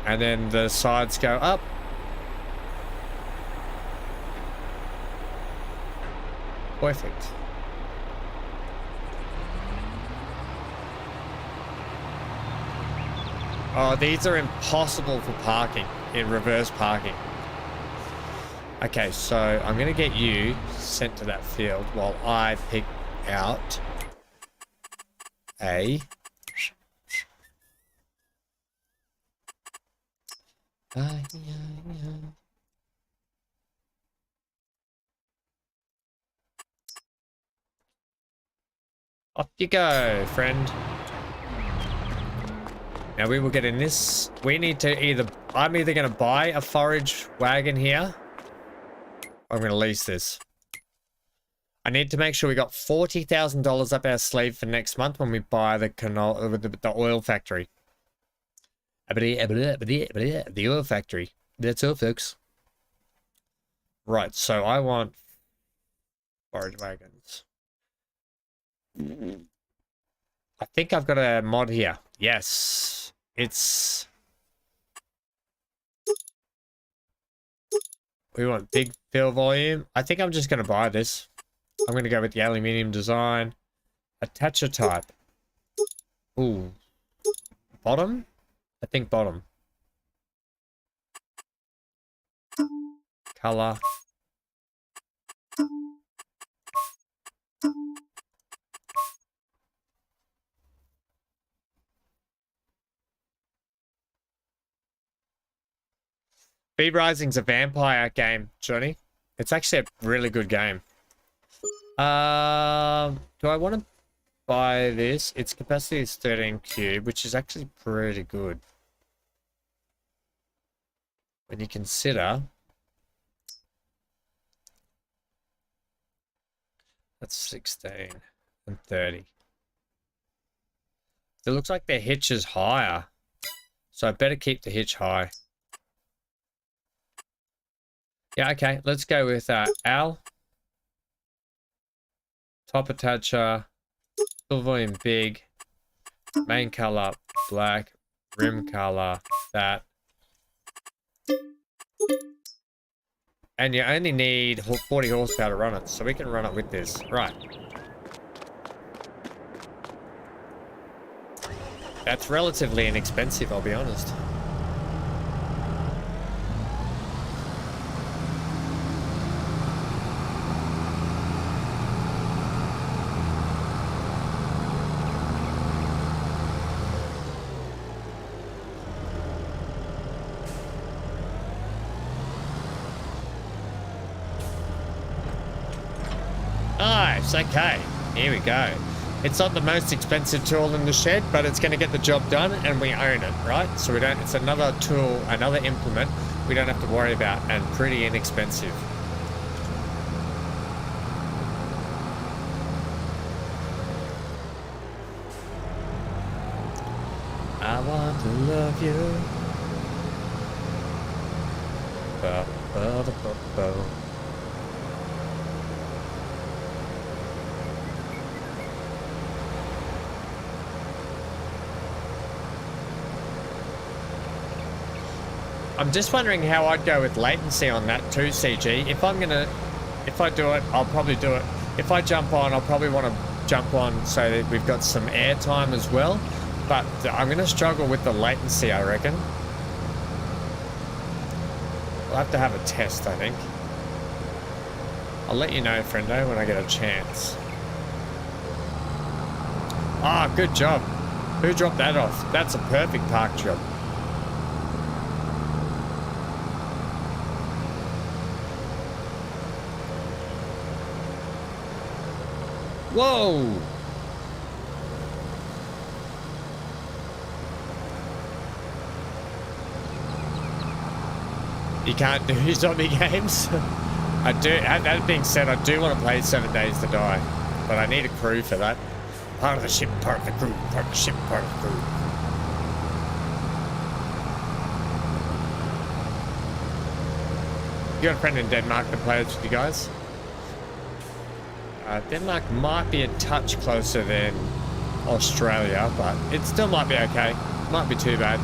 and then the sides go up. Perfect. Oh, these are impossible for parking, in reverse parking. Okay, so I'm going to get you sent to that field while I pick out a... Off you go, friend. Now we will get in this. We need to either... I'm either going to buy a forage wagon here, or I'm going to lease this. I need to make sure we got $40,000 up our sleeve for next month when we buy the the oil factory. The oil factory. That's all, folks. Right, so I want forage wagons. I think I've got a mod here. Yes, it's... We want big fill volume. I think I'm just going to buy this. I'm going to go with the aluminium design. Attacher type. Ooh. Bottom? I think bottom. Color. Speed Rising's a vampire game, Johnny. It's actually a really good game. Do I want to buy this? Its capacity is 13 cube, which is actually pretty good. When you consider... That's 16 and 30. It looks like their hitch is higher. So I better keep the hitch high. Yeah, okay. Let's go with Al. Top attacher. Fill volume big. Main color black. Rim color that. And you only need 40 horsepower to run it, so we can run it with this. Right. That's relatively inexpensive, I'll be honest. Nice, okay. Here we go. It's not the most expensive tool in the shed, but it's going to get the job done, and we own it, right? So we don't... It's another tool, another implement we don't have to worry about, and pretty inexpensive. I want to love you. I'm just wondering how I'd go with latency on that too, CG. If I do it, I'll probably do it. If I jump on, I'll probably want to jump on so that we've got some air time as well. But I'm going to struggle with the latency, I reckon. We'll have to have a test, I think. I'll let you know, friendo, when I get a chance. Ah, good job. Who dropped that off? That's a perfect park job. Whoa! You can't do zombie games? I do. That being said, I do want to play 7 Days to Die, but I need a crew for that. Part of the ship, part of the crew, part of the ship, part of the crew. You got a friend in Denmark that plays with you guys? Denmark might be a touch closer than Australia, but it still might be okay. Might be too bad.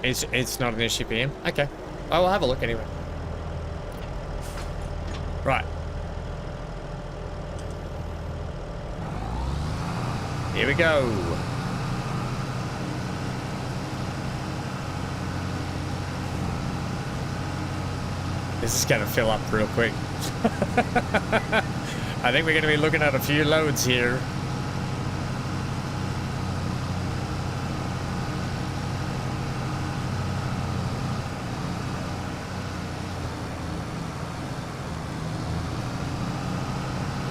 It's not an issue for him. Okay. I will have a look anyway. Right. Here we go. This is going to fill up real quick. I think we're going to be looking at a few loads here.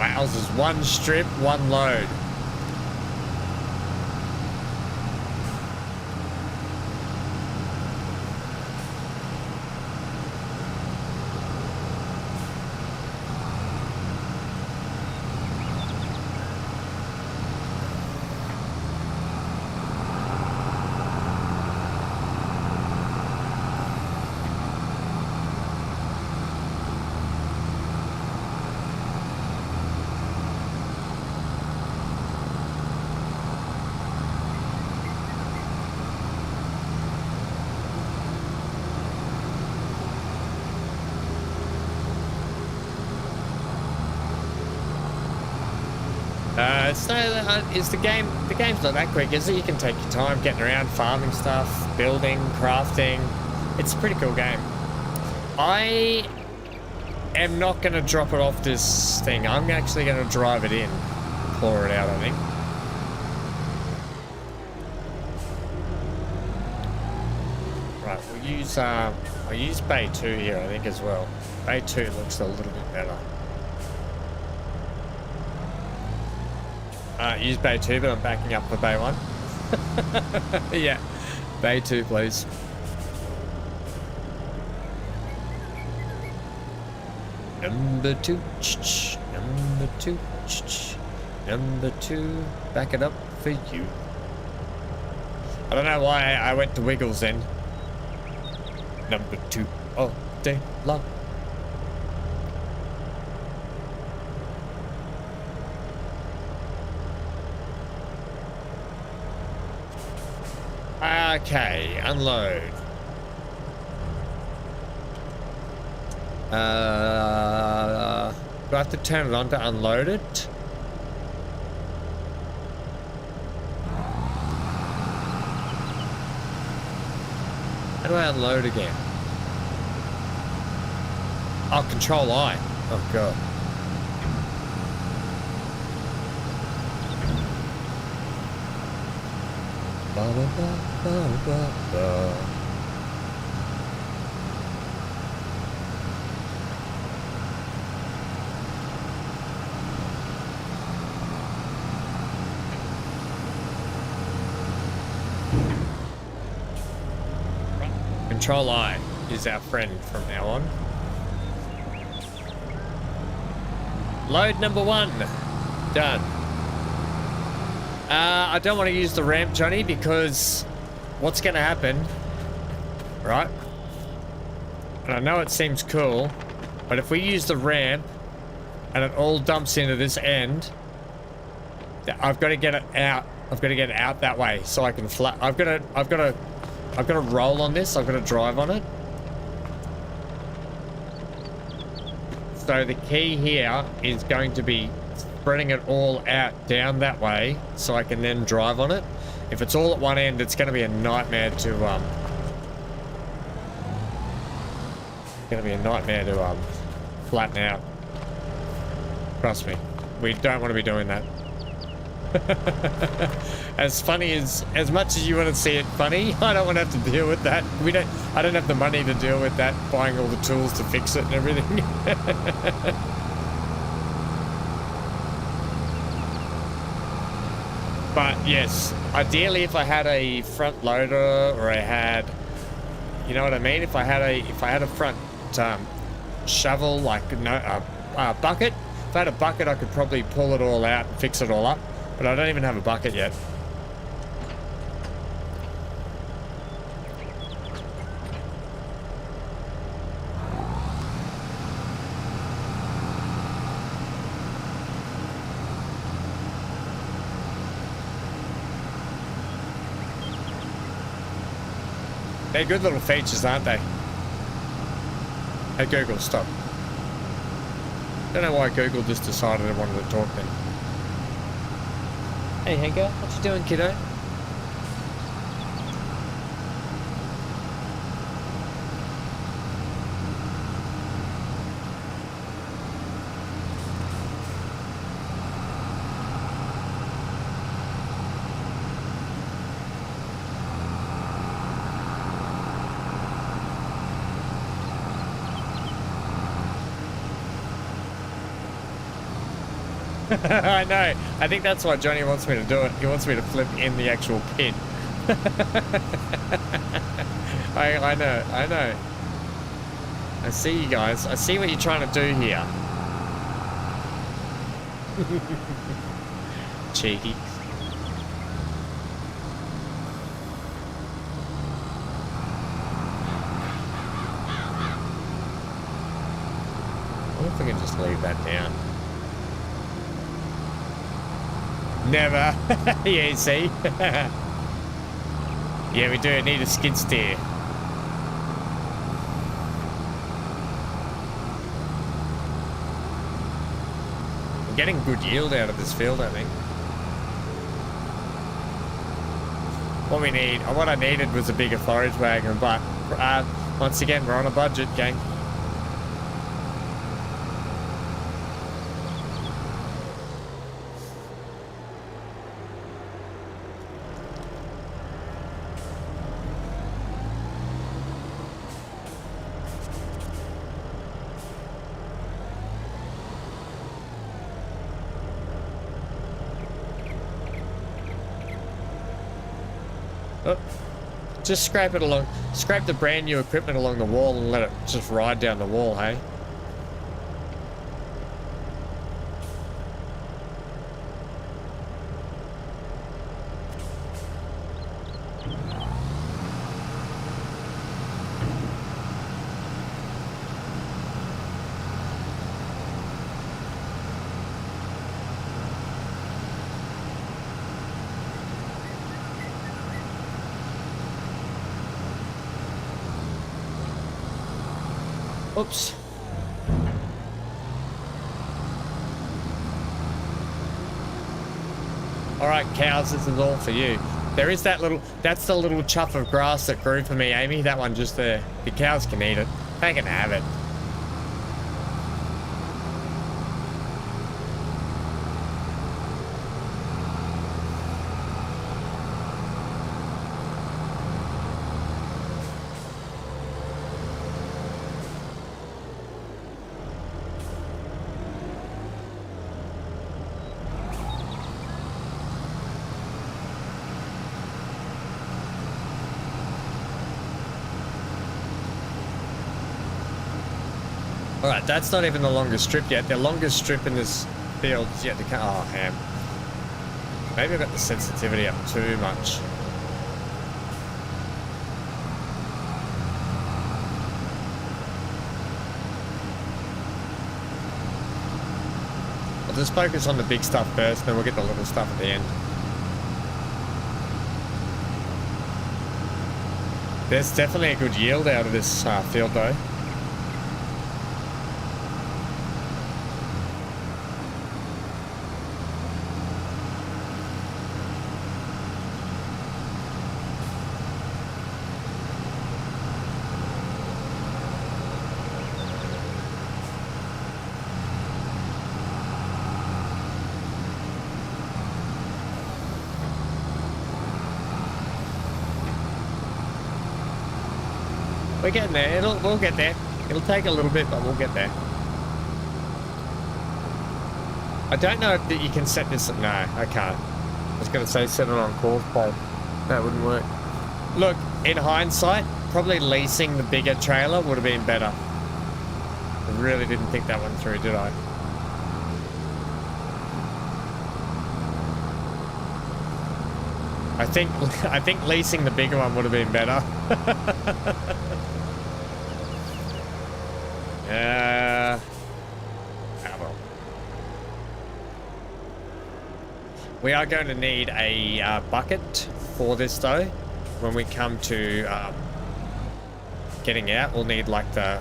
Ours is one strip, one load. Is the game's not that quick, is it? You can take your time getting around, farming stuff, building, crafting. It's a pretty cool game. I am not going to drop it off this thing. I'm actually going to drive it in, claw it out, I think. Right, I'll use Bay 2 here, I think, as well. Bay 2 looks a little bit better. Use Bay 2, but I'm backing up for Bay 1. Yeah, Bay 2, please. Number 2, number 2, number 2, back it up for you. I don't know why I went to Wiggles then. Number 2, all day long. Okay, unload. Do I have to turn it on to unload it? How do I unload again? Oh, Control I. Oh, God. Ba, ba, ba, ba, ba, ba. Control I is our friend from now on. Load number 1. Done. I don't want to use the ramp, Johnny, because what's going to happen, right? And I know it seems cool, but if we use the ramp and it all dumps into this end, I've got to get it out. I've got to get it out that way so I can flat. I've got to roll on this. I've got to drive on it. So the key here is going to be spreading it all out down that way so I can then drive on it. If it's all at one end, it's going to be a nightmare to flatten out. Trust me, we don't want to be doing that. As much as you want to see it funny, I don't want to have to deal with that. I don't have the money to deal with that, buying all the tools to fix it and everything. But yes, ideally if I had a front loader, or I had, you know what I mean? If I had a front shovel, like a bucket. If I had a bucket, I could probably pull it all out and fix it all up. But I don't even have a bucket yet. They're good little features, aren't they? Hey Google, stop. Don't know why Google just decided it wanted to talk then. Hey Henker, what you doing, kiddo? I know. I think that's why Johnny wants me to do it. He wants me to flip in the actual pin. I know. I see you guys. I see what you're trying to do here. Cheeky. I wonder if we can just leave that down. Never. Yeah, you see? Yeah, we do need a skid steer. I'm getting good yield out of this field, I think. What I needed was a bigger forage wagon, but once again, we're on a budget, gang. Oh, just scrape the brand new equipment along the wall and let it just ride down the wall, hey? Oops. All right, cows, this is all for you. There is that's the little chuff of grass that grew for me, Amy. That one just there. The cows can eat it. They can have it. Alright, that's not even the longest strip yet. The longest strip in this field is yet to come. Oh, ham. Maybe I got the sensitivity up too much. I'll just focus on the big stuff first, then we'll get the little stuff at the end. There's definitely a good yield out of this field though. We're getting there. We'll get there. It'll take a little bit, but we'll get there. I don't know if you can set this. No, I can't. I was going to say set it on course play. That wouldn't work. Look, in hindsight, probably leasing the bigger trailer would have been better. I really didn't think that one through, did I? I think leasing the bigger one would have been better. Well. We are going to need a bucket for this though. When we come to getting out, we'll need like the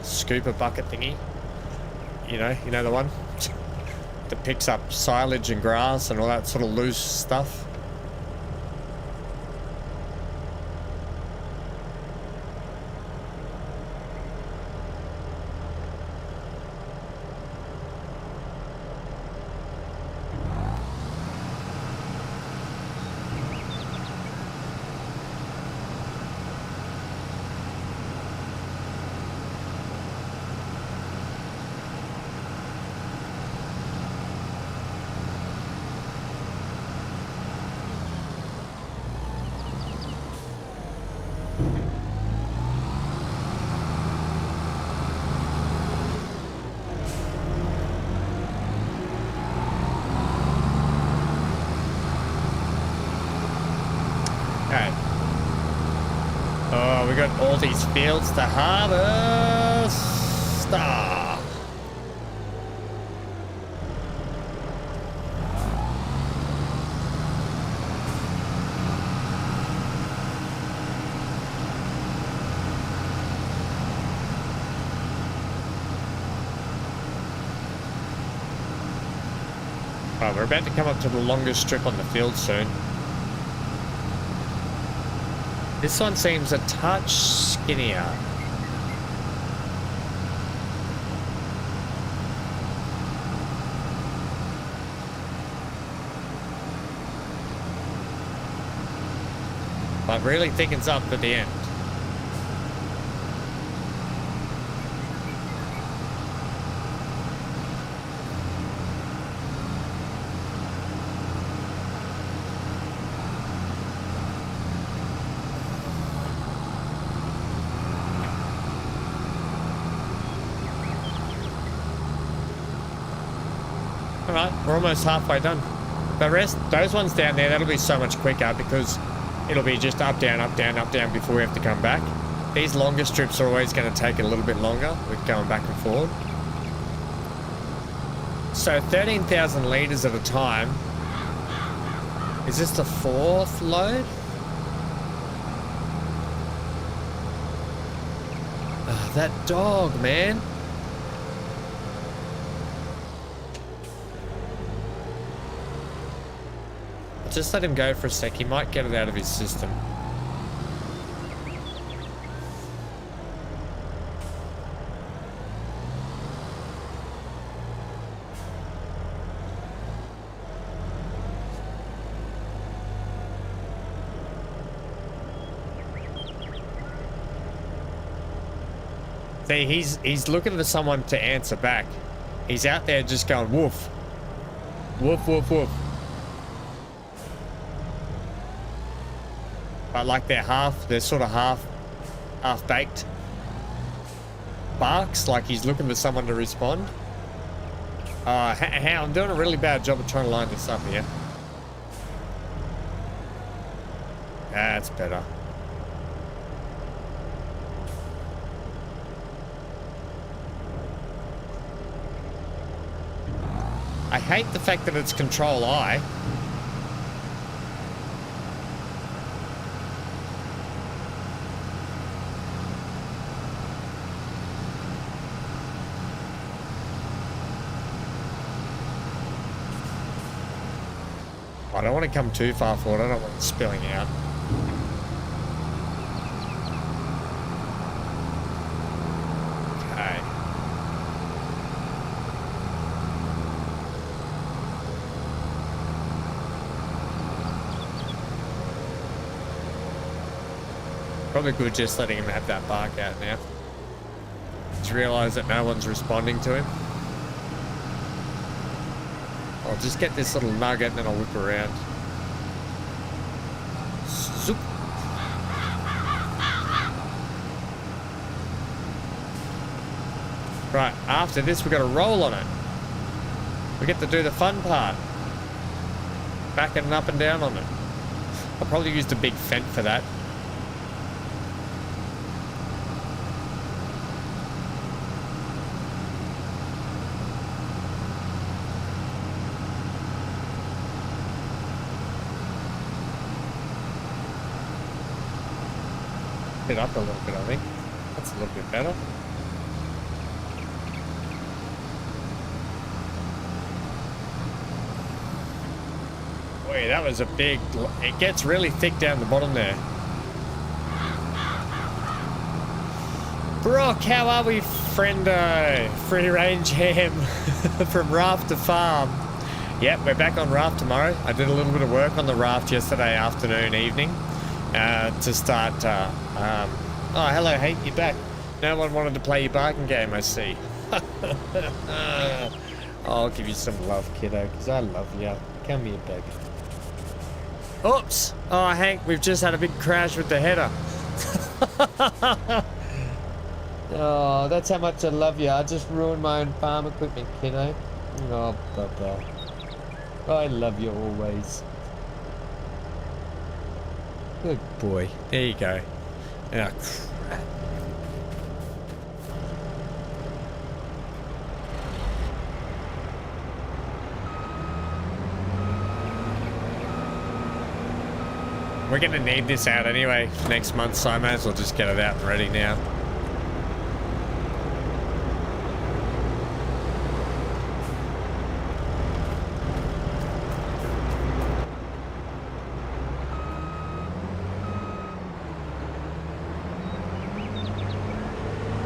scooper bucket thingy. You know the one that picks up silage and grass and all that sort of loose stuff. We got all these fields to harvest. Oh, we're about to come up to the longest strip on the field soon. This one seems a touch skinnier. But really thickens up at the end. Alright, we're almost halfway done. The rest, those ones down there, that'll be so much quicker because it'll be just up, down, up, down, up, down before we have to come back. These longer strips are always going to take a little bit longer with going back and forward. So 13,000 litres at a time. Is this the fourth load? Oh, that dog, man. Just let him go for a sec. He might get it out of his system. See, he's looking for someone to answer back. He's out there just going woof. Woof, woof, woof. But like they're sort of half-baked barks, like he's looking for someone to respond. I'm doing a really bad job of trying to line this up here. That's better. hate the fact that it's Control I. I don't want to come too far forward. I don't want it spilling out. Okay. Probably good just letting him have that bark out now. Just realise that no one's responding to him. I'll just get this little nugget and then I'll whip around. Zoop. Right, after this we've got to roll on it. We get to do the fun part. Backing up and down on it. I'll probably use the big fent for that. It up a little bit, I think. That's a little bit better. Boy, that was a big... It gets really thick down the bottom there. Brock, how are we, friendo? Free range ham from raft to farm. Yep, we're back on raft tomorrow. I did a little bit of work on the raft yesterday afternoon, evening. To start, oh, hello, Hank, you're back. No one wanted to play your barking game, I see. I'll give you some love, kiddo, because I love you. Come here, baby. Oops! Oh, Hank, we've just had a big crash with the header. Oh, that's how much I love you. I just ruined my own farm equipment, kiddo. Oh, Papa. I love you always. Good boy. There you go. Oh, crap. We're going to need this out anyway next month, so I may as well just get it out and ready now.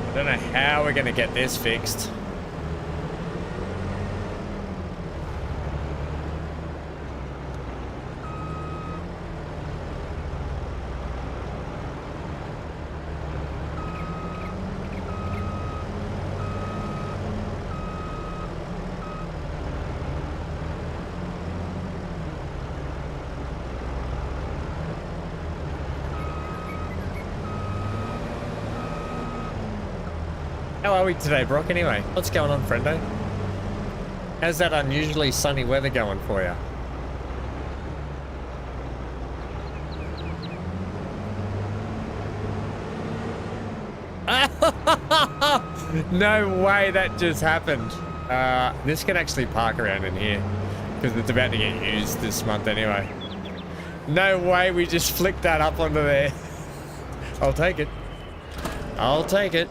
I don't know how we're going to get this fixed. How are we today, Brock? Anyway, what's going on, friendo? How's that unusually sunny weather going for you? No way that just happened. This can actually park around in here because it's about to get used this month anyway. No way we just flicked that up onto there. I'll take it. I'll take it.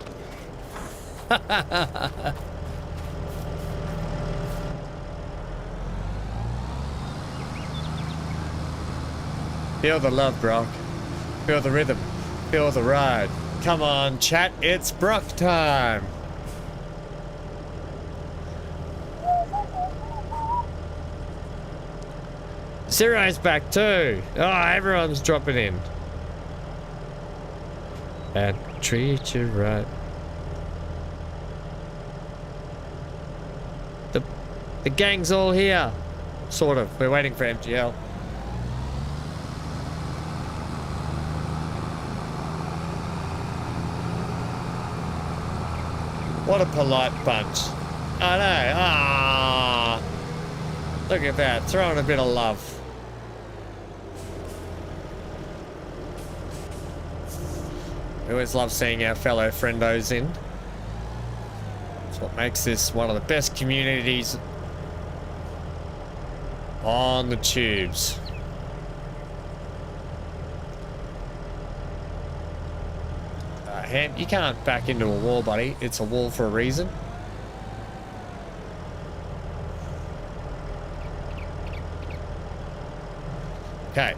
Feel the love, Brock. Feel the rhythm. Feel the ride. Come on, chat. It's Brock time. Zero's back too. Oh, everyone's dropping in. And treat you right. The gang's all here. Sort of. We're waiting for MGL. What a polite bunch. I know. Ah, look at that. Throwing a bit of love. We always love seeing our fellow friendos in. It's what makes this one of the best communities On the tubes. Ham, you can't back into a wall, buddy. It's a wall for a reason. Okay.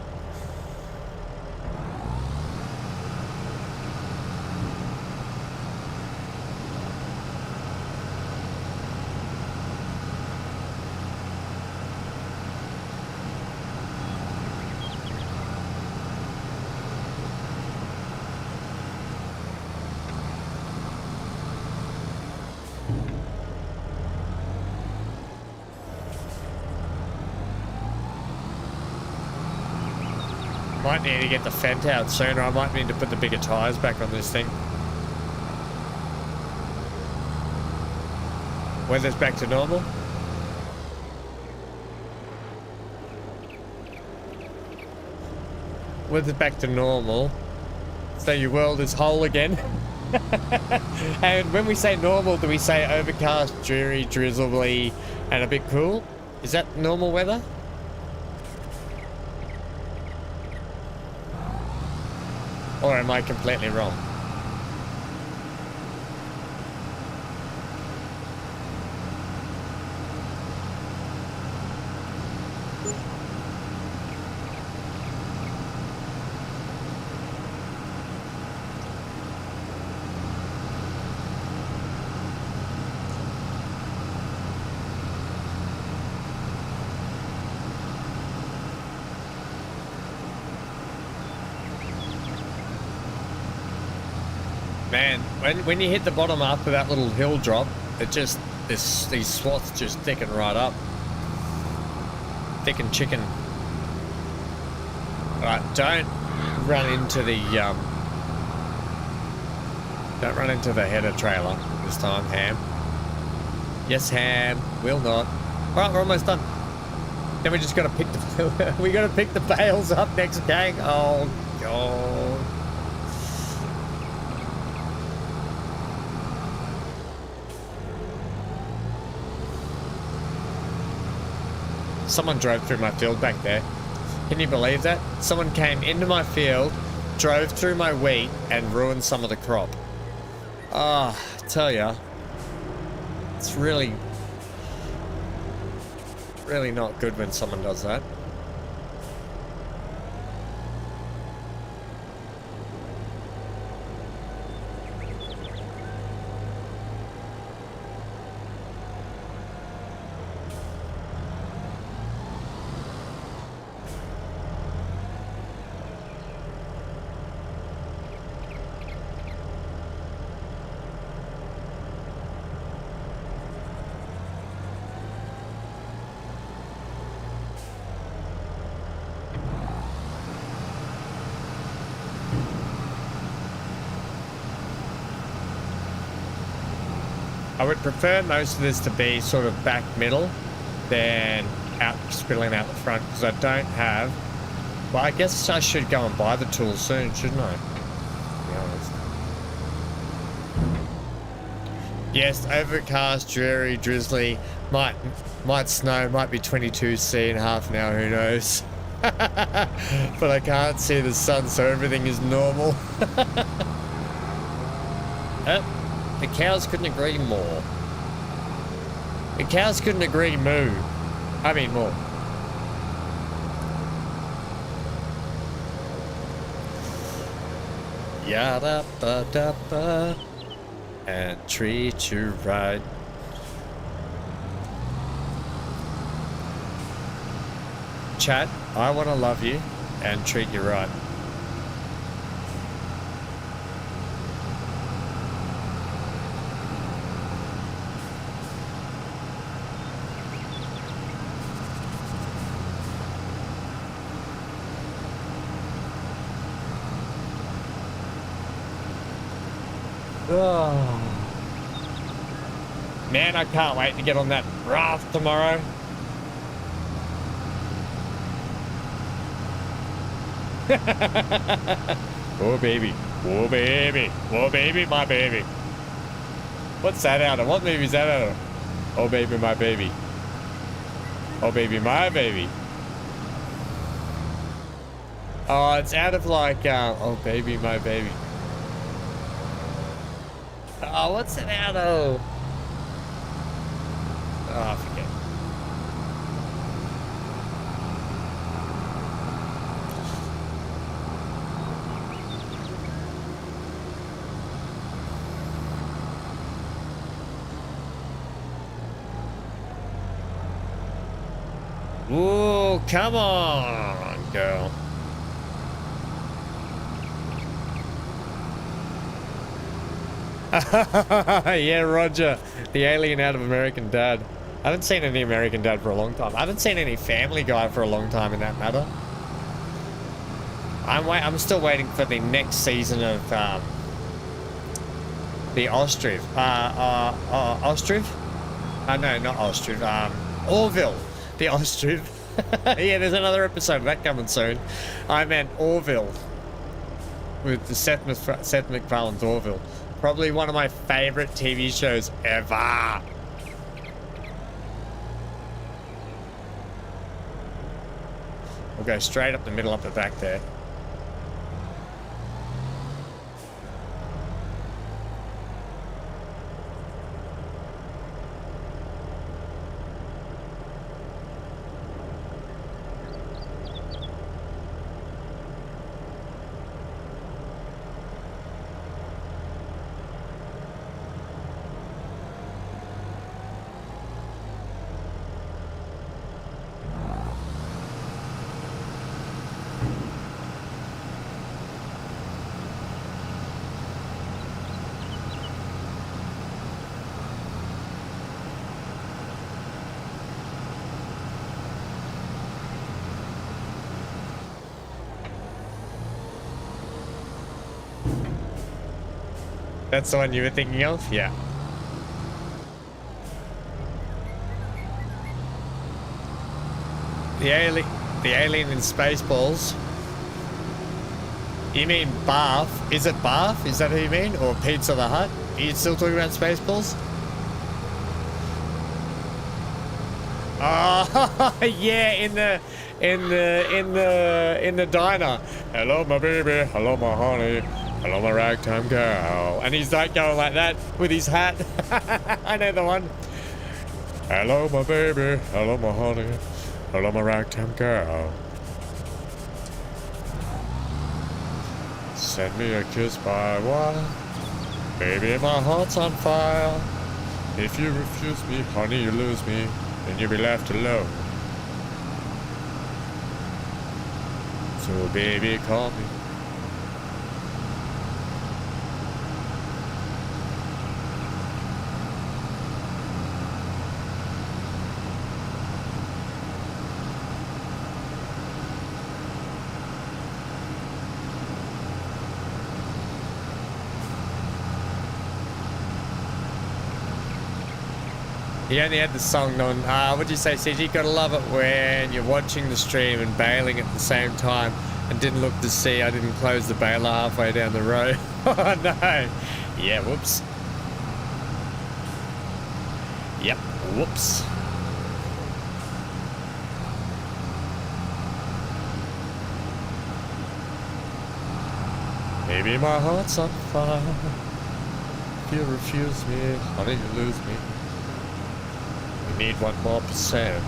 Might need to get the fent out sooner. I might need to put the bigger tires back on this thing. Weather's back to normal. Weather's back to normal. So your world is whole again. And when we say normal, do we say overcast, dreary, drizzly, and a bit cool? Is that normal weather? Or am I completely wrong? Man, when you hit the bottom after that little hill drop, it just, these swaths just thicken right up. Thicken chicken. Alright, don't run into the header trailer this time, Ham. Yes, Ham, will not. Alright, we're almost done. Then we just gotta pick the we gotta pick the bales up next, gang. Oh god. Someone drove through my field back there. Can you believe that? Someone came into my field, drove through my wheat, and ruined some of the crop. Ah, I tell ya, it's really not good when someone does that. I would prefer most of this to be sort of back middle than spilling out the front, because I don't have... Well, I guess I should go and buy the tools soon, shouldn't I? To be honest. Yes, overcast, dreary, drizzly, might snow, might be 22°C in half an hour, who knows? But I can't see the sun, so everything is normal. The cows couldn't agree more. The cows couldn't agree more. I mean more. Yada ba da ba, and treat you right. Chat, I want to love you and treat you right. Oh. Man, I can't wait to get on that raft tomorrow. Oh baby, oh baby, oh baby, my baby. What's that out of? What movie is that out of? Oh baby, my baby. Oh, baby, my baby. Oh, it's out of like, oh, baby, my baby. Oh, what's it out of? Oh, I forget. Ooh, come on, girl. Yeah, Roger. The alien out of American Dad. I haven't seen any American Dad for a long time. I haven't seen any Family Guy for a long time in that matter. I'm still waiting for the next season of the Ostriv. Ostriv? No, not Ostriv. Orville. The Ostriv. Yeah, there's another episode of that coming soon. I meant Orville. With the Seth MacFarlane's Orville. Probably one of my favorite TV shows ever. We'll go straight up the middle, up the back there. That's the one you were thinking of? Yeah. The alien in Spaceballs. You mean Bath? Is it Bath? Is that who you mean? Or Pizza the Hut? Are you still talking about Spaceballs? Oh, yeah, in the diner. Hello, my baby. Hello, my honey. Hello, my ragtime girl. And he's like going like that with his hat. I know the one. Hello, my baby. Hello, my honey. Hello, my ragtime girl. Send me a kiss by wire. Baby, my heart's on fire. If you refuse me, honey, you lose me. Then you'll be left alone. So, baby, call me. He only had the song on. What'd you say, CG? Gotta love it when you're watching the stream and bailing at the same time and didn't look to see I didn't close the bailer halfway down the road. Oh no. Yeah, whoops. Yep, whoops. Maybe my heart's on fire. If you refuse me, honey, you lose me. We need 1 more %.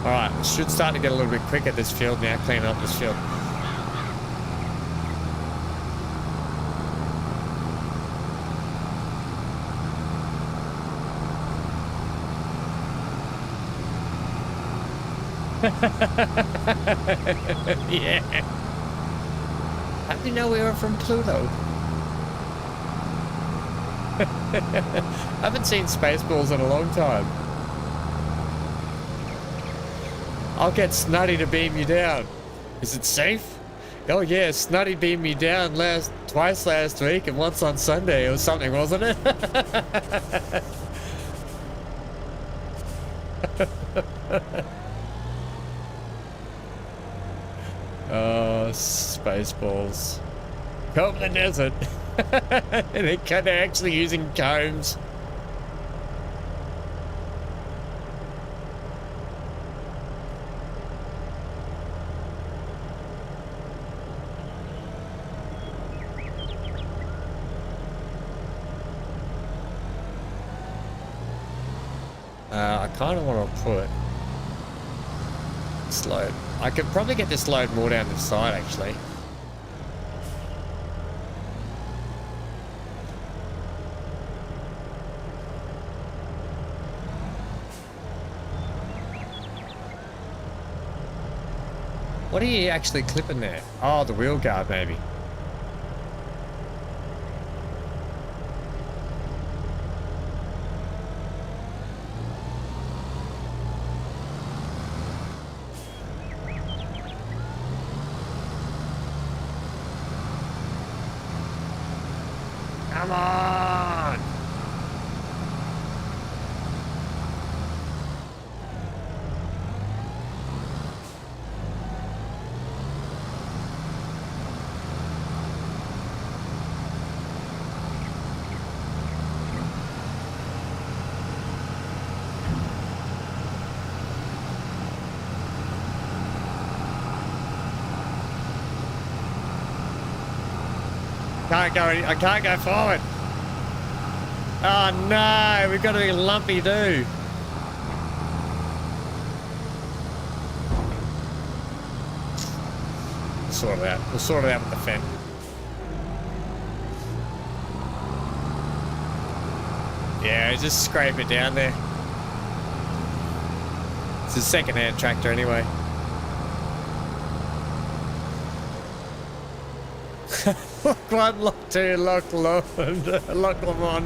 Alright, it should start to get a little bit quicker this field now, cleaning up this field. Yeah. How did you know we were from Pluto? I haven't seen Spaceballs in a long time. I'll get Snuddy to beam you down. Is it safe? Oh yeah, Snuddy beamed me down twice last week and once on Sunday or something, wasn't it? Oh, Spaceballs. Comb the desert. They're actually using combs. I kind of want to put this load. I could probably get this load more down this side, actually. What are you actually clipping there? Oh, the wheel guard, maybe. Come on! I can't go forward. Oh no, we've got to be lumpy do. Sort it out. We'll sort it out with the fin. Yeah, just scrape it down there. It's a second-hand tractor anyway. Lock 1, lock 2, lock them on.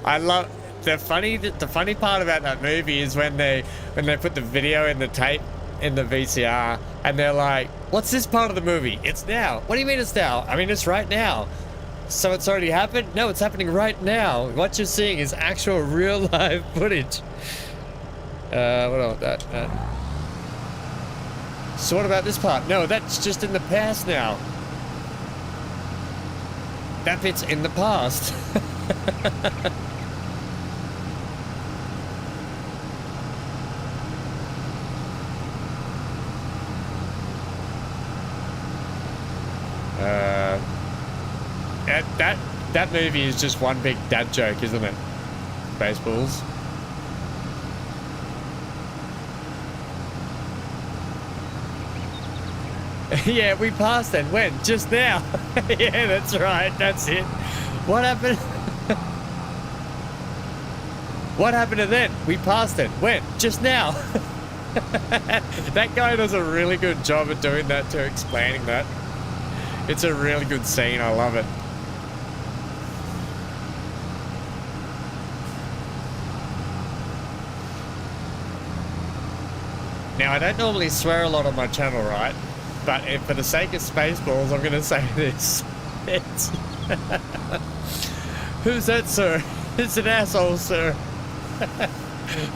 I love the funny part about that movie is when they put the video in the tape in the VCR and they're like, "What's this part of the movie? It's now." What do you mean it's now? I mean it's right now. So it's already happened? No, it's happening right now. What you're seeing is actual real live footage. What about that? So what about this part? No, that's just in the past now. That bit's in the past. That movie is just one big dad joke, isn't it? Baseballs. Yeah, we passed then. When? Just now. Yeah, that's right. That's it. What happened? What happened to then? We passed it. When? Just now. That guy does a really good job at doing that too, explaining that. It's a really good scene. I love it. Now, I don't normally swear a lot on my channel, right? But if, for the sake of Spaceballs, I'm going to say this. It's who's that, sir? It's an asshole, sir.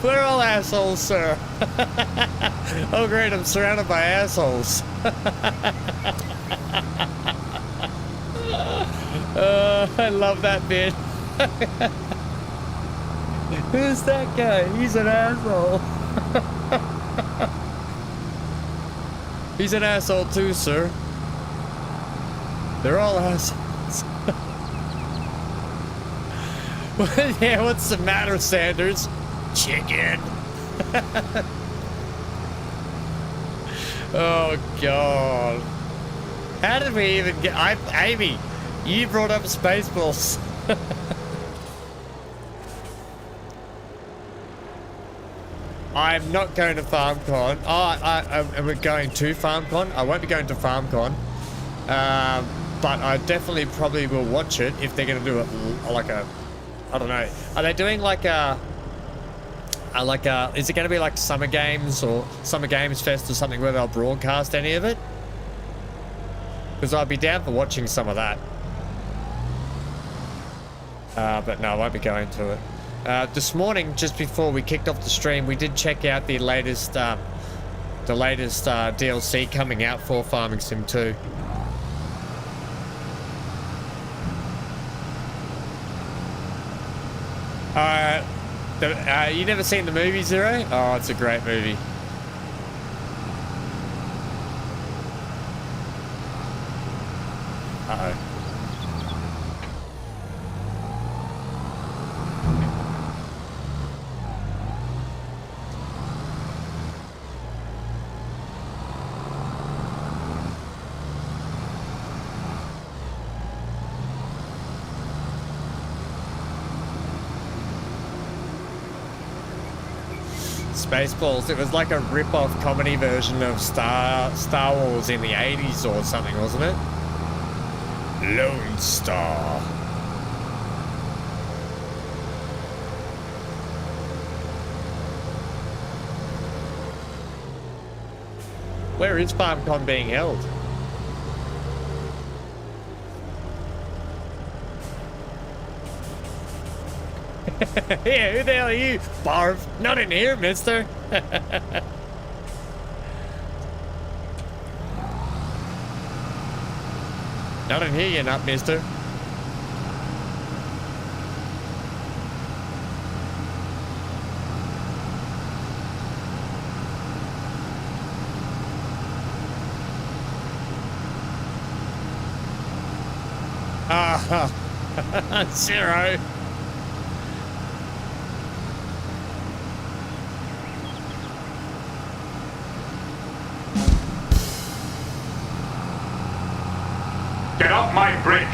We're all assholes, sir. Oh, great, I'm surrounded by assholes. I love that bit. Who's that guy? He's an asshole. He's an asshole too, sir. They're all assholes. Yeah, what's the matter, Sanders? Chicken. Oh, God. How did we even get... Amy, you brought up Spaceballs. I'm not going to FarmCon. Oh, we're going to FarmCon. I won't be going to FarmCon. But I definitely probably will watch it if they're going to do it like a... I don't know. Are they doing like a... is it going to be like Summer Games or Summer Games Fest or something where they'll broadcast any of it? Because I'd be down for watching some of that. But no, I won't be going to it. This morning, just before we kicked off the stream, we did check out the latest DLC coming out for Farming Sim 2. You never seen the movie, Zero? Oh, it's a great movie. Uh-oh. Spaceballs. It was like a rip-off comedy version of Star Wars in the 80s or something, wasn't it? Lone Star. Where is FarmCon being held? Yeah, who the hell are you? Barf. Not in here, mister. Not in here, you're not, mister. Ah, zero. Get off my bridge!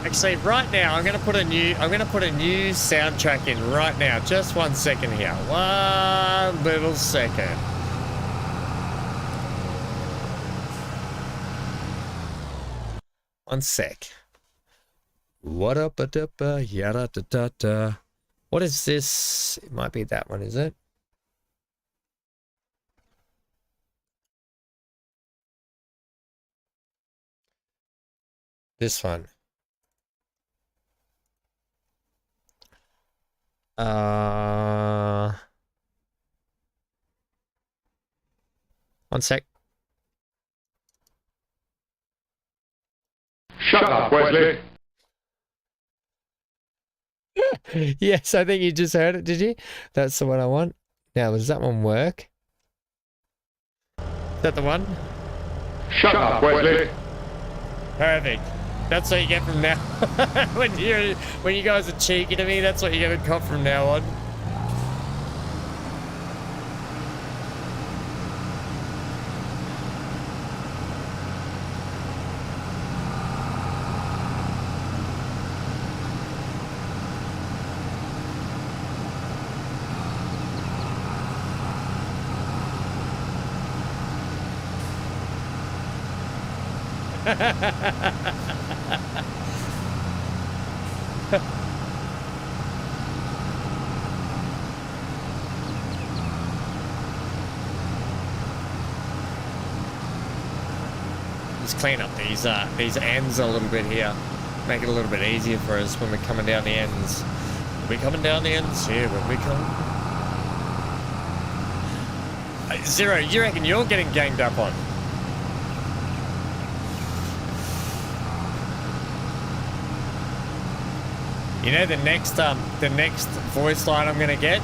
Actually, right now I'm gonna put a new soundtrack in right now. Just 1 second here. 1 little second. One sec. What up a duppa yada da da da. What is this? It might be that one, is it? This one. One sec. Shut up, Wesley! Yes, I think you just heard it, did you? That's the one I want. Now, does that one work? Is that the one? Shut up, Wesley! Perfect. That's what you get from now. when you guys are cheeky to me, that's what you're gonna cop from now on. Let's clean up these ends a little bit here. Make it a little bit easier for us when we're coming down the ends. We're coming down the ends here when we come. Zero, you reckon you're getting ganged up on? You know the next voice line I'm gonna get,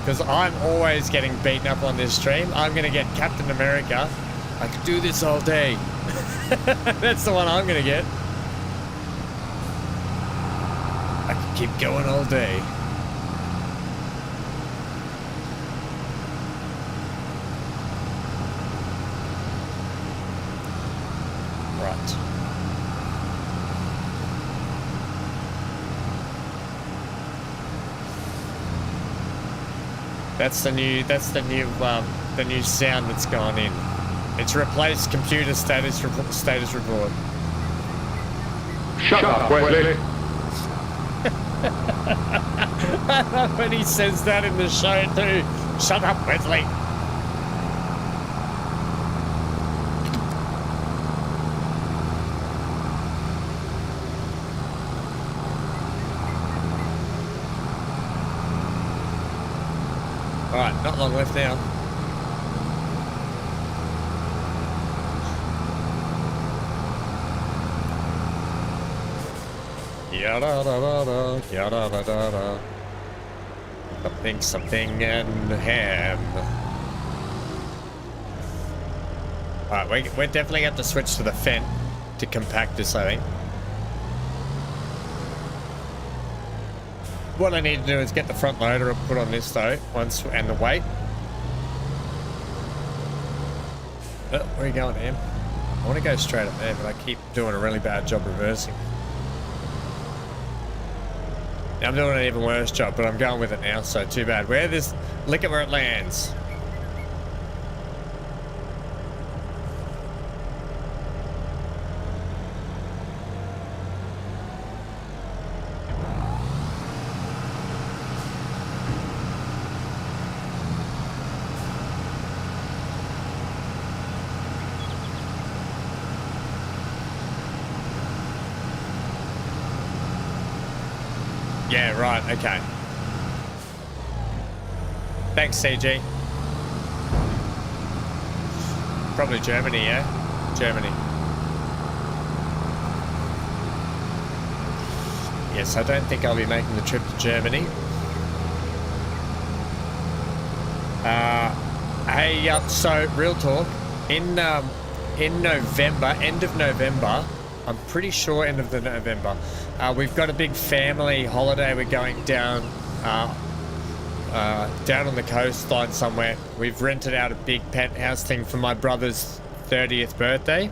because I'm always getting beaten up on this stream. I'm gonna get Captain America. I could do this all day. That's the one I'm gonna get. I could keep going all day. Right. That's the new sound that's gone in. It's replaced computer status report. Shut up, Wesley! I love when he says that in the show too. Shut up, Wesley. Alright, not long left now. Yada-da-da-da, yada-da-da-da. Something and ham. Alright, we're definitely going to have to switch to the Fent to compact this, I think. What I need to do is get the front loader put on this though, and the weight. Oh, where are you going, Am? I want to go straight up there, but I keep doing a really bad job reversing. Now I'm doing an even worse job, but I'm going with it now, so too bad. Look at where it lands. Yeah, right, okay. Thanks, CG. Probably Germany, yeah? Germany. Yes, I don't think I'll be making the trip to Germany. Hey, so, real talk. In November, end of November, I'm pretty sure end of November, we've got a big family holiday. We're going down down on the coastline somewhere. We've rented out a big penthouse thing for my brother's 30th birthday.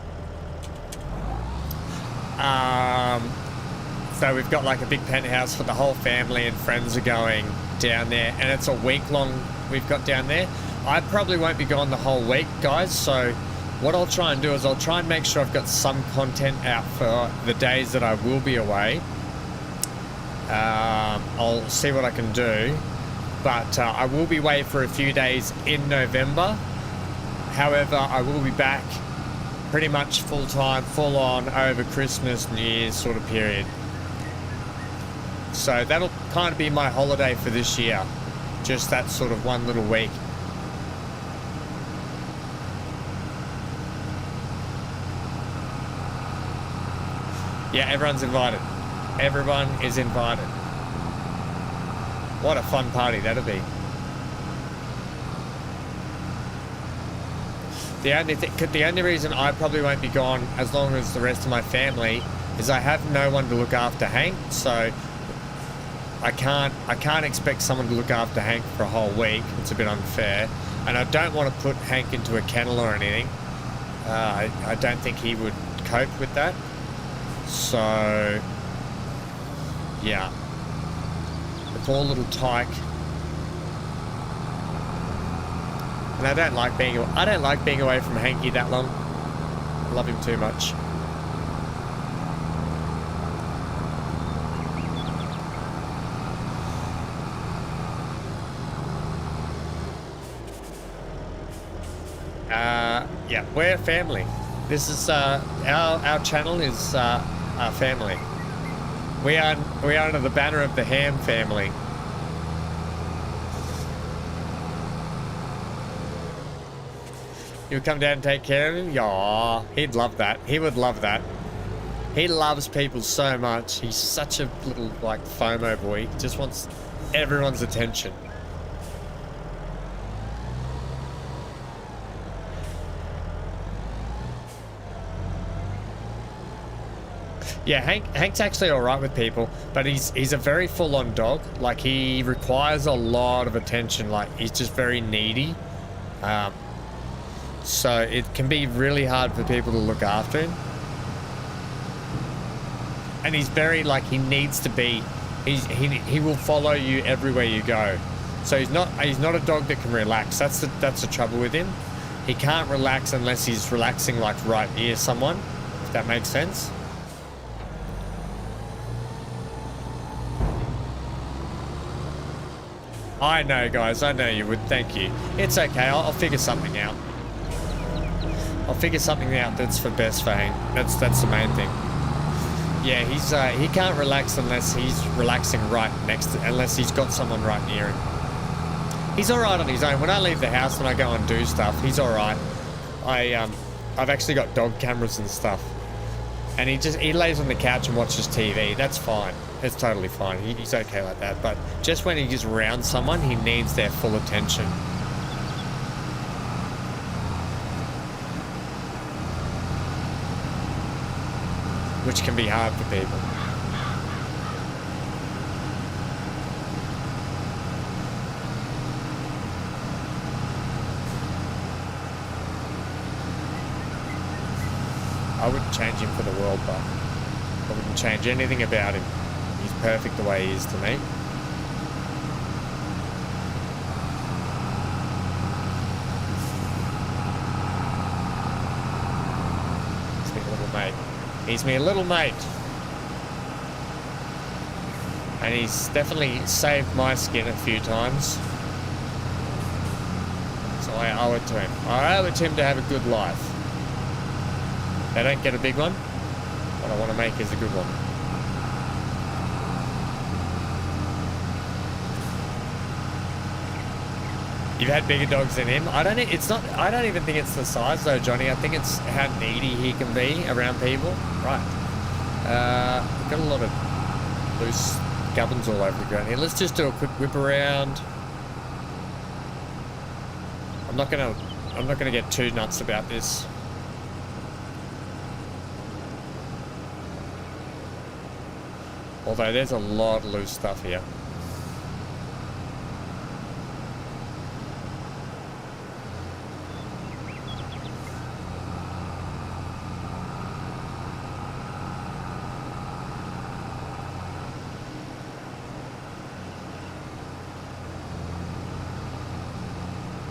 So we've got like a big penthouse for the whole family, and friends are going down there, and it's a week long we've got down there. I probably won't be gone the whole week, guys, so what I'll try and do is I'll try and make sure I've got some content out for the days that I will be away. I'll see what I can do, but I will be away for a few days in November. However, I will be back pretty much full-time, full-on over Christmas, New Year's sort of period. So that'll kind of be my holiday for this year, just that sort of one little week. Yeah, everyone's invited. Everyone is invited. What a fun party that'll be. The only reason I probably won't be gone as long as the rest of my family is I have no one to look after Hank, so I can't expect someone to look after Hank for a whole week. It's a bit unfair, and I don't want to put Hank into a kennel or anything. I don't think he would cope with that. So, yeah, the poor little tyke. And I don't like being away from Hanky that long. I love him too much. Yeah, we're family. This is our channel is our family. We are under the banner of the Ham family. You'll come down and take care of him? Yaw, he'd love that. He would love that. He loves people so much. He's such a little, like, FOMO boy. He just wants everyone's attention. Yeah, Hank's actually all right with people, but he's a very full-on dog. Like, he requires a lot of attention. Like, he's just very needy. So it can be really hard for people to look after him. And he's very, like, he needs to be. He will follow you everywhere you go. So he's not a dog that can relax. That's the trouble with him. He can't relax unless he's relaxing, like, right near someone, if that makes sense. I know, guys. I know you would. Thank you. It's okay. I'll figure something out. I'll figure something out that's for best for Hank. That's the main thing. Yeah, he can't relax unless he's relaxing right next to, unless he's got someone right near him. He's all right on his own. When I leave the house, when I go and do stuff, he's all right. I've actually got dog cameras and stuff, and he lays on the couch and watches TV. That's fine. It's totally fine. He's okay like that. But just when he's around someone, he needs their full attention. Which can be hard for people. I wouldn't change him for the world, but I wouldn't change anything about him. He's perfect the way he is to me. He's my little mate. He's my little mate. And he's definitely saved my skin a few times. So I owe it to him. I owe it to him to have a good life. They don't get a big one. What I want to make is a good one. You've had bigger dogs than him. I don't even think it's the size though, Johnny. I think it's how needy he can be around people. Right. Got a lot of loose gubbins all over the ground here. Let's just do a quick whip around. I'm not gonna get too nuts about this. Although there's a lot of loose stuff here.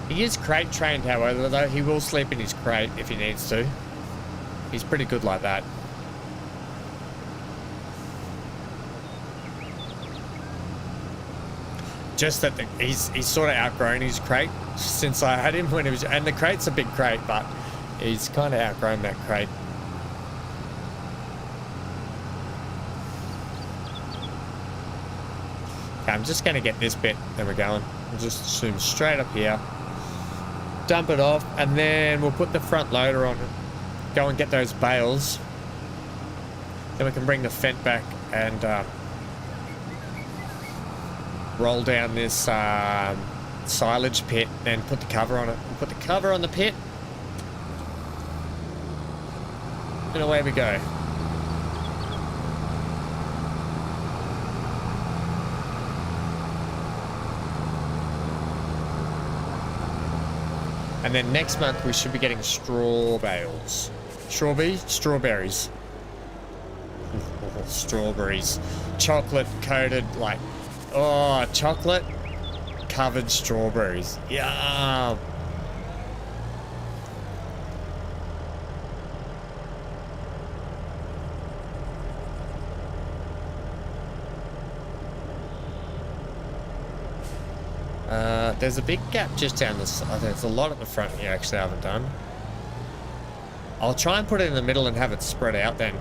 He is crate trained, however, though. He will sleep in his crate if he needs to. He's pretty good like that. Just that he's sort of outgrown his crate since I had him when he was... And the crate's a big crate, but he's kind of outgrown that crate. Okay, I'm just going to get this bit, then we're going. We'll just zoom straight up here. Dump it off, and then we'll put the front loader on it. Go and get those bales. Then we can bring the Fent back and roll down this silage pit and put the cover on it. We'll put the cover on the pit. And away we go. And then next month we should be getting straw bales. Strawberries. Strawberries. Chocolate coated, like, oh, chocolate covered strawberries. Yeah. There's a big gap just down this. There's a lot at the front here actually I haven't done. I'll try and put it in the middle and have it spread out then.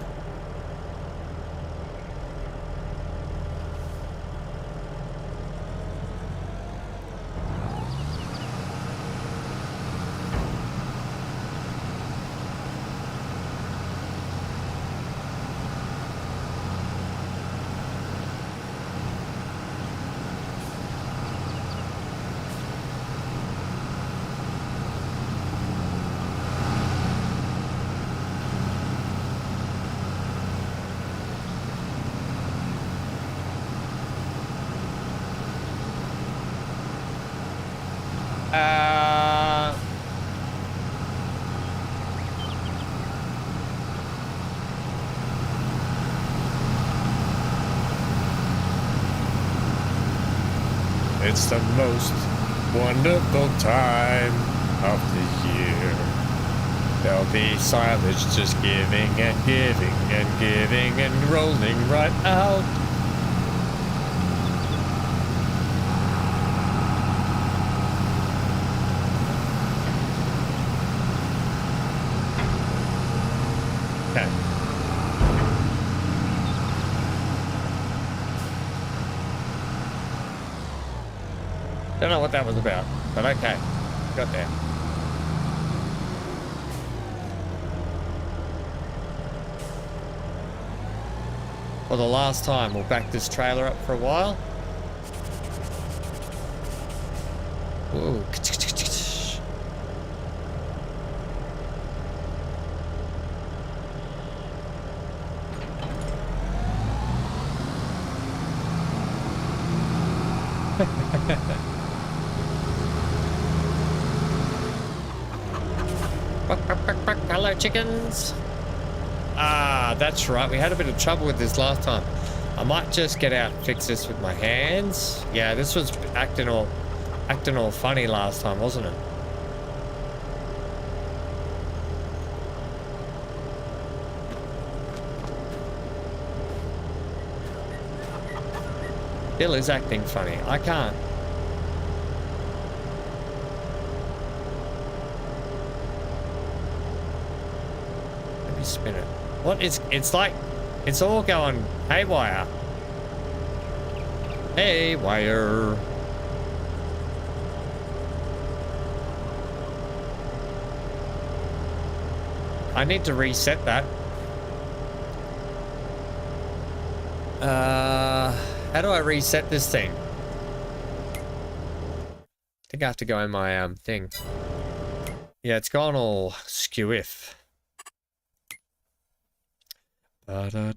It's the most wonderful time of the year. There'll be silage just giving and giving and giving and rolling right out. Okay. Don't know what that was about, but okay, got there. For the last time, we'll back this trailer up for a while. Whoa. Hello, chickens. Ah, that's right. We had a bit of trouble with this last time. I might just get out and fix this with my hands. Yeah, this was acting all funny last time, wasn't it? Bill is acting funny. I can't. Let me spin it. What is... It's like... It's all going haywire. Haywire. I need to reset that. How do I reset this thing? I think I have to go in my thing. Yeah, it's gone all skew-if. How do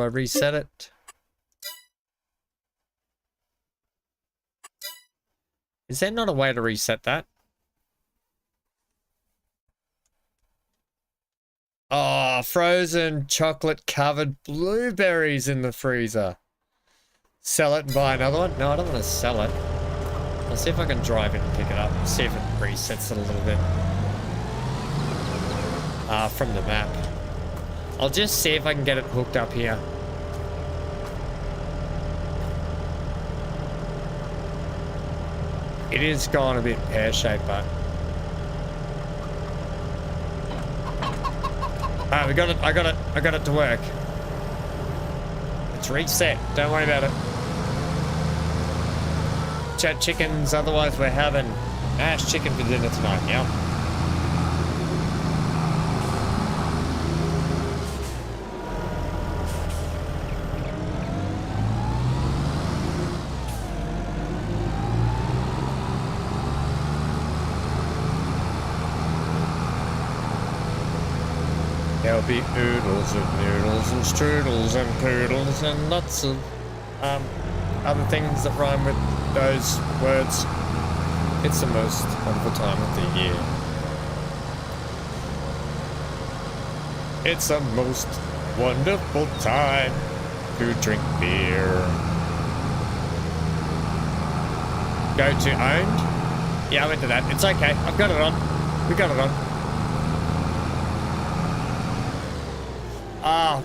I reset it? Is there not a way to reset that? Oh, frozen chocolate covered blueberries in the freezer. Sell it and buy another one? No, I don't want to sell it. I'll see if I can drive in and pick it up. See if it resets it a little bit. From the map. I'll just see if I can get it hooked up here. It is gone a bit pear-shaped, but... Ah, we got it, I got it to work. It's reset, don't worry about it. Chat chickens, otherwise we're having mashed chicken for dinner tonight, yeah? There'll be oodles and noodles and strudels and poodles and lots of other things that rhyme with those words. It's the most wonderful time of the year. It's the most wonderful time to drink beer. Go to owned? Yeah, I went to that. It's okay. I've got it on. We got it on. Ah.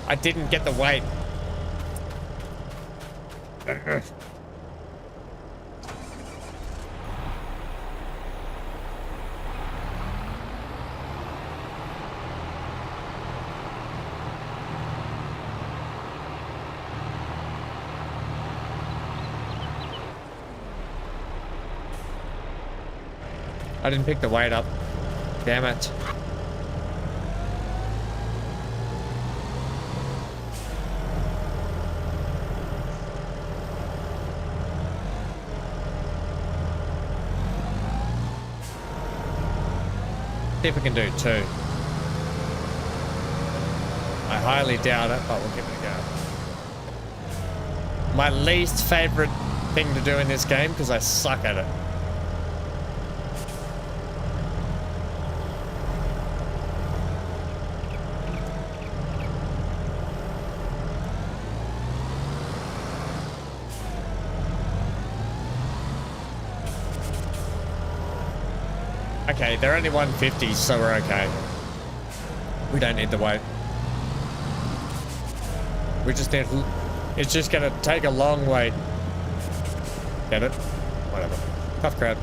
I didn't get the weight. I didn't pick the weight up. Damn it. See if we can do 2. I highly doubt it, but we'll give it a go. My least favorite thing to do in this game because I suck at it. Okay, they're only 150, so we're okay. We don't need the weight. We just need... It's just gonna take a long wait. Get it? Whatever. Tough crowd.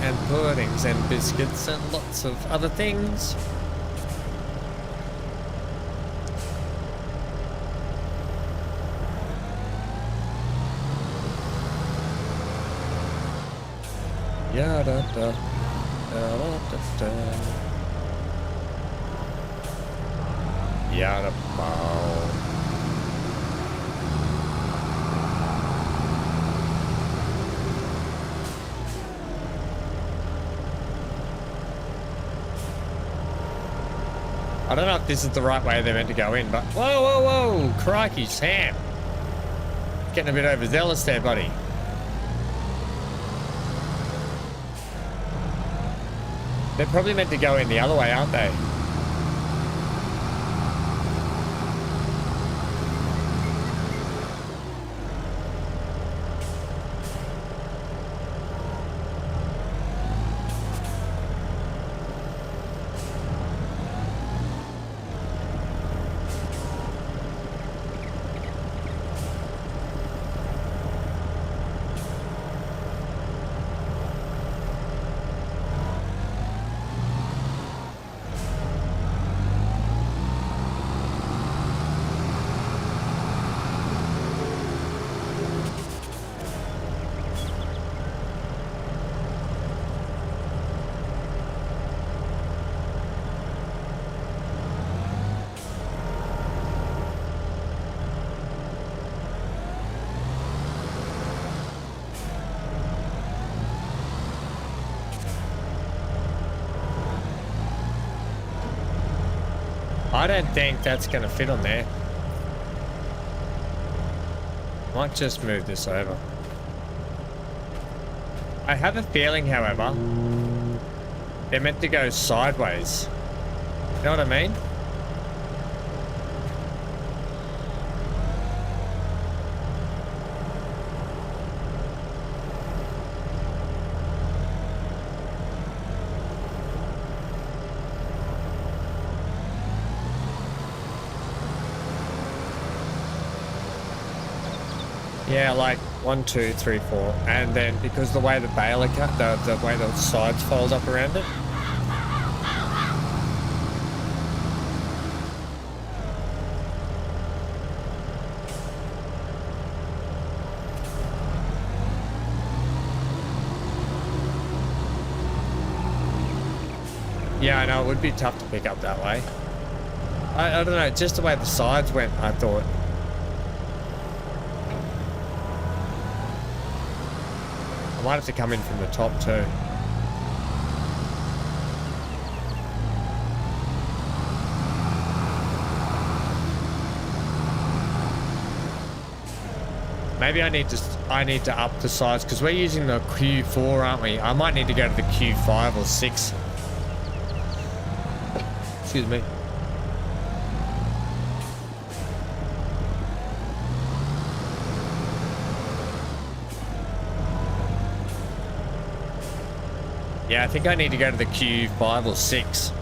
And puddings and biscuits and lots of other things. Yada da. Yada ball. I don't know if this is the right way they're meant to go in, but whoa, whoa, whoa, crikey, Sam. Getting a bit overzealous there, buddy. They're probably meant to go in the other way, aren't they? I don't think that's going to fit on there. Might just move this over. I have a feeling, however, they're meant to go sideways. You know what I mean? Yeah, like 1, 2, 3, 4, and then because the way the baler cut, the way the sides fold up around it. Yeah, I know, it would be tough to pick up that way. I don't know, just the way the sides went, I thought. I might have to come in from the top too. Maybe I need to up the size because we're using the Q4, aren't we? I might need to go to the Q5 or 6. Excuse me. Yeah, I think I need to go to the Q5 or 6.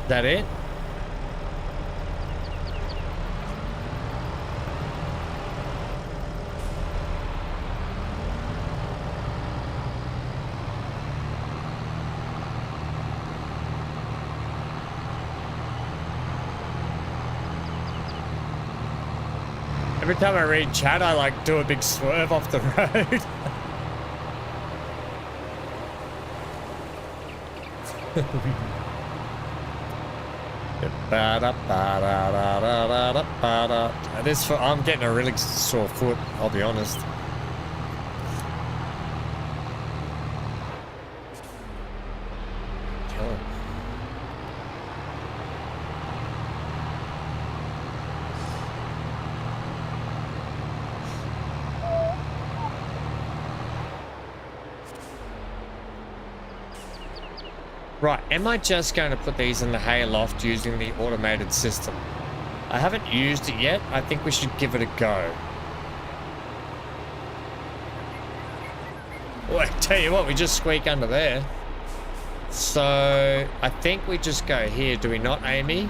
That it? Every time I read chat, I like do a big swerve off the road. I'm getting a really sore foot, I'll be honest. Right, am I just going to put these in the hay loft using the automated system? I haven't used it yet. I think we should give it a go. Well, I tell you what, we just squeak under there. So I think we just go here, do we not, Amy?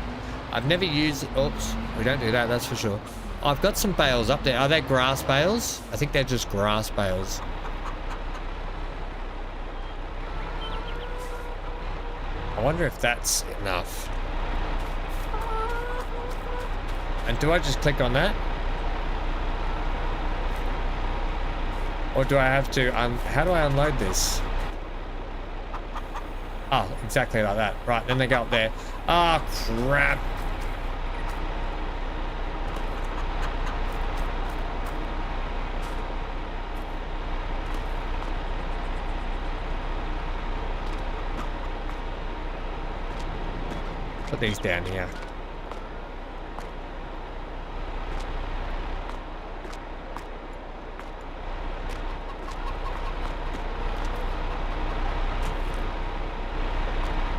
I've never used it. Oops, we don't do that, that's for sure. I've got some bales up there. Are they grass bales? I think they're just grass bales. I wonder if that's enough. And do I just click on that? Or do I have to, how do I unload this? Oh, exactly like that. Right, then they go up there. Ah, oh, crap. Put these down here.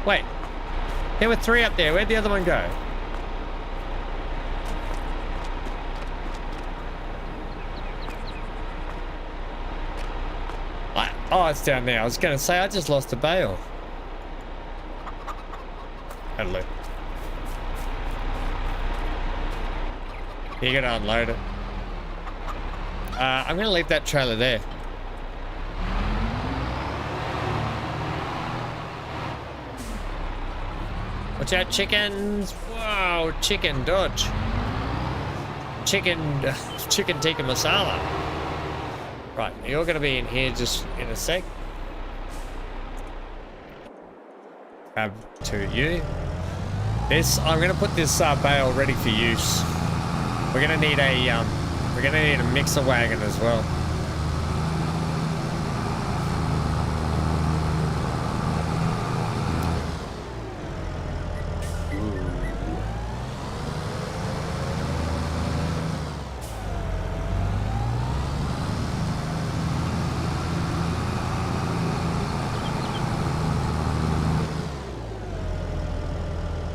Wait, there were 3 up there. Where'd the other one go? Oh, it's down there. I was going to say, I just lost a bale. Hello. You gotta unload it. I'm gonna leave that trailer there. Watch out, chickens! Whoa, chicken dodge. Chicken tikka masala. Right, you're gonna be in here just in a sec. Grab to you. I'm gonna put this bale ready for use. We're gonna need a mixer wagon as well.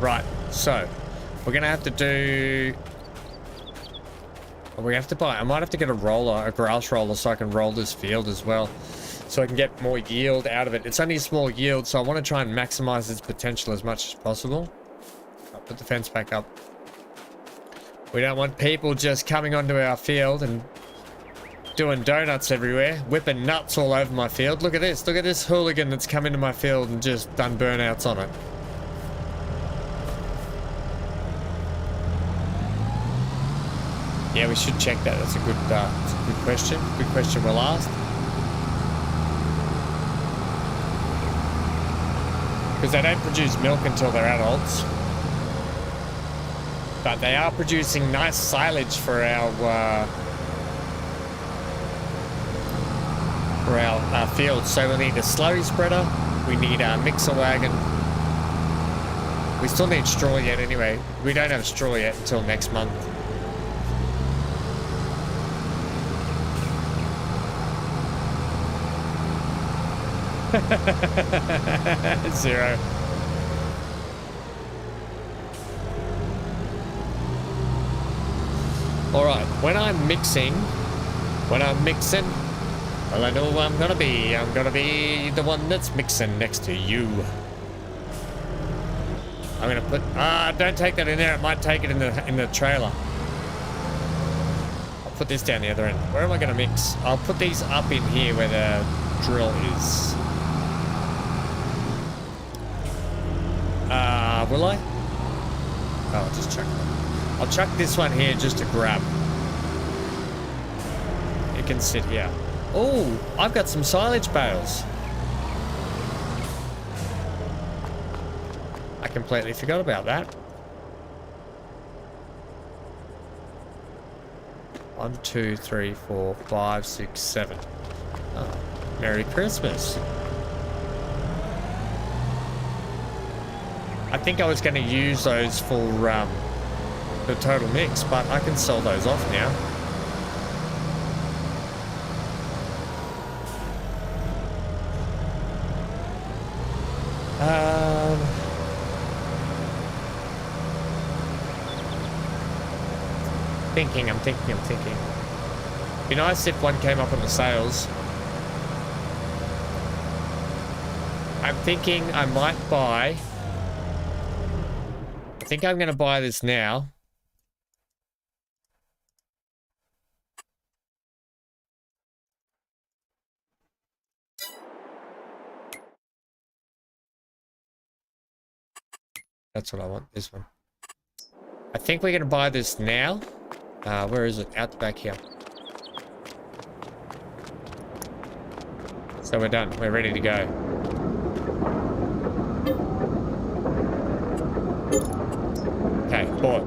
Right, so we're gonna have to do. We have to buy. I might have to get a grass roller, so I can roll this field as well, so I can get more yield out of it. It's only a small yield, so I want to try and maximize its potential as much as possible. I'll put the fence back up. We don't want people just coming onto our field and doing donuts everywhere, whipping nuts all over my field. Look at this. Look at this hooligan that's come into my field and just done burnouts on it. Yeah, we should check that. That's a good question. Good question we'll ask. Because they don't produce milk until they're adults. But they are producing nice silage for our fields. So we need a slurry spreader. We need a mixer wagon. We still need straw yet anyway. We don't have straw yet until next month. Zero. Alright, when I'm mixing, well, I know who I'm gonna be. I'm gonna be the one that's mixing next to you. I'm gonna put, don't take that in there. It might take it in the trailer. I'll put this down the other end. Where am I gonna mix? I'll put these up in here where the drill is. Will I? Oh, I'll just chuck it. I'll chuck this one here just to grab. It can sit here. Oh, I've got some silage bales. I completely forgot about that. 1, 2, 3, 4, 5, 6, 7. Oh, Merry Christmas. I think I was going to use those for the total mix, but I can sell those off now. thinking. Be nice if one came up on the sales. I'm thinking I might buy. I think I'm going to buy this now. That's what I want, this one. I think we're going to buy this now. Where is it? Out the back here. So we're done. We're ready to go. Okay, bought.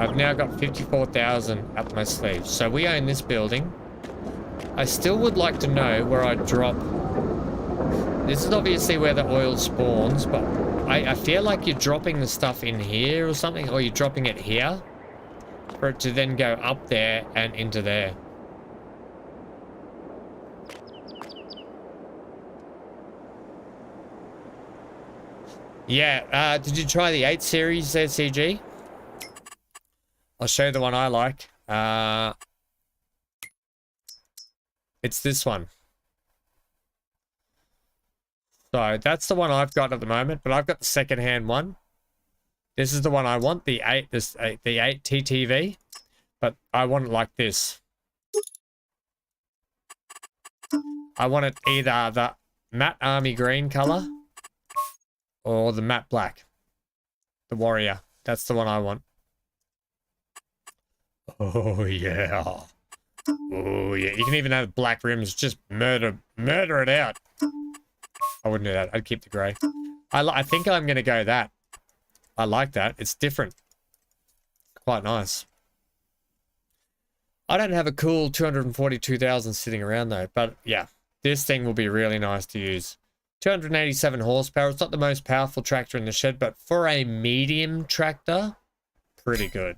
I've now got 54,000 up my sleeve. So we own this building. I still would like to know where I drop. This is obviously where the oil spawns, but I feel like you're dropping the stuff in here or something, or you're dropping it here for it to then go up there and into there. Yeah, did you try the 8 series ZCG? I'll show you the one I like. It's this one. So that's the one I've got at the moment, but I've got the second-hand one. This is the one I want, the 8 TTV, but I want it like this. I want it either the matte army green color or the matte black. The warrior. That's the one I want. Oh yeah. Oh yeah. You can even have black rims. Just murder it out. I wouldn't do that. I'd keep the grey. I think I'm going to go that. I like that. It's different. Quite nice. I don't have a cool 242,000 sitting around though. But yeah, this thing will be really nice to use. 287 horsepower. It's not the most powerful tractor in the shed, but for a medium tractor, pretty good.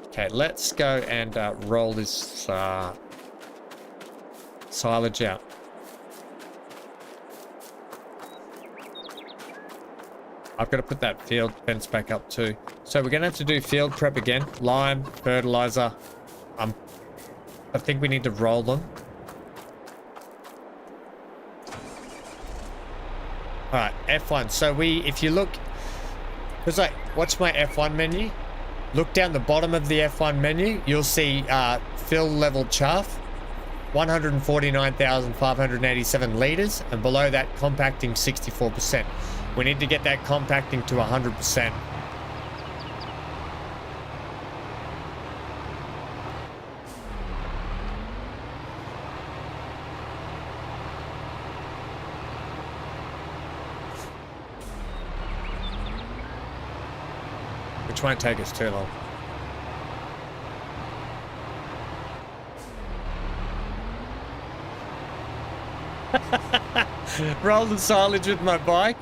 Okay, let's go and roll this silage out. I've got to put that field fence back up too. So we're going to have to do field prep again. Lime, fertilizer. I think we need to roll them. Alright, F1. So if you look, it's like, watch my F1 menu. Look down the bottom of the F1 menu. You'll see fill level chaff. 149,587 litres, and below that compacting 64%. We need to get that compacting to 100%. Which won't take us too long. Roll the silage with my bike.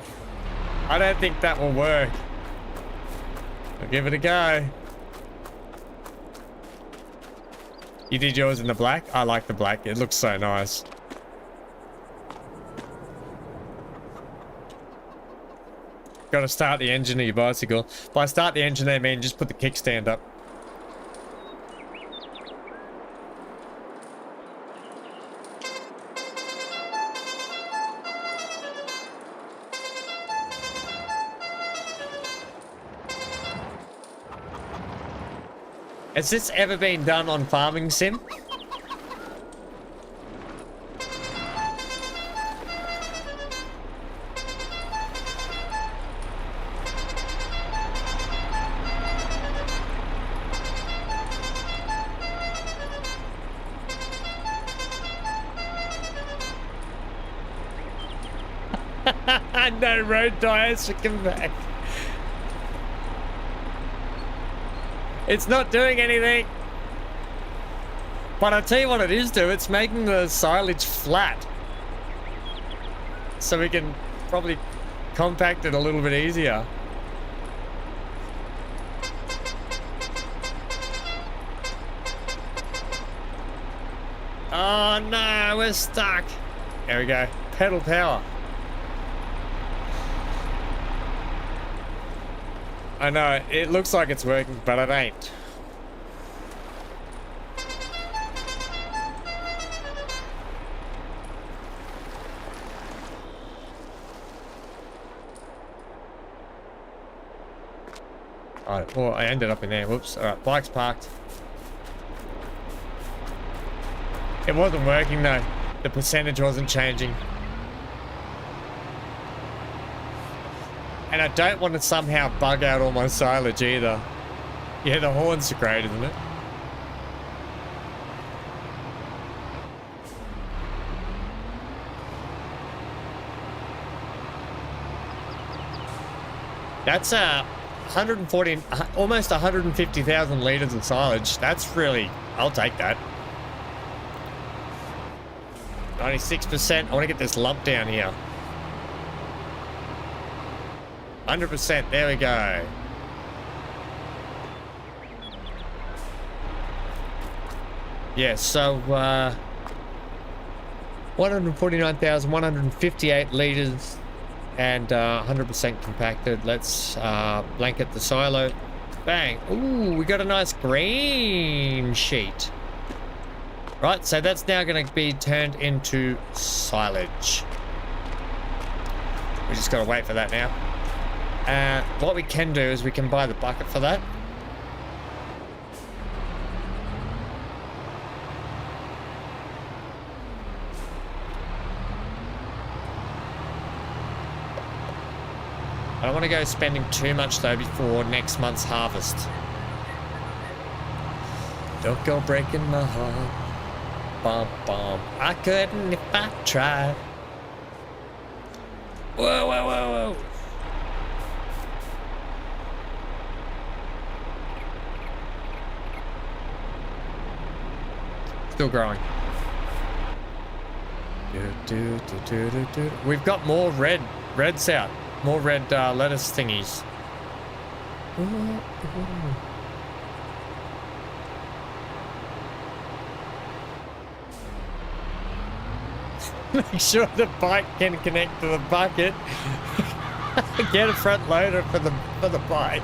I don't think that will work. I'll give it a go. You did yours in the black? I like the black. It looks so nice. Got to start the engine of your bicycle. By start the engine, I mean just put the kickstand up. Has this ever been done on Farming Sim? No road tires for coming back. It's not doing anything. But I'll tell you what it is doing. It's making the silage flat. So we can probably compact it a little bit easier. Oh no, we're stuck. There we go. Pedal power. I know, it looks like it's working, but it ain't. Alright, well, I ended up in there. Whoops. Alright, bike's parked. It wasn't working though. The percentage wasn't changing. And I don't want to somehow bug out all my silage either. Yeah, the horns are great, isn't it? That's 140, almost 150,000 liters of silage. That's really, I'll take that. 96%. I want to get this lump down here. 100%. There we go. Yeah, so 149,158 liters and 100% compacted. Let's blanket the silo. Bang. Ooh, we got a nice green sheet. Right, so that's now going to be turned into silage. We just got to wait for that now. What we can do is we can buy the bucket for that. I don't want to go spending too much though before next month's harvest. Don't go breaking my heart. Bum, bum. I couldn't if I tried. Whoa, whoa, whoa, whoa. Still growing. We've got more reds out. More red lettuce thingies. Make sure the bike can connect to the bucket. Get a front loader for the bike.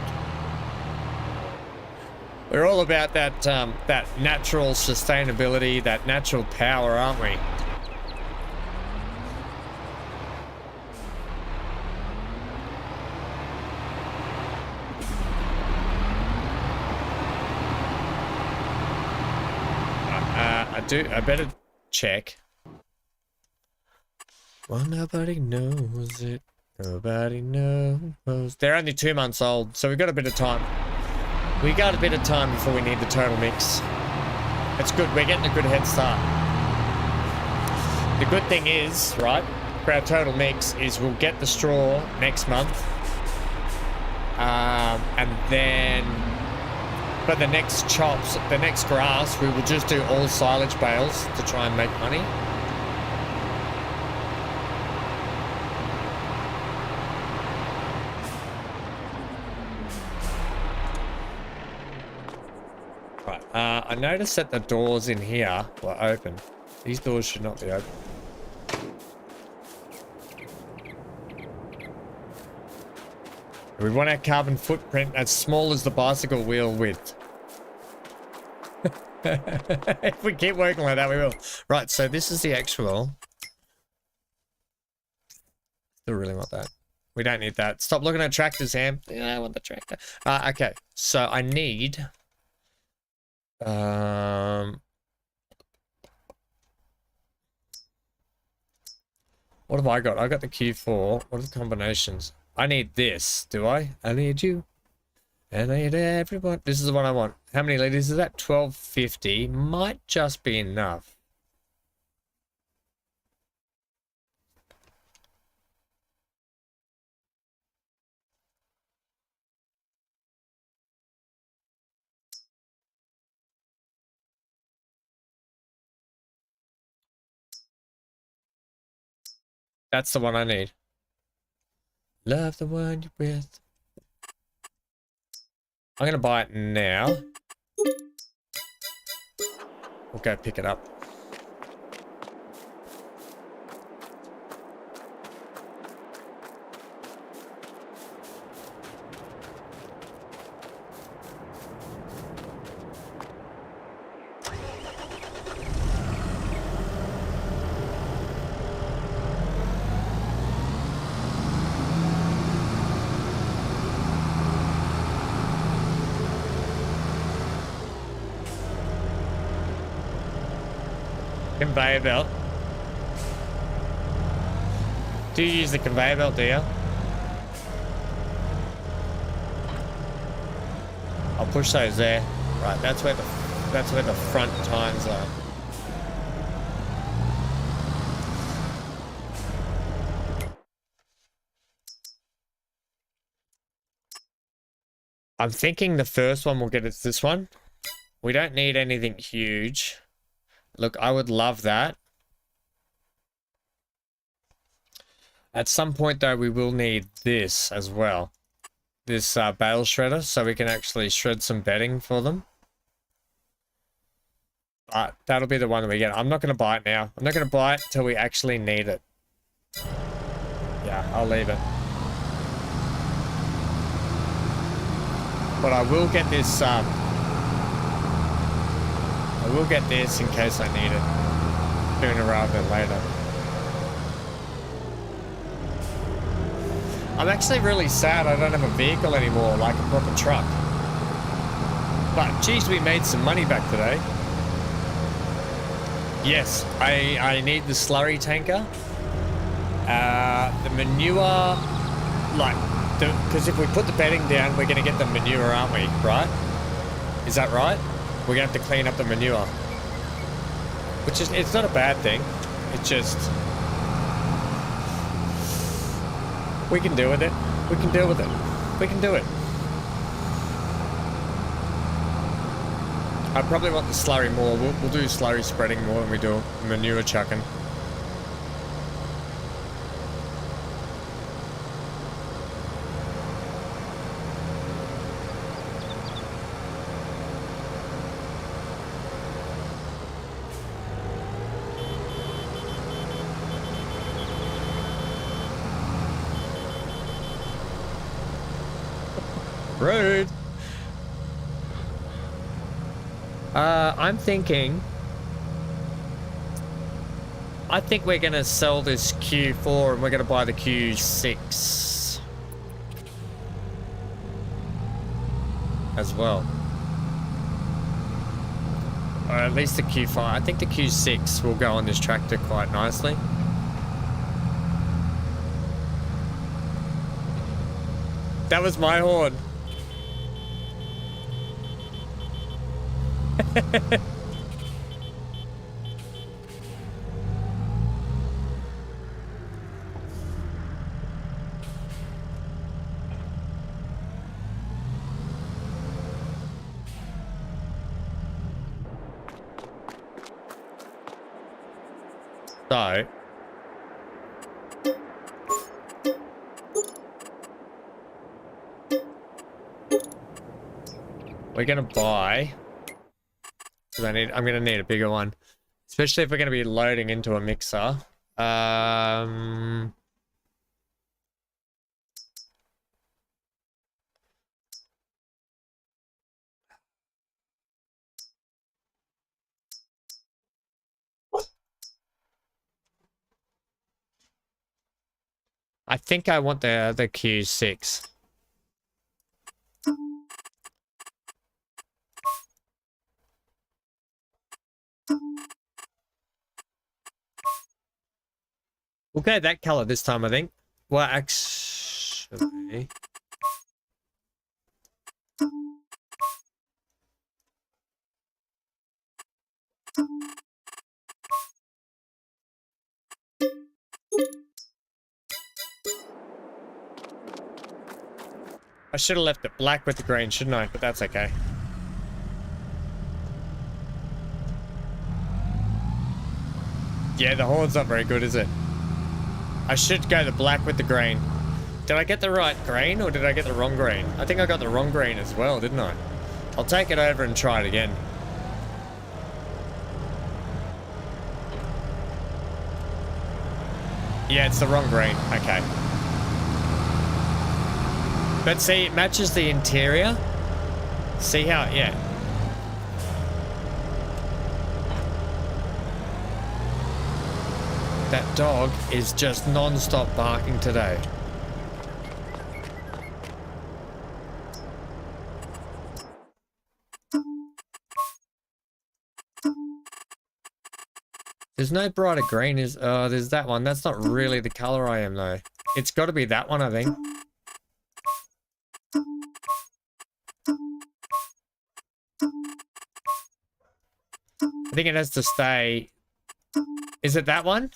We're all about that that natural sustainability, that natural power, aren't we? I better check. Well, nobody knows it. Nobody knows. They're only 2 months old, so we've got a bit of time. We got a bit of time before we need the total mix. It's good. We're getting a good head start. The good thing is, right, for our total mix is we'll get the straw next month. And then for the next chops, the next grass, we will just do all silage bales to try and make money. Right, I noticed that the doors in here were open. These doors should not be open. We want our carbon footprint as small as the bicycle wheel width. If we keep working like that, we will. Right, so this is the actual. Still really want that. We don't need that. Stop looking at tractors, Sam. Yeah, I want the tractor. Okay, so I need. What have I got? I got the Q4. What are the combinations? I need this, do I? I need you. And I need everyone. This is the one I want. How many liters is that? 1250. Might just be enough. That's the one I need. Love the one you're with. I'm gonna buy it now. We'll go pick it up. Conveyor belt. Do you use the conveyor belt, do you? I'll push those there. Right, that's where the front tines are. I'm thinking the first one we'll get is this one. We don't need anything huge. Look, I would love that. At some point, though, we will need this as well. This bale shredder, so we can actually shred some bedding for them. But that'll be the one that we get. I'm not going to buy it now. I'm not going to buy it until we actually need it. Yeah, I'll leave it. But I will get this, I will get this in case I need it. Sooner rather than later. I'm actually really sad I don't have a vehicle anymore, like a proper truck. But, geez, we made some money back today. Yes, I need the slurry tanker. The manure, like, because if we put the bedding down, we're going to get the manure, aren't we? Right? Is that right? We're going to have to clean up the manure. Which is, it's not a bad thing. It's just... we can deal with it. We can deal with it. We can do it. I probably want the slurry more. We'll do slurry spreading more than we do manure chucking. Rude. I'm thinking... I think we're going to sell this Q4 and we're going to buy the Q6 as well. Or at least the Q5. I think the Q6 will go on this tractor quite nicely. That was my horn. So, we're gonna buy, because I'm gonna need a bigger one, especially if we're gonna be loading into a mixer. I think I want the Q6. We'll go that color this time, I think. Well, actually... I should have left it black with the green, shouldn't I? But that's okay. Yeah, the horn's not very good, is it? I should go the black with the green. Did I get the right green or did I get the wrong green? I think I got the wrong green as well, didn't I? I'll take it over and try it again. Yeah, it's the wrong green. Okay. But see, it matches the interior. See how, yeah. That dog is just non-stop barking today. There's no brighter green. There's that one. That's not really the color I am though. It's got to be that one, I think. I think it has to stay. Is it that one?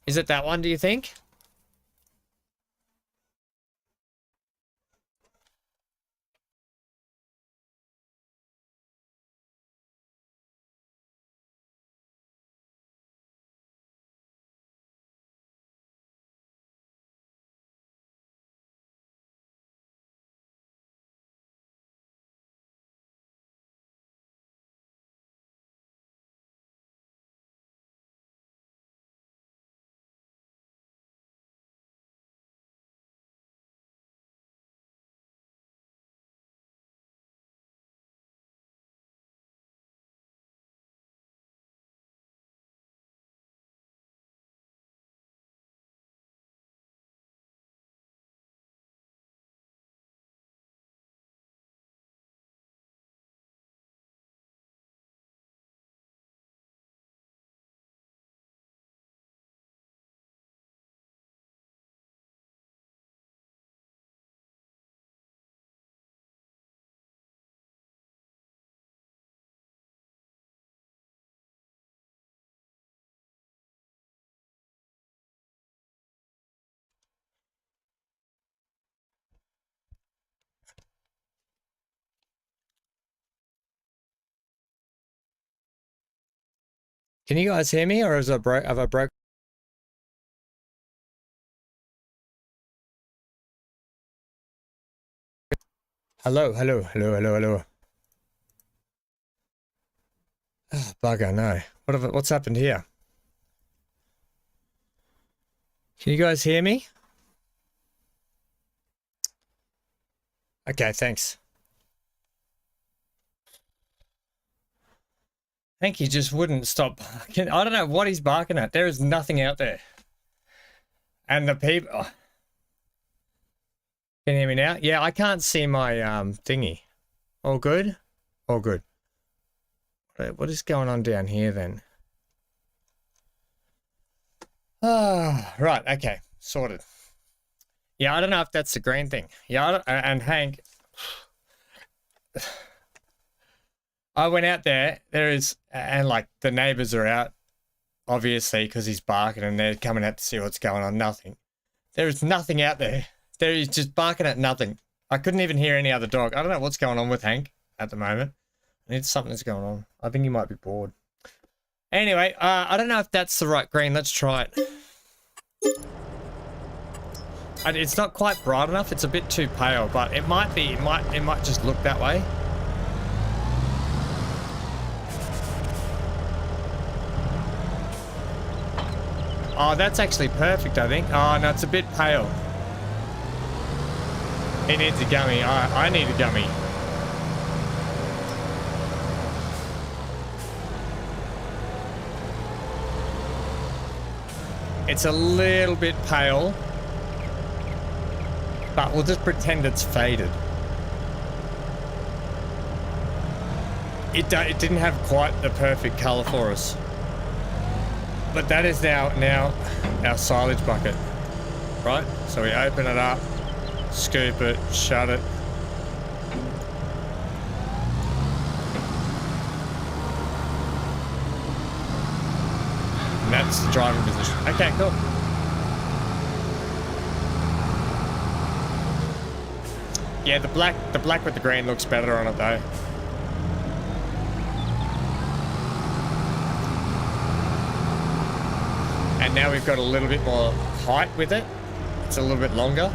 Is it that one, do you think? Can you guys hear me, or have I broke? Hello, hello, hello, hello, hello. Oh, bugger, no. What's happened here? Can you guys hear me? Okay, thanks. I think he just wouldn't stop barking. I don't know what he's barking at. There is nothing out there. And the people... Oh. Can you hear me now? Yeah, I can't see my thingy. All good? All good. What is going on down here then? Ah, right, okay. Sorted. Yeah, I don't know if that's the green thing. Yeah, and Hank... I went out there, and like the neighbors are out, obviously, because he's barking and they're coming out to see what's going on. Nothing. There is nothing out there. There is just barking at nothing. I couldn't even hear any other dog. I don't know what's going on with Hank at the moment. I need something's going on. I think he might be bored. Anyway, I don't know if that's the right green. Let's try it. It's not quite bright enough. It's a bit too pale, but it might be. It might just look that way. Oh, that's actually perfect, I think. Oh, no, it's a bit pale. He needs a gummy. I need a gummy. It's a little bit pale, but we'll just pretend it's faded. It didn't have quite the perfect color for us. But that is now our silage bucket, right? So we open it up, scoop it, shut it. And that's the driving position. Okay, cool. Yeah, the black with the green looks better on it though. And now we've got a little bit more height with it. It's a little bit longer.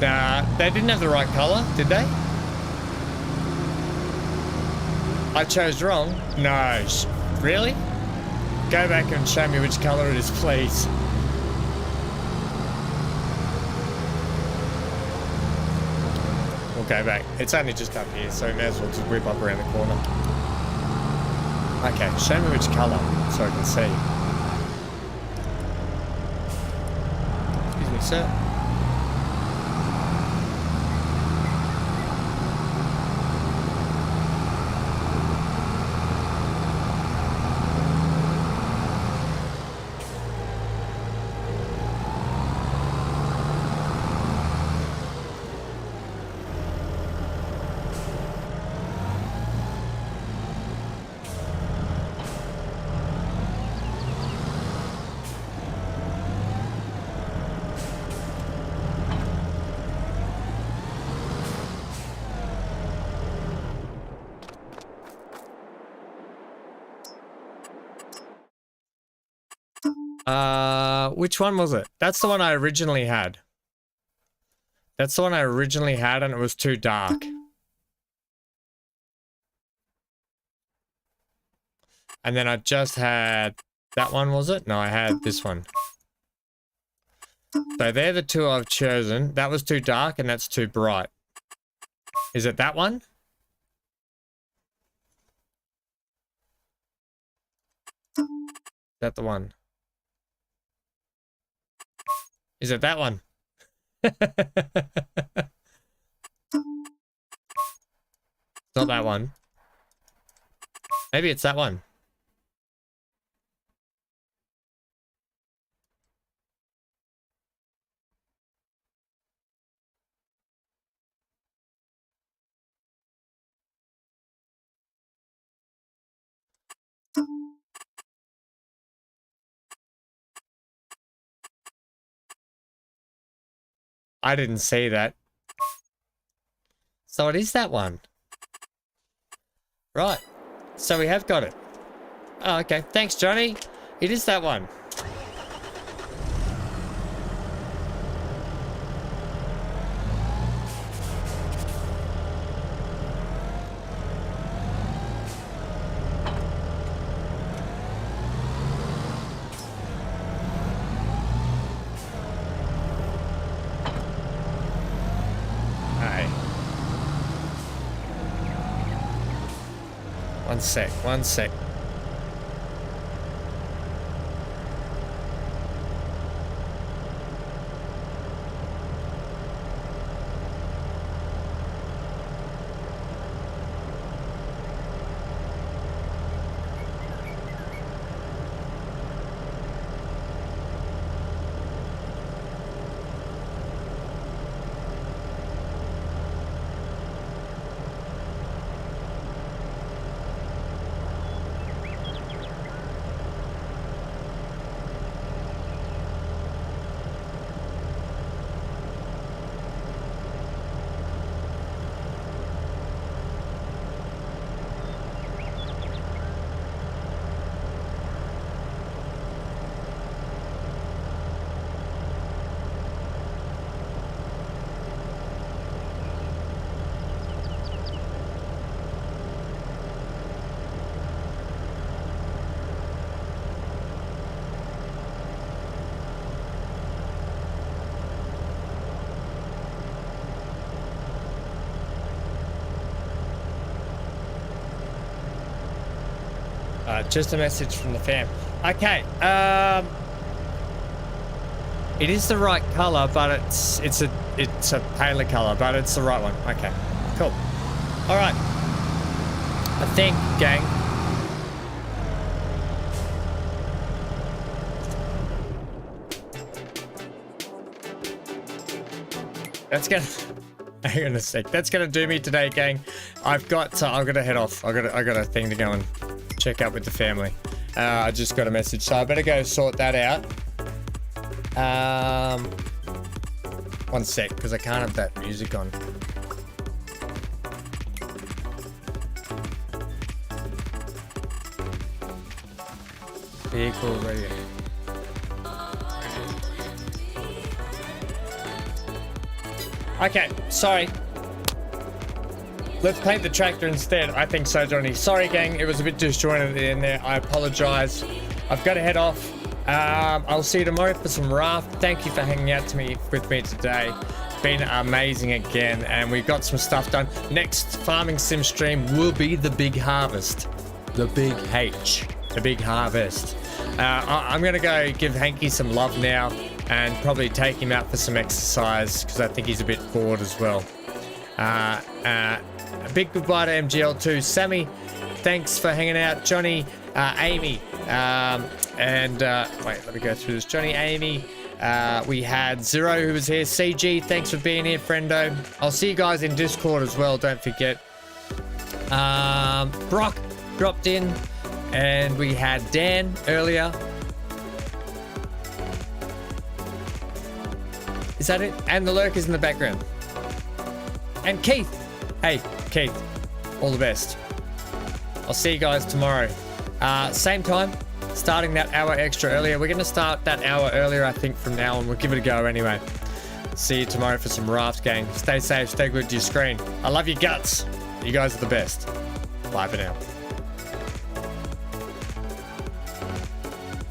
Nah, they didn't have the right color, did they? I chose wrong? No. Really? Go back and show me which color it is, please. We'll go back. It's only just up here, so we may as well just whip up around the corner. Okay, show me which color so I can see. Excuse me, sir. Which one was it? That's the one I originally had. That's the one I originally had, and it was too dark. And then I just had that one, was it? No, I had this one. So they're the two I've chosen. That was too dark, and that's too bright. Is it that one? Is that the one? Is it that one? Not that one. Maybe it's that one. I didn't see that. So it is that one. Right. So we have got it. Oh, okay. Thanks, Johnny. It is that one. One sec. Just a message from the fam. Okay, it is the right color, but it's a paler color, but it's the right one. Okay, cool. All right, I think, gang. That's gonna. Hang on a sec. That's gonna do me today, gang. I've got to head off. I got a thing to go and check up with the family. I just got a message, so I better go sort that out. One sec, because I can't have that music on. Vehicle radio. Okay, sorry. Let's paint the tractor instead. I think so, Johnny. Sorry, gang. It was a bit disjointed in there. I apologize. I've got to head off. I'll see you tomorrow for some raft. Thank you for hanging out with me today. It's been amazing again, and we got some stuff done. Next farming sim stream will be the big harvest. The big H. The big harvest. I'm going to go give Hanky some love now and probably take him out for some exercise because I think he's a bit bored as well. A big goodbye to MGL2. Sammy, thanks for hanging out. Johnny, Amy, and wait, let me go through this. Johnny, Amy, we had Zero who was here. CG, thanks for being here, friendo. I'll see you guys in Discord as well, don't forget. Brock dropped in, and we had Dan earlier. Is that it? And the lurkers in the background. And Keith. Hey, Keith. All the best. I'll see you guys tomorrow. Same time, starting that hour extra earlier. We're going to start that hour earlier, I think, from now on. We'll give it a go anyway. See you tomorrow for some raft gang. Stay safe, stay glued to your screen. I love your guts. You guys are the best. Bye for now.